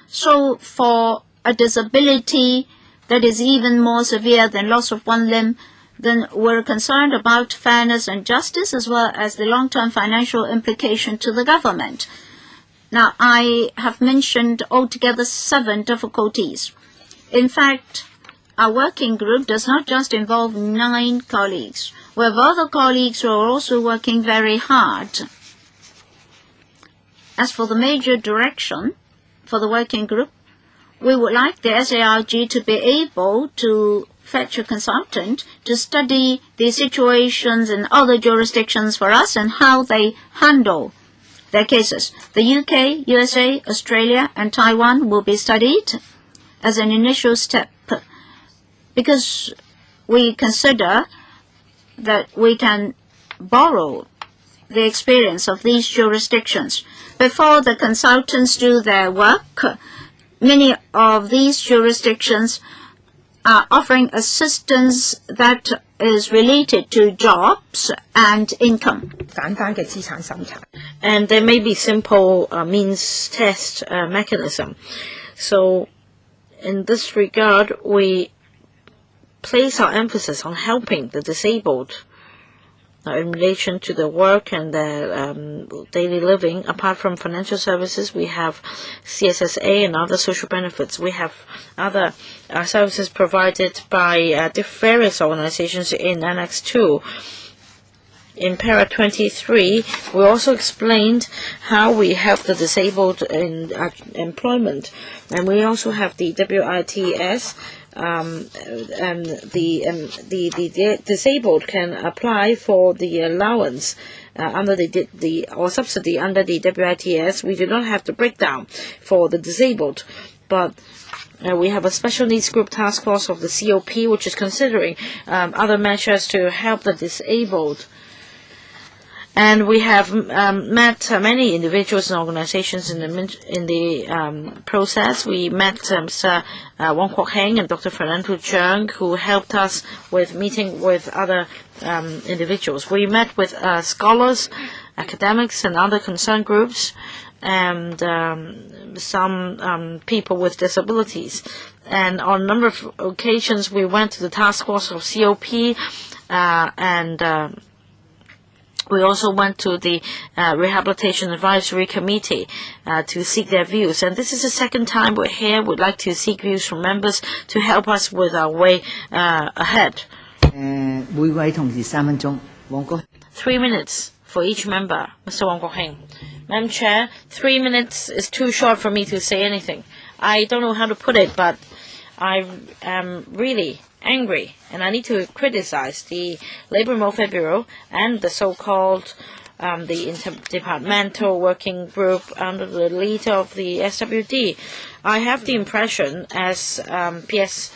So for a disability that is even more severe than loss of one limb, then we're concerned about fairness and justice as well as the long-term financial implication to the government. Now, I have mentioned altogether 7 difficulties. In fact, our working group does not just involve 9 colleagues. We have other colleagues who are also working very hard. As for the major direction for the working group, we would like the SARG to be able to fetch a consultant to study the situations in other jurisdictions for us and how they handle their cases. The UK, USA, Australia, and Taiwan will be studied as an initial step because we consider that we can borrow the experience of these jurisdictions. Before the consultants do their work, many of these jurisdictions are offering assistance that is related to jobs and income. And there may be simple means test mechanism. So in this regard, we place our emphasis on helping the disabled in relation to their work and their daily living. Apart from financial services, we have CSSA and other social benefits. We have other services provided by various organizations in Annex 2. In Para 23, we also explained how we help the disabled in employment. And we also have the WITS, and the disabled can apply for the allowance under or subsidy under the WITS. We do not have the breakdown for the disabled, but we have a special needs group task force of the COP, which is considering other measures to help the disabled. And we have met many individuals and organizations in the process. We met Mr. Wong Kwok Heng and Dr. Fernando Cheung, who helped us with meeting with other individuals. We met with scholars, academics, and other concerned groups, and some people with disabilities. And on a number of occasions, we went to the task force of COP, and we also went to the Rehabilitation Advisory Committee to seek their views. And this is the second time we're here. We'd like to seek views from members to help us with our way ahead. 每位同事3分鐘。黃國 3 minutes for each member. Mr. Wong Kwok Heng. Madam Chair, 3 minutes is too short for me to say anything. I don't know how to put it, but I am really angry, and I need to criticize the Labour and Welfare Bureau and the so-called the interdepartmental working group under the lead of the SWD. I have the impression, as PS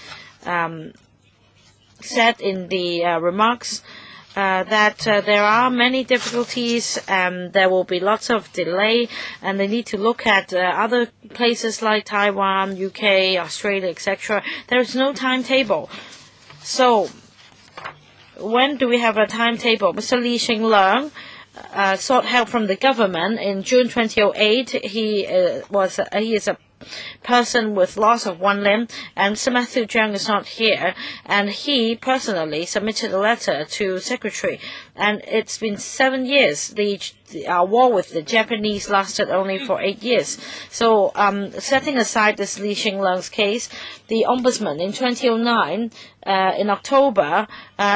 said in the remarks, that there are many difficulties and there will be lots of delay, and they need to look at other places like Taiwan, UK, Australia, etc. There is no timetable. So, when do we have a timetable? Mr. Lee Shing-leung sought help from the government in June 2008. He is a person with loss of one limb, and Mr. Matthew Jiang is not here, and he personally submitted a letter to Secretary, and it's been 7 years. Our war with the Japanese lasted only for 8 years. So, setting aside this Lee Shing-leung's case, the Ombudsman in 2009, in October,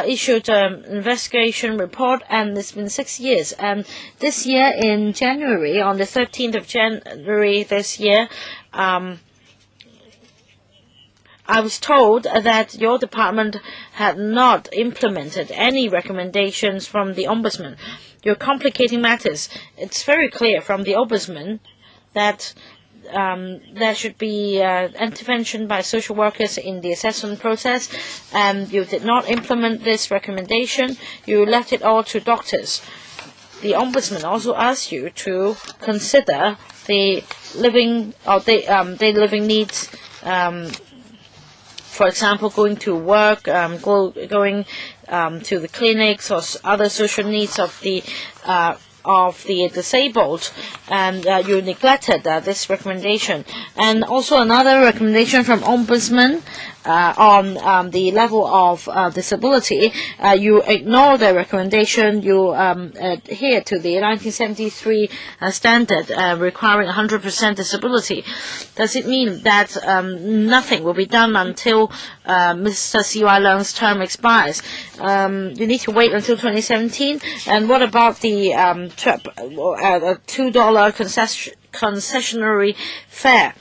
issued an investigation report, and it's been 6 years. And this year, in January, on the 13th of January this year, I was told that your department had not implemented any recommendations from the Ombudsman. You're complicating matters. It's very clear from the Ombudsman that there should be intervention by social workers in the assessment process, and you did not implement this recommendation. You left it all to doctors. The Ombudsman also asked you to consider the daily living needs, for example, going to work, going to the clinics, or other social needs of the disabled, and you neglected this recommendation. And also another recommendation from Ombudsman on the level of disability, you ignore the recommendation. You adhere to the 1973 standard requiring 100% disability. Does it mean that nothing will be done until Mr. C.Y. Leung's term expires? You need to wait until 2017. And what about the $2 concessionary fare?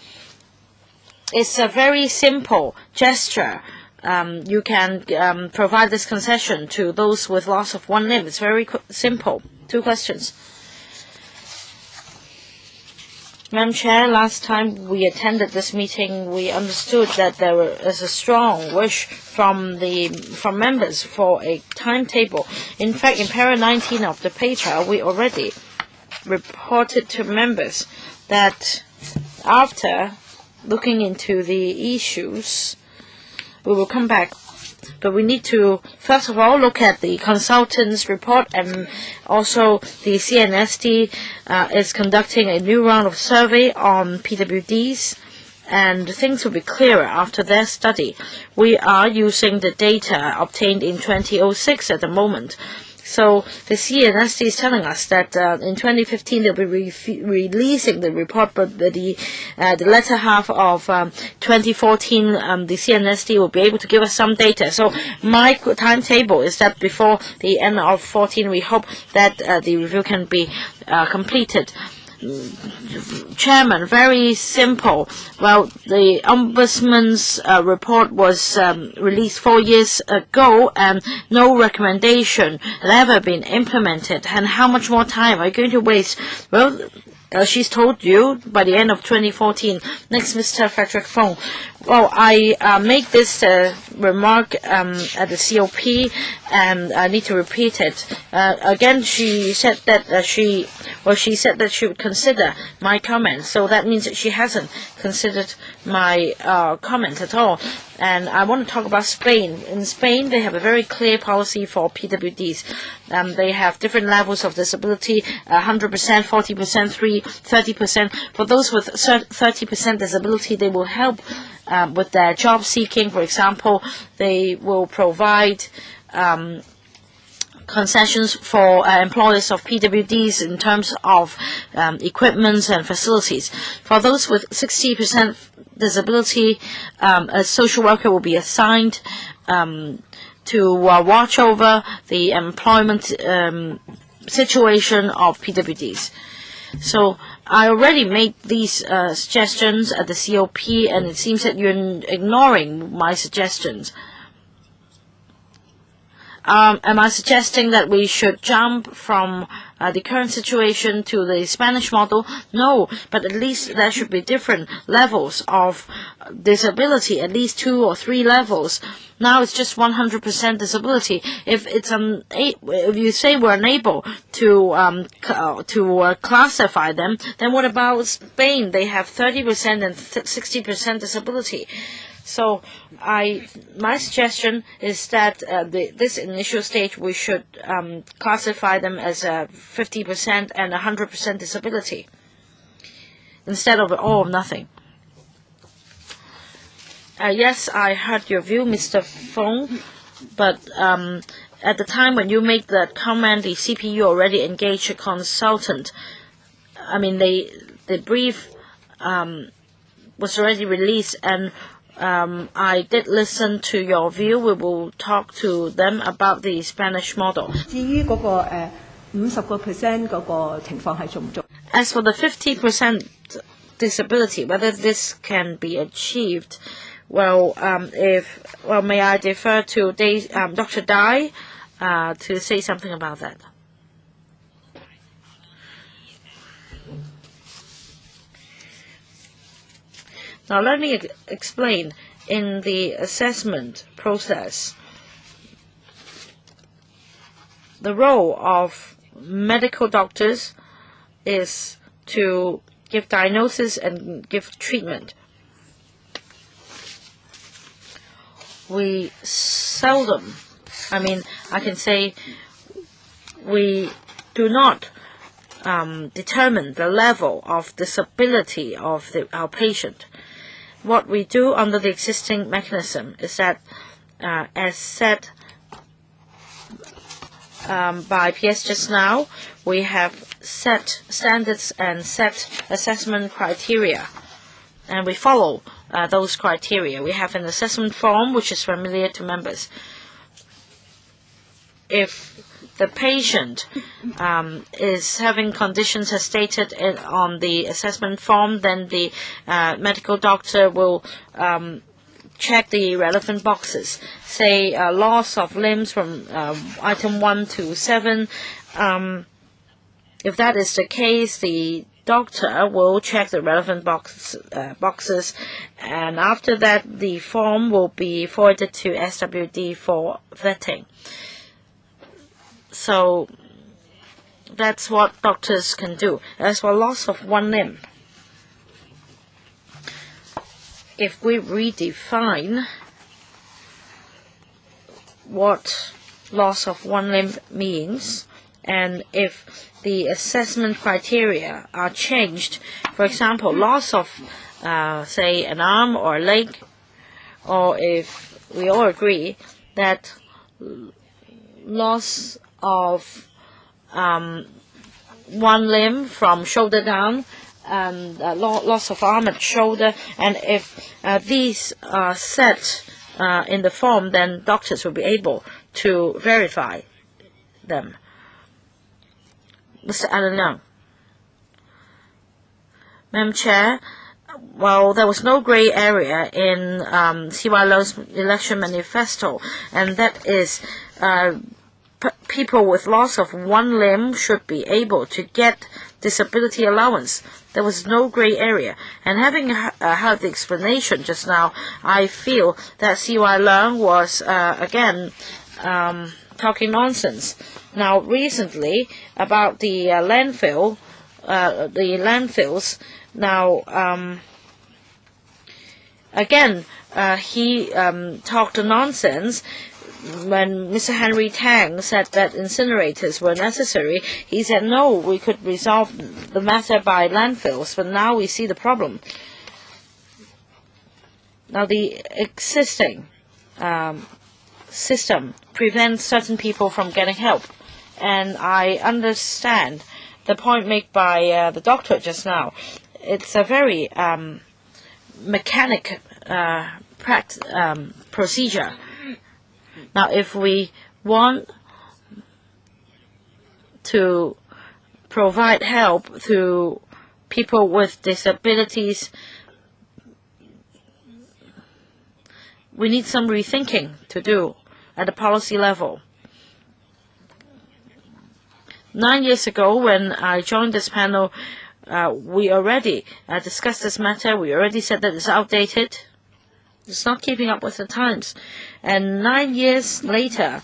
It's a very simple gesture you can provide this concession to those with loss of one limb? It's very simple. 2 questions. Madam Chair, last time we attended this meeting, we understood that there is a strong wish from members for a timetable. In fact, in paragraph 19 of the paper, we already reported to members that after looking into the issues, we will come back. But we need to, first of all, look at the consultant's report, and also the CNSD is conducting a new round of survey on PWDs, and things will be clearer after their study. We are using the data obtained in 2006 at the moment. So the CNSD is telling us that in 2015 they'll be releasing the report, but the latter half of 2014 the CNSD will be able to give us some data. So my timetable is that before the end of 2014 we hope that the review can be completed. Chairman, very simple. Well, the Ombudsman's report was released 4 years ago, and no recommendation had ever been implemented. And how much more time are you going to waste? Well, she's told you by the end of 2014. Next, Mr. Frederick Fong. Well, I make this remark at the COP, and I need to repeat it. Again, she said that she said that she would consider my comments. So that means that she hasn't considered my comments at all. And I want to talk about Spain. In Spain, they have a very clear policy for PWDs. They have different levels of disability, 100%, 40%, 30%. For those with 30% disability, they will help with their job seeking. For example, they will provide concessions for employers of PWDs in terms of equipment and facilities. For those with 60% disability, a social worker will be assigned to watch over the employment situation of PWDs. So I already made these suggestions at the COP, and it seems that you're ignoring my suggestions. Am I suggesting that we should jump from the current situation to the Spanish model? No, but at least there should be different levels of disability, at least 2 or 3 levels. Now it's just 100% disability. If you say we're unable to classify them, then what about Spain? They have 30% and 60% disability. So my suggestion is that this initial stage we should classify them as 50% and 100% disability instead of all or nothing. Yes, I heard your view, Mr. Fong, but at the time when you made that comment, the CPU already engaged a consultant. I mean, the brief was already released, and I did listen to your view. We will talk to them about the Spanish model. As for the 50% disability, whether this can be achieved, well, may I defer to Dr. Dai to say something about that. Now let me explain. In the assessment process, the role of medical doctors is to give diagnosis and give treatment. We seldom, I can say we do not determine the level of disability of our patient. What we do under the existing mechanism is that, as said by PS just now, we have set standards and set assessment criteria, and we follow those criteria. We have an assessment form which is familiar to members. If the patient is having conditions as stated on the assessment form, then the medical doctor will check the relevant boxes. Say loss of limbs from item 1 to 7. If that is the case, the doctor will check the relevant boxes, and after that the form will be forwarded to SWD for vetting. So that's what doctors can do. As for loss of one limb, if we redefine what loss of one limb means, and if the assessment criteria are changed, for example, loss of, say, an arm or a leg, or if we all agree that loss of one limb from shoulder down, and loss of arm and shoulder, and if these are set in the form, then doctors will be able to verify them. Mr. Alan Leung. Madam Chair, well, there was no grey area in C.Y. Leung's election manifesto, and that is people with loss of one limb should be able to get disability allowance. There was no grey area. And having heard the explanation just now, I feel that C.Y. Leung was, again, talking nonsense. Now, recently, about the landfills, now, again, he talked nonsense. When Mr. Henry Tang said that incinerators were necessary, he said, no, we could resolve the matter by landfills, but now we see the problem. Now, the existing system prevents certain people from getting help, and I understand the point made by the doctor just now. It's a very mechanic procedure. Now, if we want to provide help to people with disabilities, we need some rethinking to do at the policy level. 9 years ago, when I joined this panel, we already discussed this matter. We already said that it's outdated. It's not keeping up with the times. And 9 years later,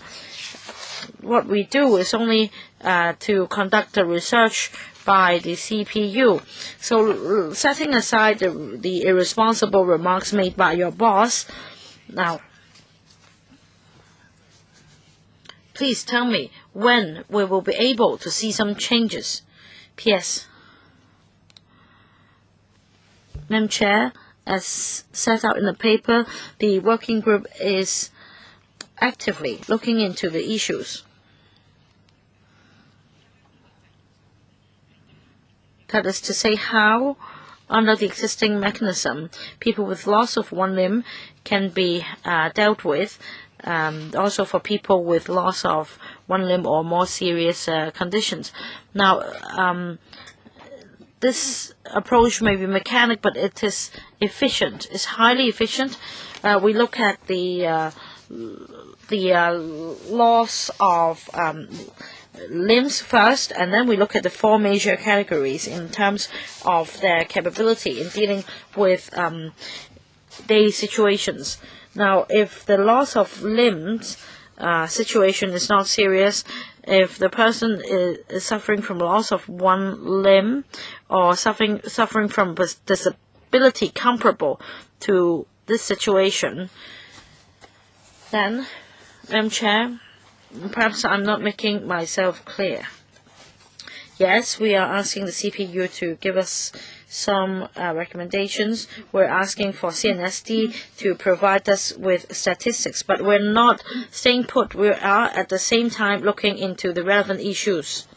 what we do is only to conduct the research by the CPU. So setting aside the irresponsible remarks made by your boss, now, please tell me when we will be able to see some changes. P.S. Madam Chair, as set out in the paper, the working group is actively looking into the issues. That is to say, how, under the existing mechanism, people with loss of one limb can be dealt with, also for people with loss of one limb or more serious conditions. Now, this approach may be mechanic, but it is efficient. It's highly efficient. We look at the loss of limbs first, and then we look at the four major categories in terms of their capability in dealing with daily situations. Now, if the loss of limbs situation is not serious, if the person is suffering from loss of one limb or suffering from disability comparable to this situation, then, Madam Chair, perhaps I'm not making myself clear. Yes, we are asking the CPU to give us some recommendations. We're asking for CNSD to provide us with statistics, but we're not staying put. We are at the same time looking into the relevant issues.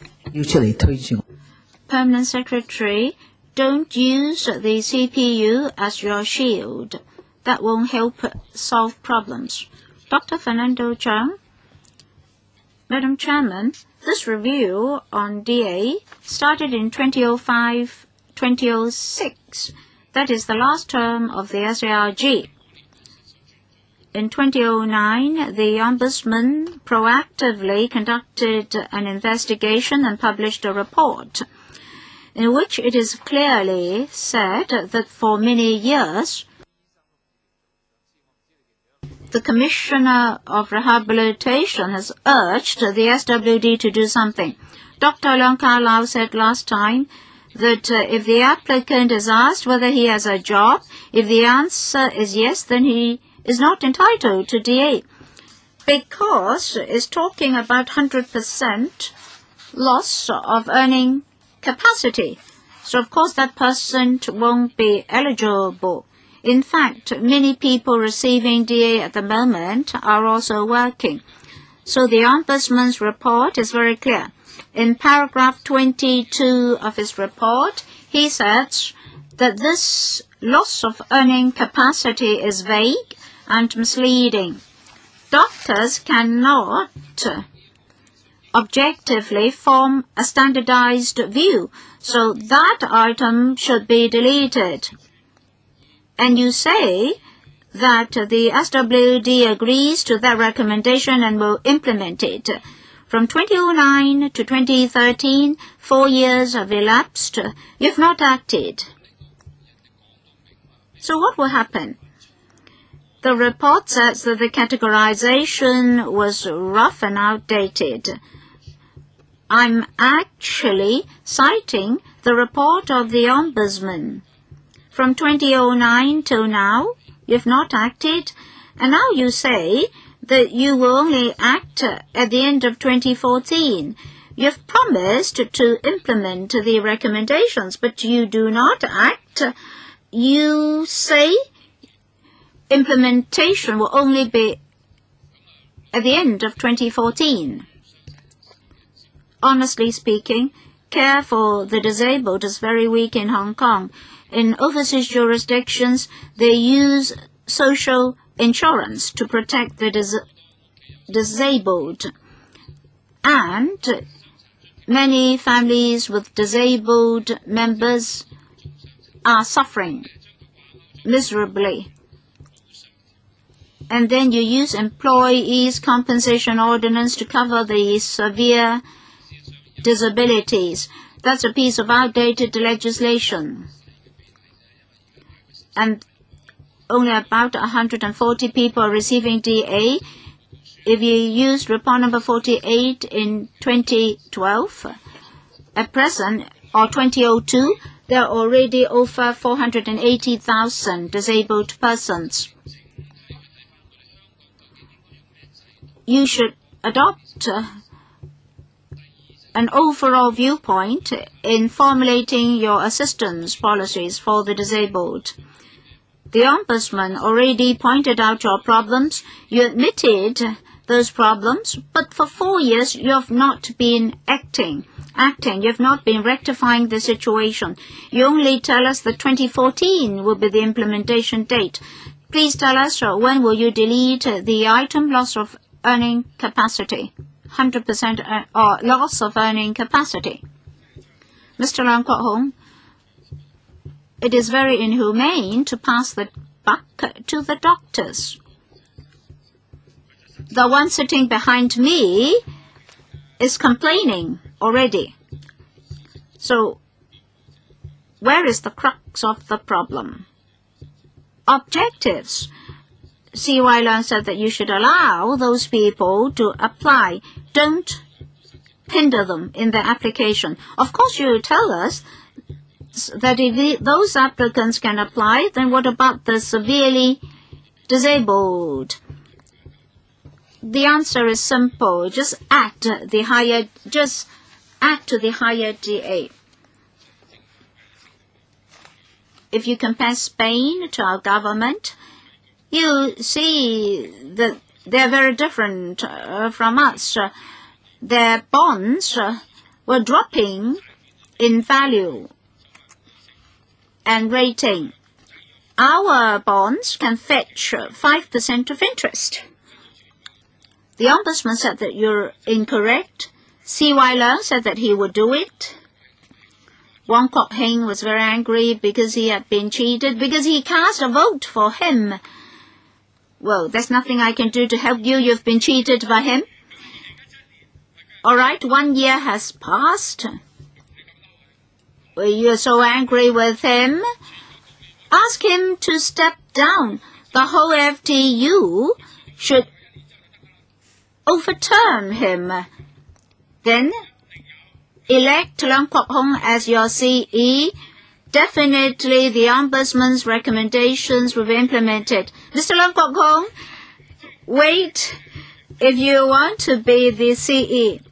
Permanent Secretary, don't use the CPU as your shield. That won't help solve problems. Dr. Fernando Cheung. Madam Chairman, this review on DA started in 2005-2006. That is the last term of the SARG. In 2009, the Ombudsman proactively conducted an investigation and published a report in which it is clearly said that for many years, the Commissioner of Rehabilitation has urged the SWD to do something. Dr. Leung Ka-lau said last time that if the applicant is asked whether he has a job, if the answer is yes, then he is not entitled to DA, because it's talking about 100% loss of earning capacity. So, of course, that person won't be eligible. In fact, many people receiving DA at the moment are also working. So the Ombudsman's report is very clear. In paragraph 22 of his report, he says that this loss of earning capacity is vague and misleading. Doctors cannot objectively form a standardized view, so that item should be deleted. And you say that the SWD agrees to that recommendation and will implement it. From 2009 to 2013, 4 years have elapsed. You've not acted. So what will happen? The report says that the categorization was rough and outdated. I'm actually citing the report of the Ombudsman. From 2009 till now, you've not acted, and now you say that you will only act at the end of 2014. You've promised to implement the recommendations, but you do not act. You say implementation will only be at the end of 2014. Honestly speaking, care for the disabled is very weak in Hong Kong. In overseas jurisdictions, they use social insurance to protect the disabled. And many families with disabled members are suffering miserably. And then you use employees' compensation ordinance to cover the severe disabilities. That's a piece of outdated legislation. And only about 140 people are receiving DA. If you use report number 48 in 2012, at present, or 2002, there are already over 480,000 disabled persons. You should adopt an overall viewpoint in formulating your assistance policies for the disabled. The Ombudsman already pointed out your problems. You admitted those problems, but for 4 years you have not been acting. You have not been rectifying the situation. You only tell us that 2014 will be the implementation date. Please tell us when will you delete the item loss of earning capacity, 100% or loss of earning capacity. Mr. Leung Kwok-hong, it is very inhumane to pass the buck to the doctors. The one sitting behind me is complaining already. So, where is the crux of the problem? Objectives. C.Y. Leung said that you should allow those people to apply. Don't hinder them in their application. Of course, you tell us that if those applicants can apply, then what about the severely disabled? The answer is simple. Just act to the higher DA. If you compare Spain to our government, you see that they're very different from us. Their bonds were dropping in value and rating. Our bonds can fetch 5% of interest. The Ombudsman said that you're incorrect. C.Y. Leung said that he would do it. Wong Kwok-heng was very angry because he had been cheated, because he cast a vote for him. Well, there's nothing I can do to help you. You've been cheated by him. All right, 1 year has passed. You're so angry with him. Ask him to step down. The whole FTU should overturn him. Then elect Leung Kwok-hong as your CE. Definitely the Ombudsman's recommendations will be implemented. Mr. Leung Kwok-hong, wait if you want to be the CE.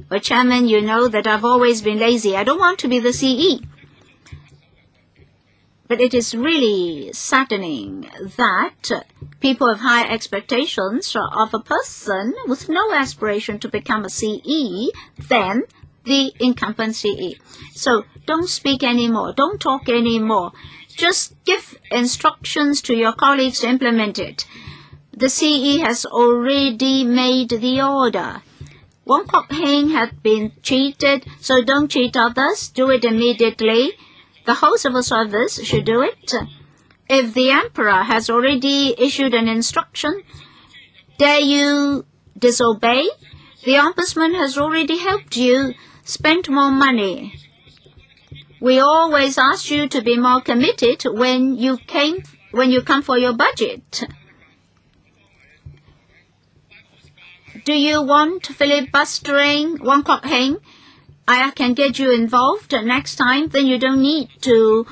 But Chairman, you know that I've always been lazy. I don't want to be the CE. But it is really saddening that people have high expectations of a person with no aspiration to become a CE than the incumbent CE. So don't speak anymore. Don't talk anymore. Just give instructions to your colleagues to implement it. The CE has already made the order. Wong Kwok-heng had been cheated, so don't cheat others. Do it immediately. The whole civil service should do it. If the emperor has already issued an instruction, dare you disobey? The ombudsman has already helped you spend more money. We always ask you to be more committed when you come for your budget. Do you want filibustering Wong Kwok-heng? I can get you involved next time. Then you don't need to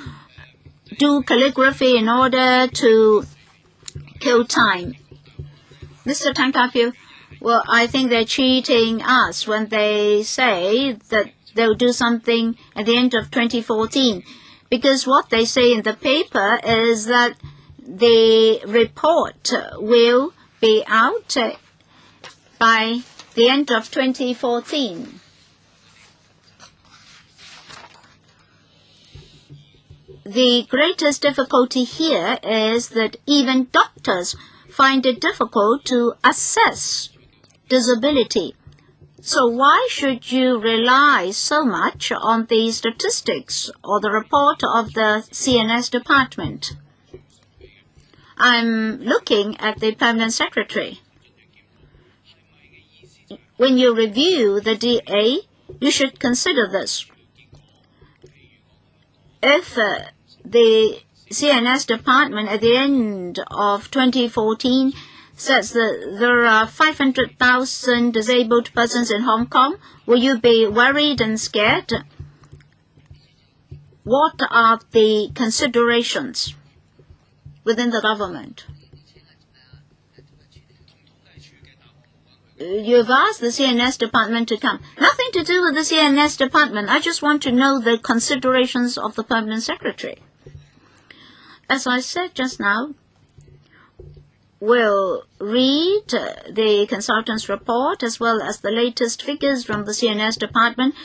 do calligraphy in order to kill time. Mr. Tan Ka-Piu, well, I think they're cheating us when they say that they'll do something at the end of 2014. Because what they say in the paper is that the report will be out by the end of 2014. The greatest difficulty here is that even doctors find it difficult to assess disability. So why should you rely so much on the statistics or the report of the CNS department? I'm looking at the permanent secretary. When you review the DA, you should consider this. If the CNS department at the end of 2014 says that there are 500,000 disabled persons in Hong Kong, will you be worried and scared? What are the considerations within the government? You've asked the CNS department to come. Nothing to do with the CNS department. I just want to know the considerations of the permanent secretary. As I said just now, we'll read the consultant's report as well as the latest figures from the CNS department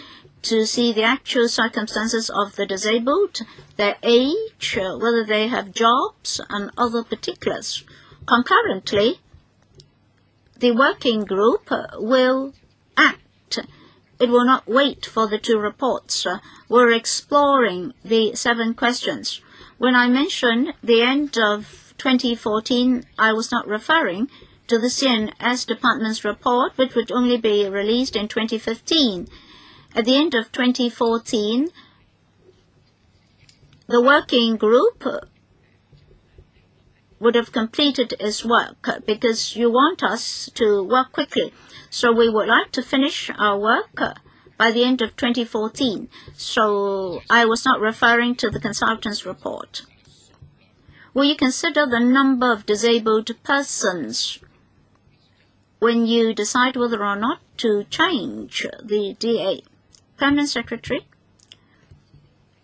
to see the actual circumstances of the disabled, their age, whether they have jobs, and other particulars. Concurrently, the working group will act. It will not wait for the two reports. We're exploring the 7 questions. When I mentioned the end of 2014, I was not referring to the CNS department's report, which would only be released in 2015. At the end of 2014, the working group would have completed its work because you want us to work quickly. So we would like to finish our work by the end of 2014. So I was not referring to the consultant's report. Will you consider the number of disabled persons when you decide whether or not to change the DA? Permanent Secretary,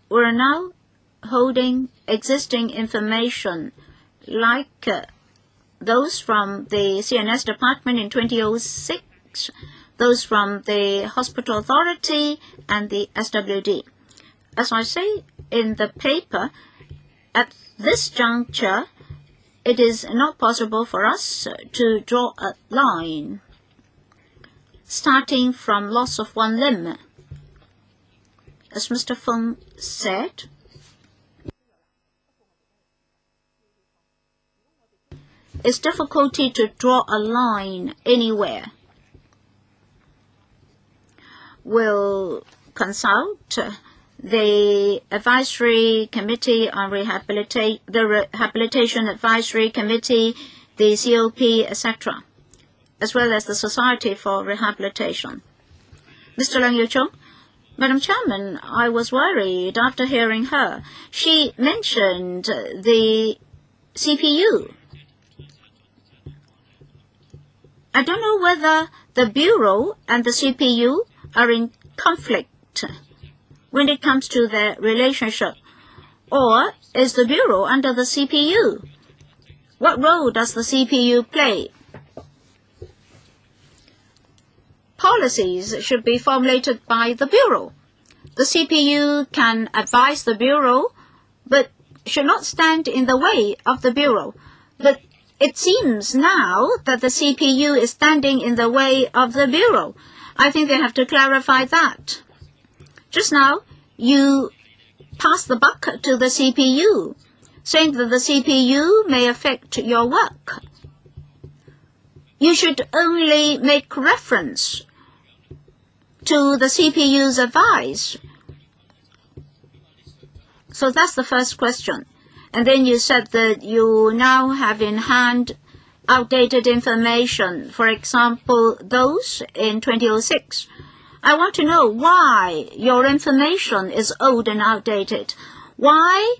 we're now holding existing information like those from the CNS department in 2006, those from the Hospital Authority and the SWD. As I say in the paper, at this juncture, it is not possible for us to draw a line starting from loss of one limb. As Mr. Feng said, it's difficulty to draw a line anywhere. We'll consult the Advisory Committee on the Rehabilitation Advisory Committee, the COP, etc., as well as the Society for Rehabilitation. Mr. Leung Yiu-chung, Madam Chairman, I was worried after hearing her. She mentioned the CPU. I don't know whether the Bureau and the CPU are in conflict when it comes to their relationship, or is the Bureau under the CPU? What role does the CPU play? Policies should be formulated by the Bureau. The CPU can advise the Bureau, but should not stand in the way of the Bureau. But it seems now that the CPU is standing in the way of the Bureau. I think they have to clarify that. Just now, you passed the buck to the CPU, saying that the CPU may affect your work. You should only make reference to the CPU's advice. So that's the first question. And then you said that you now have in hand outdated information, for example, those in 2006. I want to know why your information is old and outdated. Why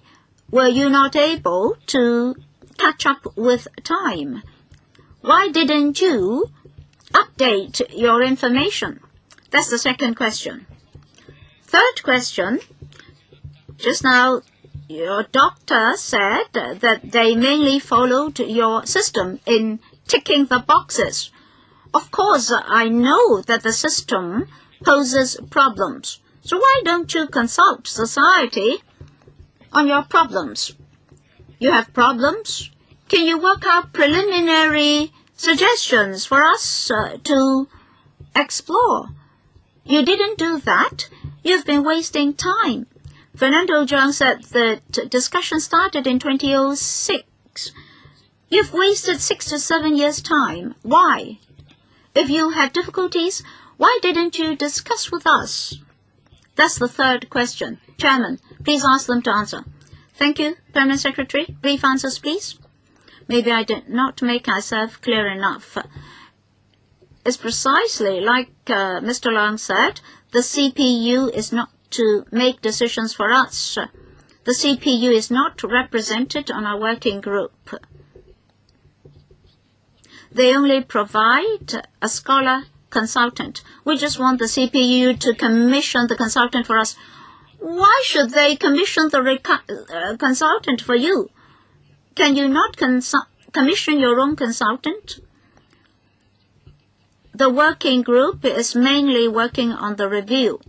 were you not able to catch up with time? Why didn't you update your information? That's the second question. Third question, just now your doctor said that they mainly followed your system in ticking the boxes. Of course, I know that the system poses problems. So why don't you consult society on your problems? You have problems? Can you work out preliminary suggestions for us to explore? You didn't do that. You've been wasting time. Fernando Zhang said that discussion started in 2006. You've wasted 6 to 7 years' time. Why? If you had difficulties, why didn't you discuss with us? That's the third question. Chairman, please ask them to answer. Thank you, Permanent Secretary. Brief answers, please. Maybe I did not make myself clear enough. It's precisely like Mr. Leung said, the CPU is not to make decisions for us. The CPU is not represented on our working group. They only provide a scholar consultant. We just want the CPU to commission the consultant for us. Why should they commission the consultant for you? Can you not commission your own consultant? The working group is mainly working on the review.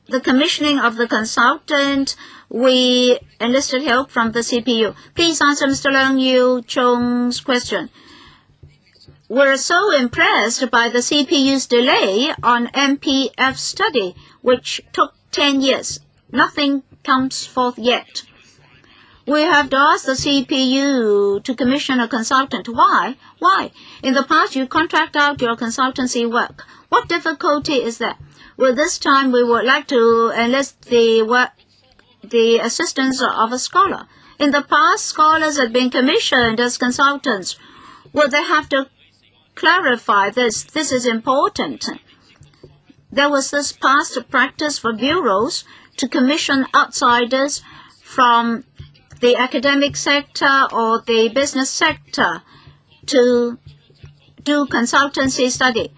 The commissioning of the consultant, we enlisted help from the CPU. Please answer Mr. Leung Yiu-chung's question. We're so impressed by the CPU's delay on MPF study, which took 10 years. Nothing comes forth yet. We have to ask the CPU to commission a consultant. Why? Why? In the past, you contract out your consultancy work. What difficulty is there? Well, this time we would like to enlist the assistance of a scholar. In the past, scholars had been commissioned as consultants. Well, they have to clarify this. This is important. There was this past practice for bureaus to commission outsiders from the academic sector or the business sector to do consultancy study.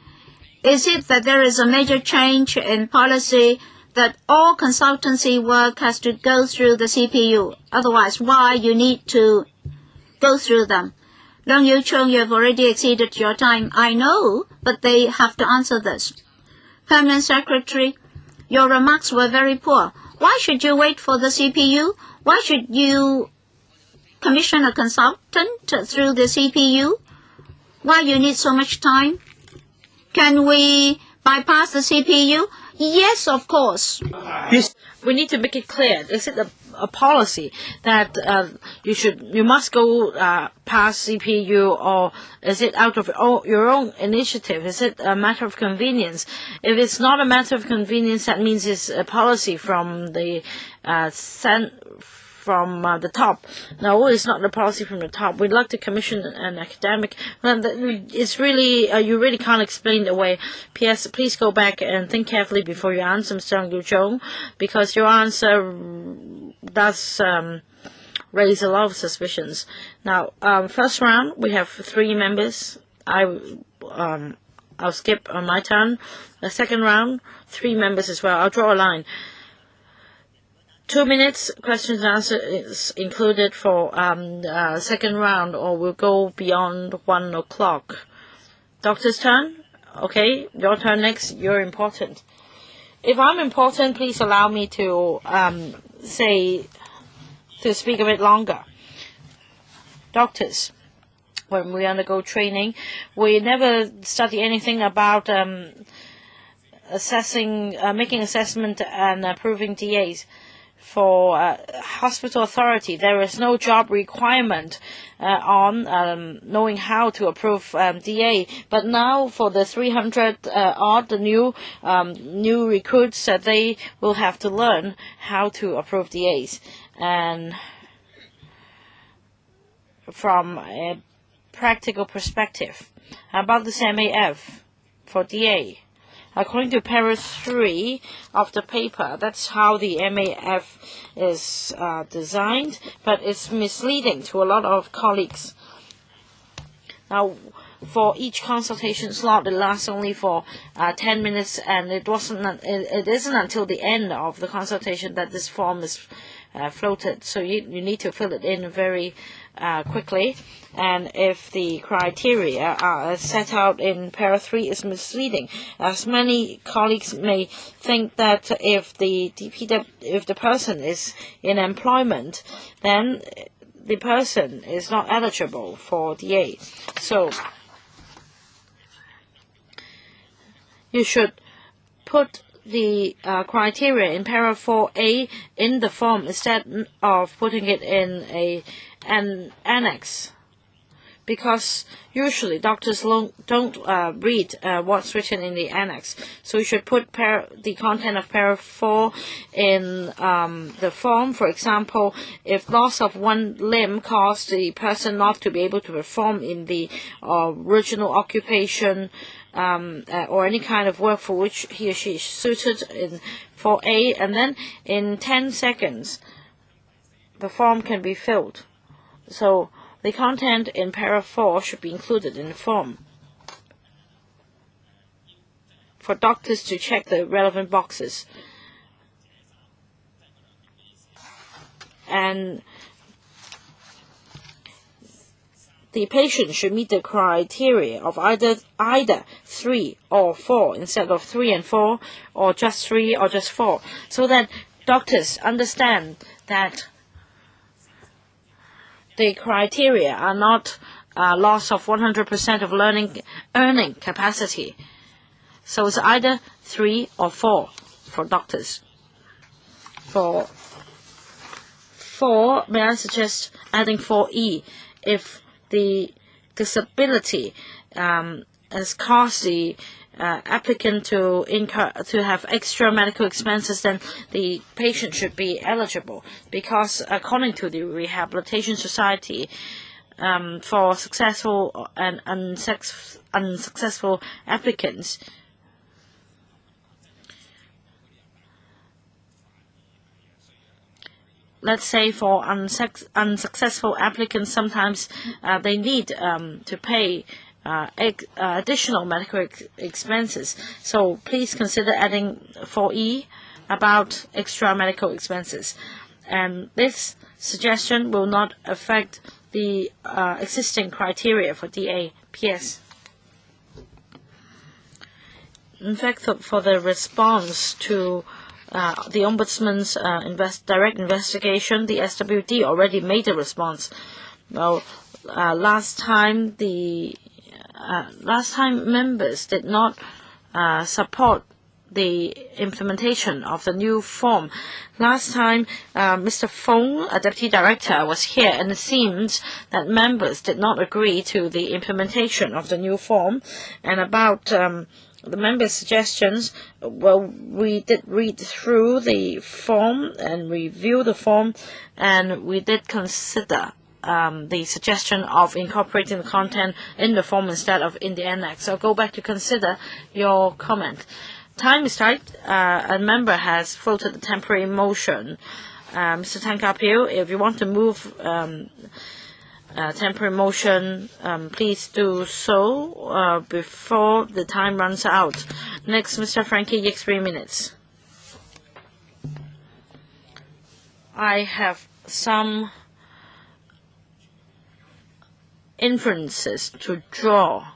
Is it that there is a major change in policy that all consultancy work has to go through the CPU? Otherwise, why you need to go through them? Leung Yiu-chung, you have already exceeded your time. I know, but they have to answer this. Permanent Secretary, your remarks were very poor. Why should you wait for the CPU? Why should you commission a consultant through the CPU? Why you need so much time? Can we bypass the CPU? Yes, of course. We need to make it clear. Is it a policy that you must go past CPU, or is it out of your own initiative? Is it a matter of convenience? If it's not a matter of convenience, that means it's a policy from the top. No, it's not the policy from the top. We'd like to commission an academic. It's really, you really can't explain it away. P.S. Please go back and think carefully before you answer, Mr. Ang Yu-chong, because your answer does raise a lot of suspicions. Now, first round, we have 3 members. I'll skip on my turn. The second round, 3 members as well. I'll draw a line. 2 minutes, questions and answers is included for second round, or we'll go beyond 1 o'clock. Doctor's turn? Okay, your turn next. You're important. If I'm important, please allow me to speak a bit longer. Doctors, when we undergo training, we never study anything about making assessment and approving DAs. For hospital authority, there is no job requirement on knowing how to approve DA. But now for the 300 odd new recruits, they will have to learn how to approve DAs. And from a practical perspective, about this MAF for DA. According to paragraph 3 of the paper, that's how the MAF is designed, but it's misleading to a lot of colleagues. Now, for each consultation slot, it lasts only for 10 minutes, and it isn't until the end of the consultation that this form is floated. So you need to fill it in very quickly. And if the criteria are set out in paragraph 3 is misleading, as many colleagues may think that if the person is in employment, then the person is not eligible for DA. So you should put the criteria in paragraph 4A in the form instead of putting it in an annex, because usually doctors don't read what's written in the annex. So you should put the content of paragraph 4 in the form. For example, if loss of one limb caused the person not to be able to perform in the original occupation, or any kind of work for which he or she is suited in 4A, and then in 10 seconds the form can be filled. So the content in paragraph 4 should be included in the form for doctors to check the relevant boxes. And the patient should meet the criteria of either 3 or 4 instead of 3 and 4, or just 3 or just 4, so that doctors understand that the criteria are not loss of 100% of earning capacity. So it's either 3 or 4 for doctors. For 4, may I suggest adding 4E if the disability has caused the applicant to have extra medical expenses, then the patient should be eligible, because according to the Rehabilitation Society, for successful and unsuccessful applicants, let's say for unsuccessful applicants, sometimes they need to pay additional medical expenses. So please consider adding 4E about extra medical expenses. And this suggestion will not affect the existing criteria for DAPS. In fact, for the response to the Ombudsman's direct investigation, the SWD already made a response. Well, last time members did not support the implementation of the new form. Last time, Mr. Fong, a deputy director, was here, and it seems that members did not agree to the implementation of the new form. And about the members' suggestions, well, we did read through the form and review the form, and we did consider the suggestion of incorporating the content in the form instead of in the annex. So go back to consider your comment. Time is tight. A member has floated a temporary motion. Mr. Tan Ka-pil, if you want to move temporary motion, please do so before the time runs out. Next, Mr. Frankie Yik, 3 minutes. I have some inferences to draw.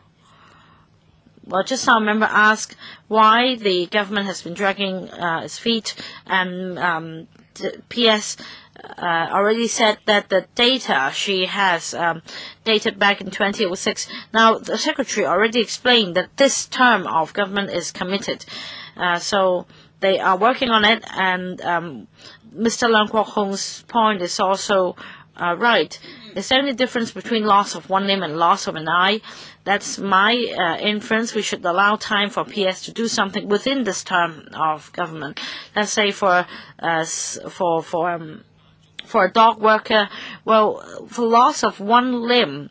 Well, just now a member asked why the government has been dragging its feet, and PS already said that the data she has dated back in 2006. Now, the Secretary already explained that this term of government is committed. So they are working on it, and Mr. Leung Kwok-hong's point is also right. Is there any difference between loss of one limb and loss of an eye? That's my inference. We should allow time for PS to do something within this term of government. Let's say for a dog worker, well, for loss of one limb,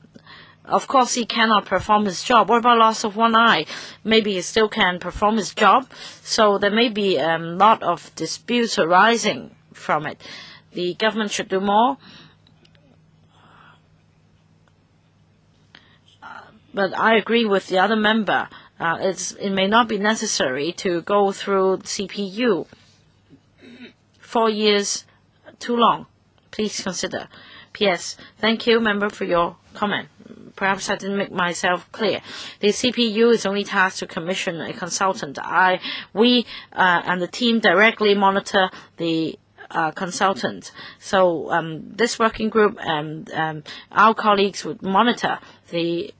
of course he cannot perform his job. What about loss of one eye? Maybe he still can perform his job. So there may be a lot of disputes arising from it. The government should do more. But I agree with the other member. It may not be necessary to go through CPU. 4 years, too long. Please consider. P.S. Thank you, member, for your comment. Perhaps I didn't make myself clear. The CPU is only tasked to commission a consultant. We and the team directly monitor the consultant. So this working group and our colleagues would monitor the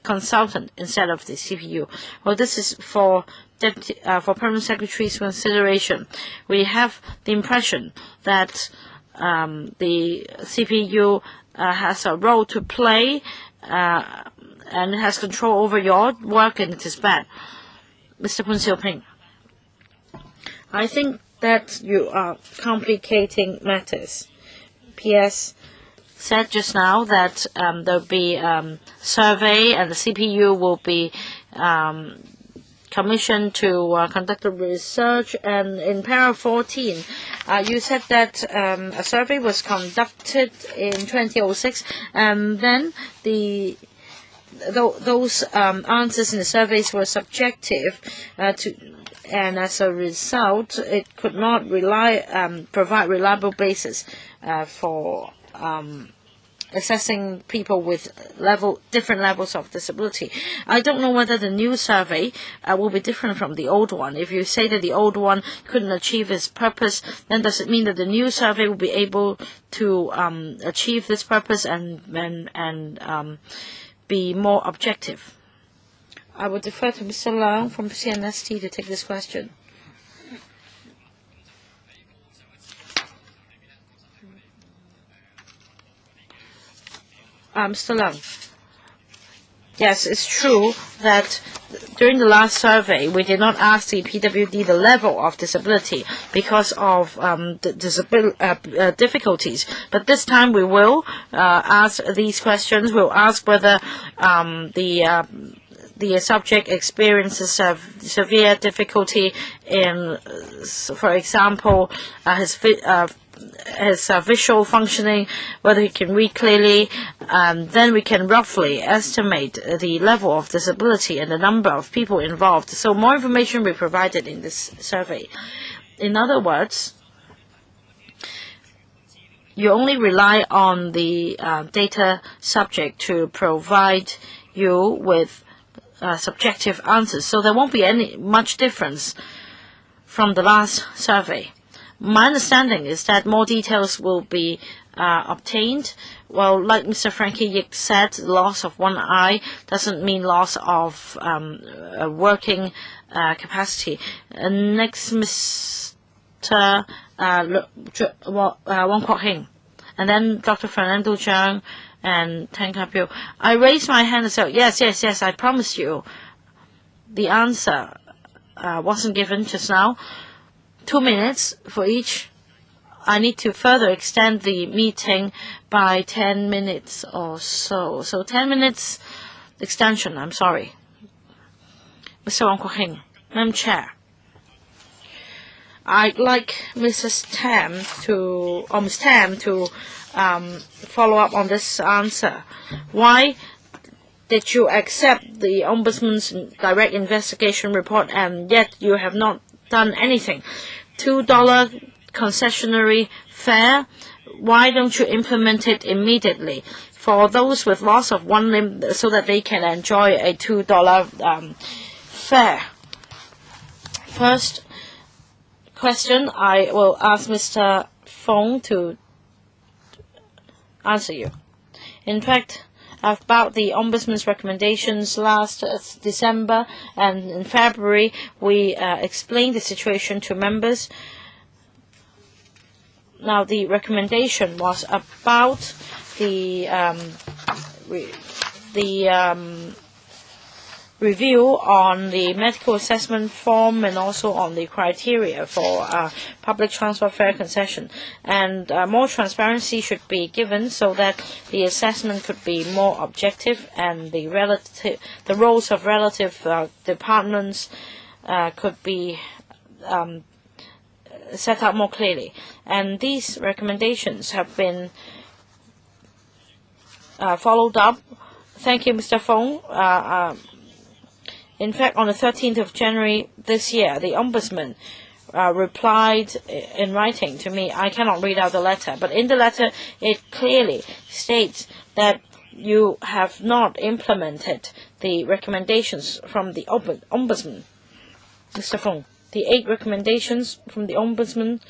consultant instead of the CPU. Well, this is for Permanent Secretary's consideration. We have the impression that the CPU has a role to play and has control over your work, and it is bad. Mr. Poon Siu-ping, I think that you are complicating matters. P.S. said just now that there will be survey and the CPU will be commissioned to conduct the research. And in paragraph 14, you said that a survey was conducted in 2006, and then those answers in the surveys were subjective and as a result, it could not provide reliable basis for assessing people with different levels of disability. I don't know whether the new survey will be different from the old one. If you say that the old one couldn't achieve its purpose, then does it mean that the new survey will be able to achieve this purpose and be more objective? I would defer to Mr. Leung from CNST to take this question. Mr. Leung. Yes, it's true that during the last survey, we did not ask the PWD the level of disability because of difficulties. But this time we will ask these questions. We'll ask whether the subject experiences severe difficulty in, for example, his visual functioning, whether he can read clearly, then we can roughly estimate the level of disability and the number of people involved. So more information will be provided in this survey. In other words, you only rely on the data subject to provide you with subjective answers. So there won't be much difference from the last survey. My understanding is that more details will be obtained. Well, like Mr. Frankie Yik said, loss of one eye doesn't mean loss of working capacity. Next, Mr. Wong Kwok Hing, and then Dr. Fernando Zhang and Tan Ka-pyo. I raised my hand and said, yes, I promise you. The answer wasn't given just now. 2 minutes for each. I need to further extend the meeting by 10 minutes or so. So 10 minutes extension, I'm sorry. Mr. Wong Kwok Hing, Madam Chair. I'd like Ms. Tam to follow up on this answer. Why did you accept the Ombudsman's direct investigation report and yet you have not done anything? $2 concessionary fare, why don't you implement it immediately for those with loss of one limb so that they can enjoy a $2 fare? First question, I will ask Mr. Fong to answer you. In fact, about the Ombudsman's recommendations last December and in February, we explained the situation to members. Now, the recommendation was about the review on the medical assessment form and also on the criteria for public transport fare concession. And more transparency should be given so that the assessment could be more objective and the roles of relative departments could be set out more clearly. And these recommendations have been followed up. Thank you, Mr. Fong. In fact, on the 13th of January this year, the Ombudsman replied in writing to me. I cannot read out the letter, but in the letter it clearly states that you have not implemented the recommendations from the Ombudsman. Mr. Fong, the 8 recommendations from the Ombudsman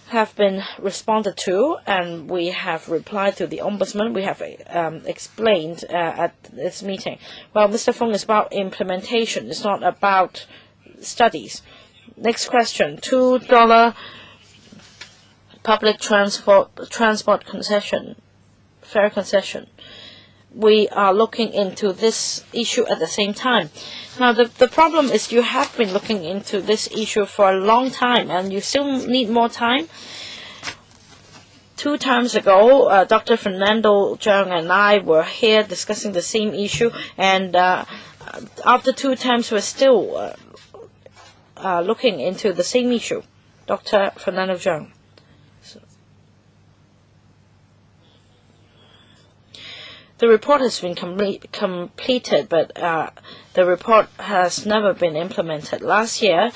have been responded to, and we have replied to the Ombudsman. We have explained at this meeting. Well, Mr. Fong, is about implementation. It's not about studies. Next question, $2 public transport concession, fare concession. We are looking into this issue at the same time. Now, the problem is you have been looking into this issue for a long time, and you still need more time. 2 times ago, Dr. Fernando Zhang and I were here discussing the same issue, and after 2 times, we're still looking into the same issue. Dr. Fernando Zhang. The report has been completed, but the report has never been implemented. Last year,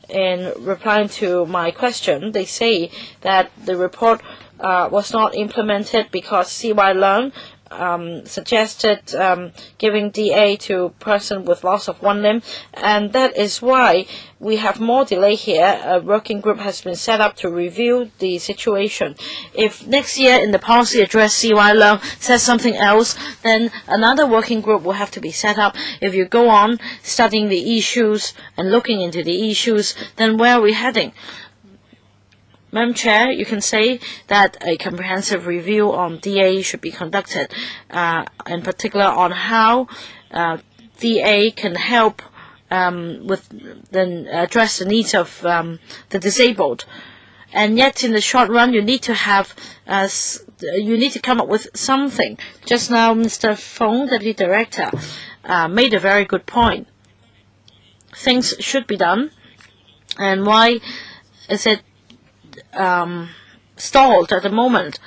in replying to my question, they say that the report was not implemented because CY Leung suggested giving DA to person with loss of one limb, and that is why we have more delay here. A working group has been set up to review the situation. If next year in the policy address CY Leung says something else, then another working group will have to be set up. If you go on studying the issues and looking into the issues, then where are we heading? Madam Chair, you can say that a comprehensive review on DA should be conducted, in particular on how DA can help address the needs of the disabled. And yet, in the short run, you need to come up with something. Just now, Mr. Fong, Deputy Director, made a very good point. Things should be done, and why is it stalled at the moment?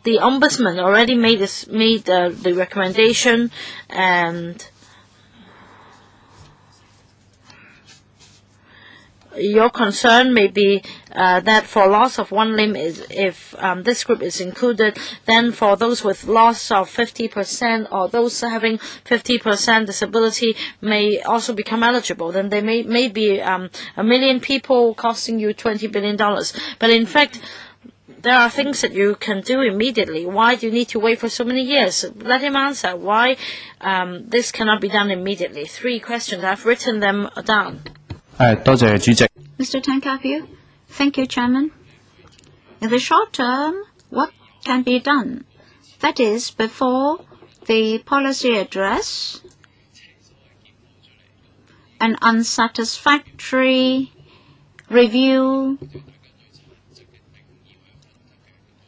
The Ombudsman already made the recommendation, and your concern may be that for loss of one limb, if this group is included, then for those with loss of 50% or those having 50% disability may also become eligible. Then there may be a million people costing you $20 billion. But in fact, there are things that you can do immediately. Why do you need to wait for so many years? Let him answer why this cannot be done immediately. 3 questions. I've written them down. 多謝主席。 Mr. Tankavu, thank you, Chairman. In the short term, what can be done? That is, before the policy address, an unsatisfactory review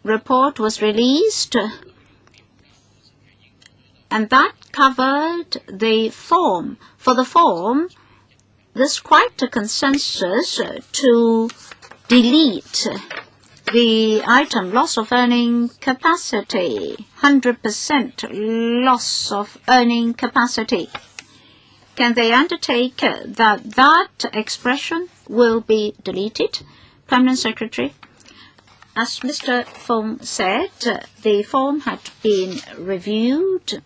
report was released, and that covered the form. For the form, there's quite a consensus to delete the item loss of earning capacity, 100% loss of earning capacity. Can they undertake that expression will be deleted? Permanent Secretary. As Mr. Fong said, the form had been reviewed.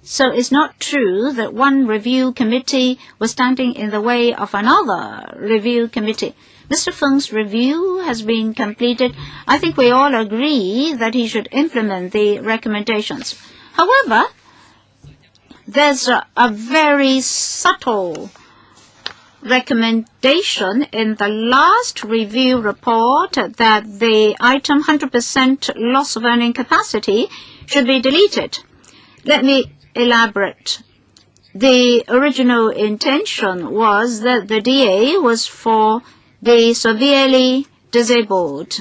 So it's not true that one review committee was standing in the way of another review committee. Mr. Feng's review has been completed. I think we all agree that he should implement the recommendations. However, there's a very subtle recommendation in the last review report that the item 100% loss of earning capacity should be deleted. Let me elaborate. The original intention was that the DA was for the severely disabled.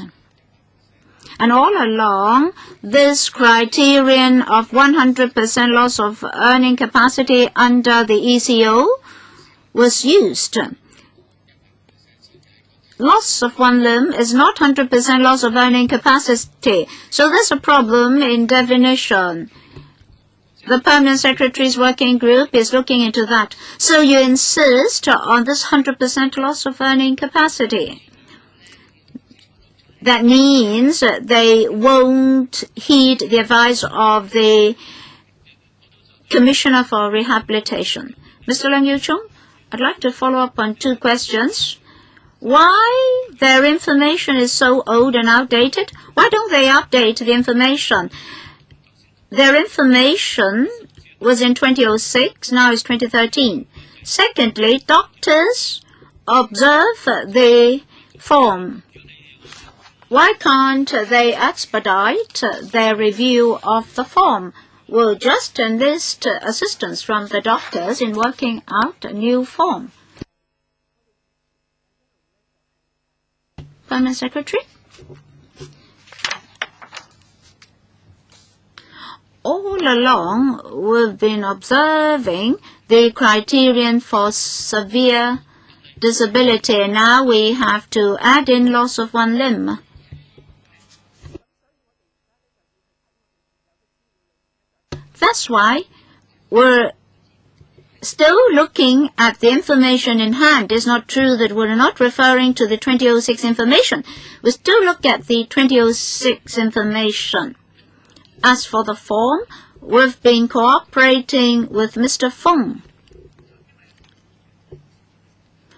And all along, this criterion of 100% loss of earning capacity under the ECO was used. Loss of one limb is not 100% loss of earning capacity. So there's a problem in definition. The Permanent Secretary's working group is looking into that. So you insist on this 100% loss of earning capacity. That means they won't heed the advice of the Commissioner for Rehabilitation. Mr. Leung Yiu-chung, I'd like to follow up on 2 questions. Why their information is so old and outdated? Why don't they update the information? Their information was in 2006, now it's 2013. Secondly, doctors observe the form. Why can't they expedite their review of the form? We'll just enlist assistance from the doctors in working out a new form. Permanent Secretary? All along, we've been observing the criterion for severe disability. Now we have to add in loss of one limb. That's why we're still looking at the information in hand. It's not true that we're not referring to the 2006 information. We still look at the 2006 information. As for the form, we've been cooperating with Mr. Fong.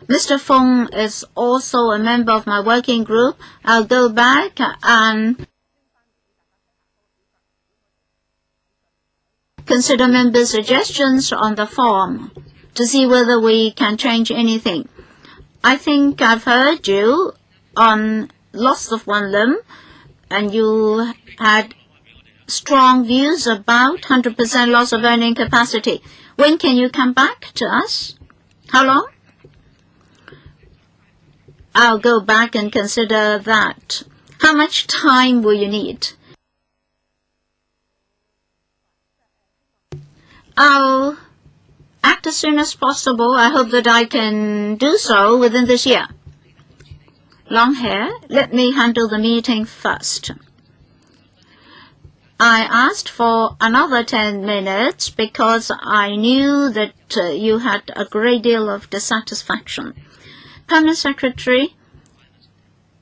Mr. Fong is also a member of my working group. I'll go back and consider members' suggestions on the form to see whether we can change anything. I think I've heard you on loss of one limb, and you had strong views about 100% loss of earning capacity. When can you come back to us? How long? I'll go back and consider that. How much time will you need? I'll act as soon as possible. I hope that I can do so within this year. Long hair, let me handle the meeting first. I asked for another 10 minutes because I knew that you had a great deal of dissatisfaction. Permanent Secretary,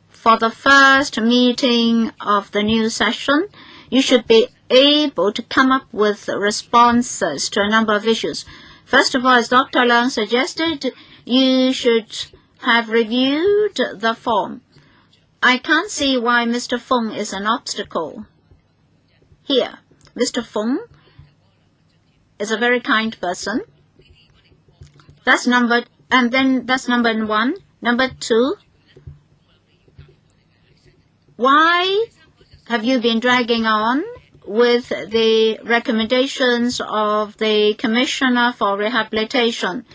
for the first meeting of the new session, you should be able to come up with responses to a number of issues. First of all, as Dr. Leung suggested, you should have reviewed the form. I can't see why Mr. Fung is an obstacle. Here, Mr. Fung is a very kind person. That's number one. Number two, why have you been dragging on with the recommendations of the Commissioner for Rehabilitation?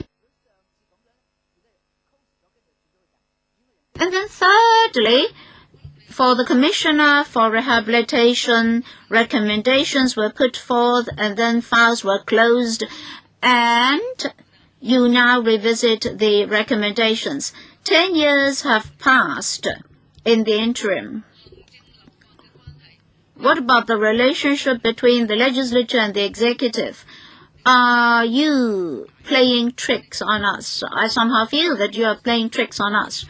And then thirdly, for the Commissioner for Rehabilitation, recommendations were put forth and then files were closed, and you now revisit the recommendations. 10 years have passed in the interim. What about the relationship between the legislature and the executive? Are you playing tricks on us? I somehow feel that you are playing tricks on us.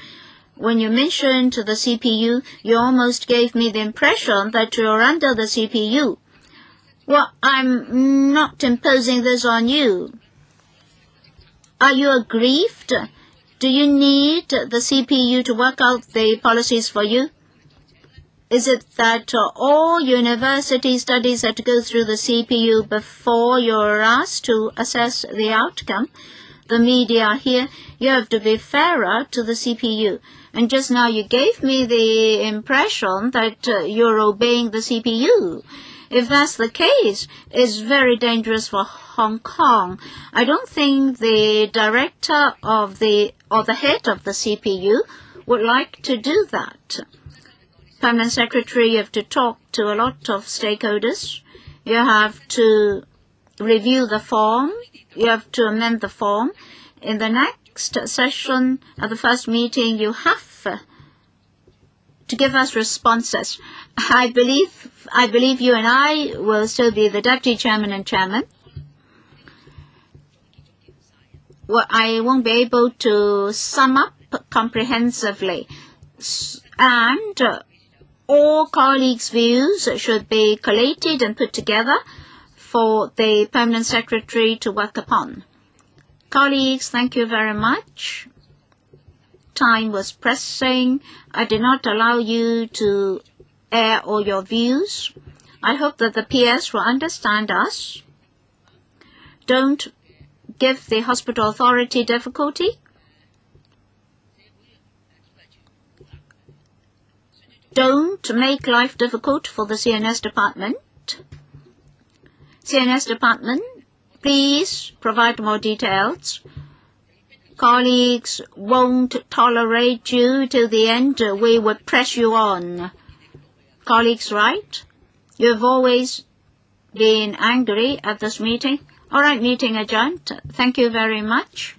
When you mentioned the CPU, you almost gave me the impression that you are under the CPU. Well, I'm not imposing this on you. Are you aggrieved? Do you need the CPU to work out the policies for you? Is it that all university studies have to go through the CPU before you're asked to assess the outcome? The media here, you have to be fairer to the CPU. And just now you gave me the impression that you're obeying the CPU. If that's the case, it's very dangerous for Hong Kong. I don't think the director of the head of the CPU would like to do that. Permanent Secretary, you have to talk to a lot of stakeholders. You have to review the form. You have to amend the form. In the next session, at the first meeting, you have to give us responses. I believe you and I will still be the deputy chairman and chairman. Well, I won't be able to sum up comprehensively. And all colleagues' views should be collated and put together for the Permanent Secretary to work upon. Colleagues, thank you very much. Time was pressing. I did not allow you to air all your views. I hope that the PS will understand us. Don't give the hospital authority difficulty. Don't make life difficult for the CNS department. CNS department, please provide more details. Colleagues won't tolerate you till the end. We will press you on. Colleagues, right? You've always been angry at this meeting. All right, meeting adjourned. Thank you very much.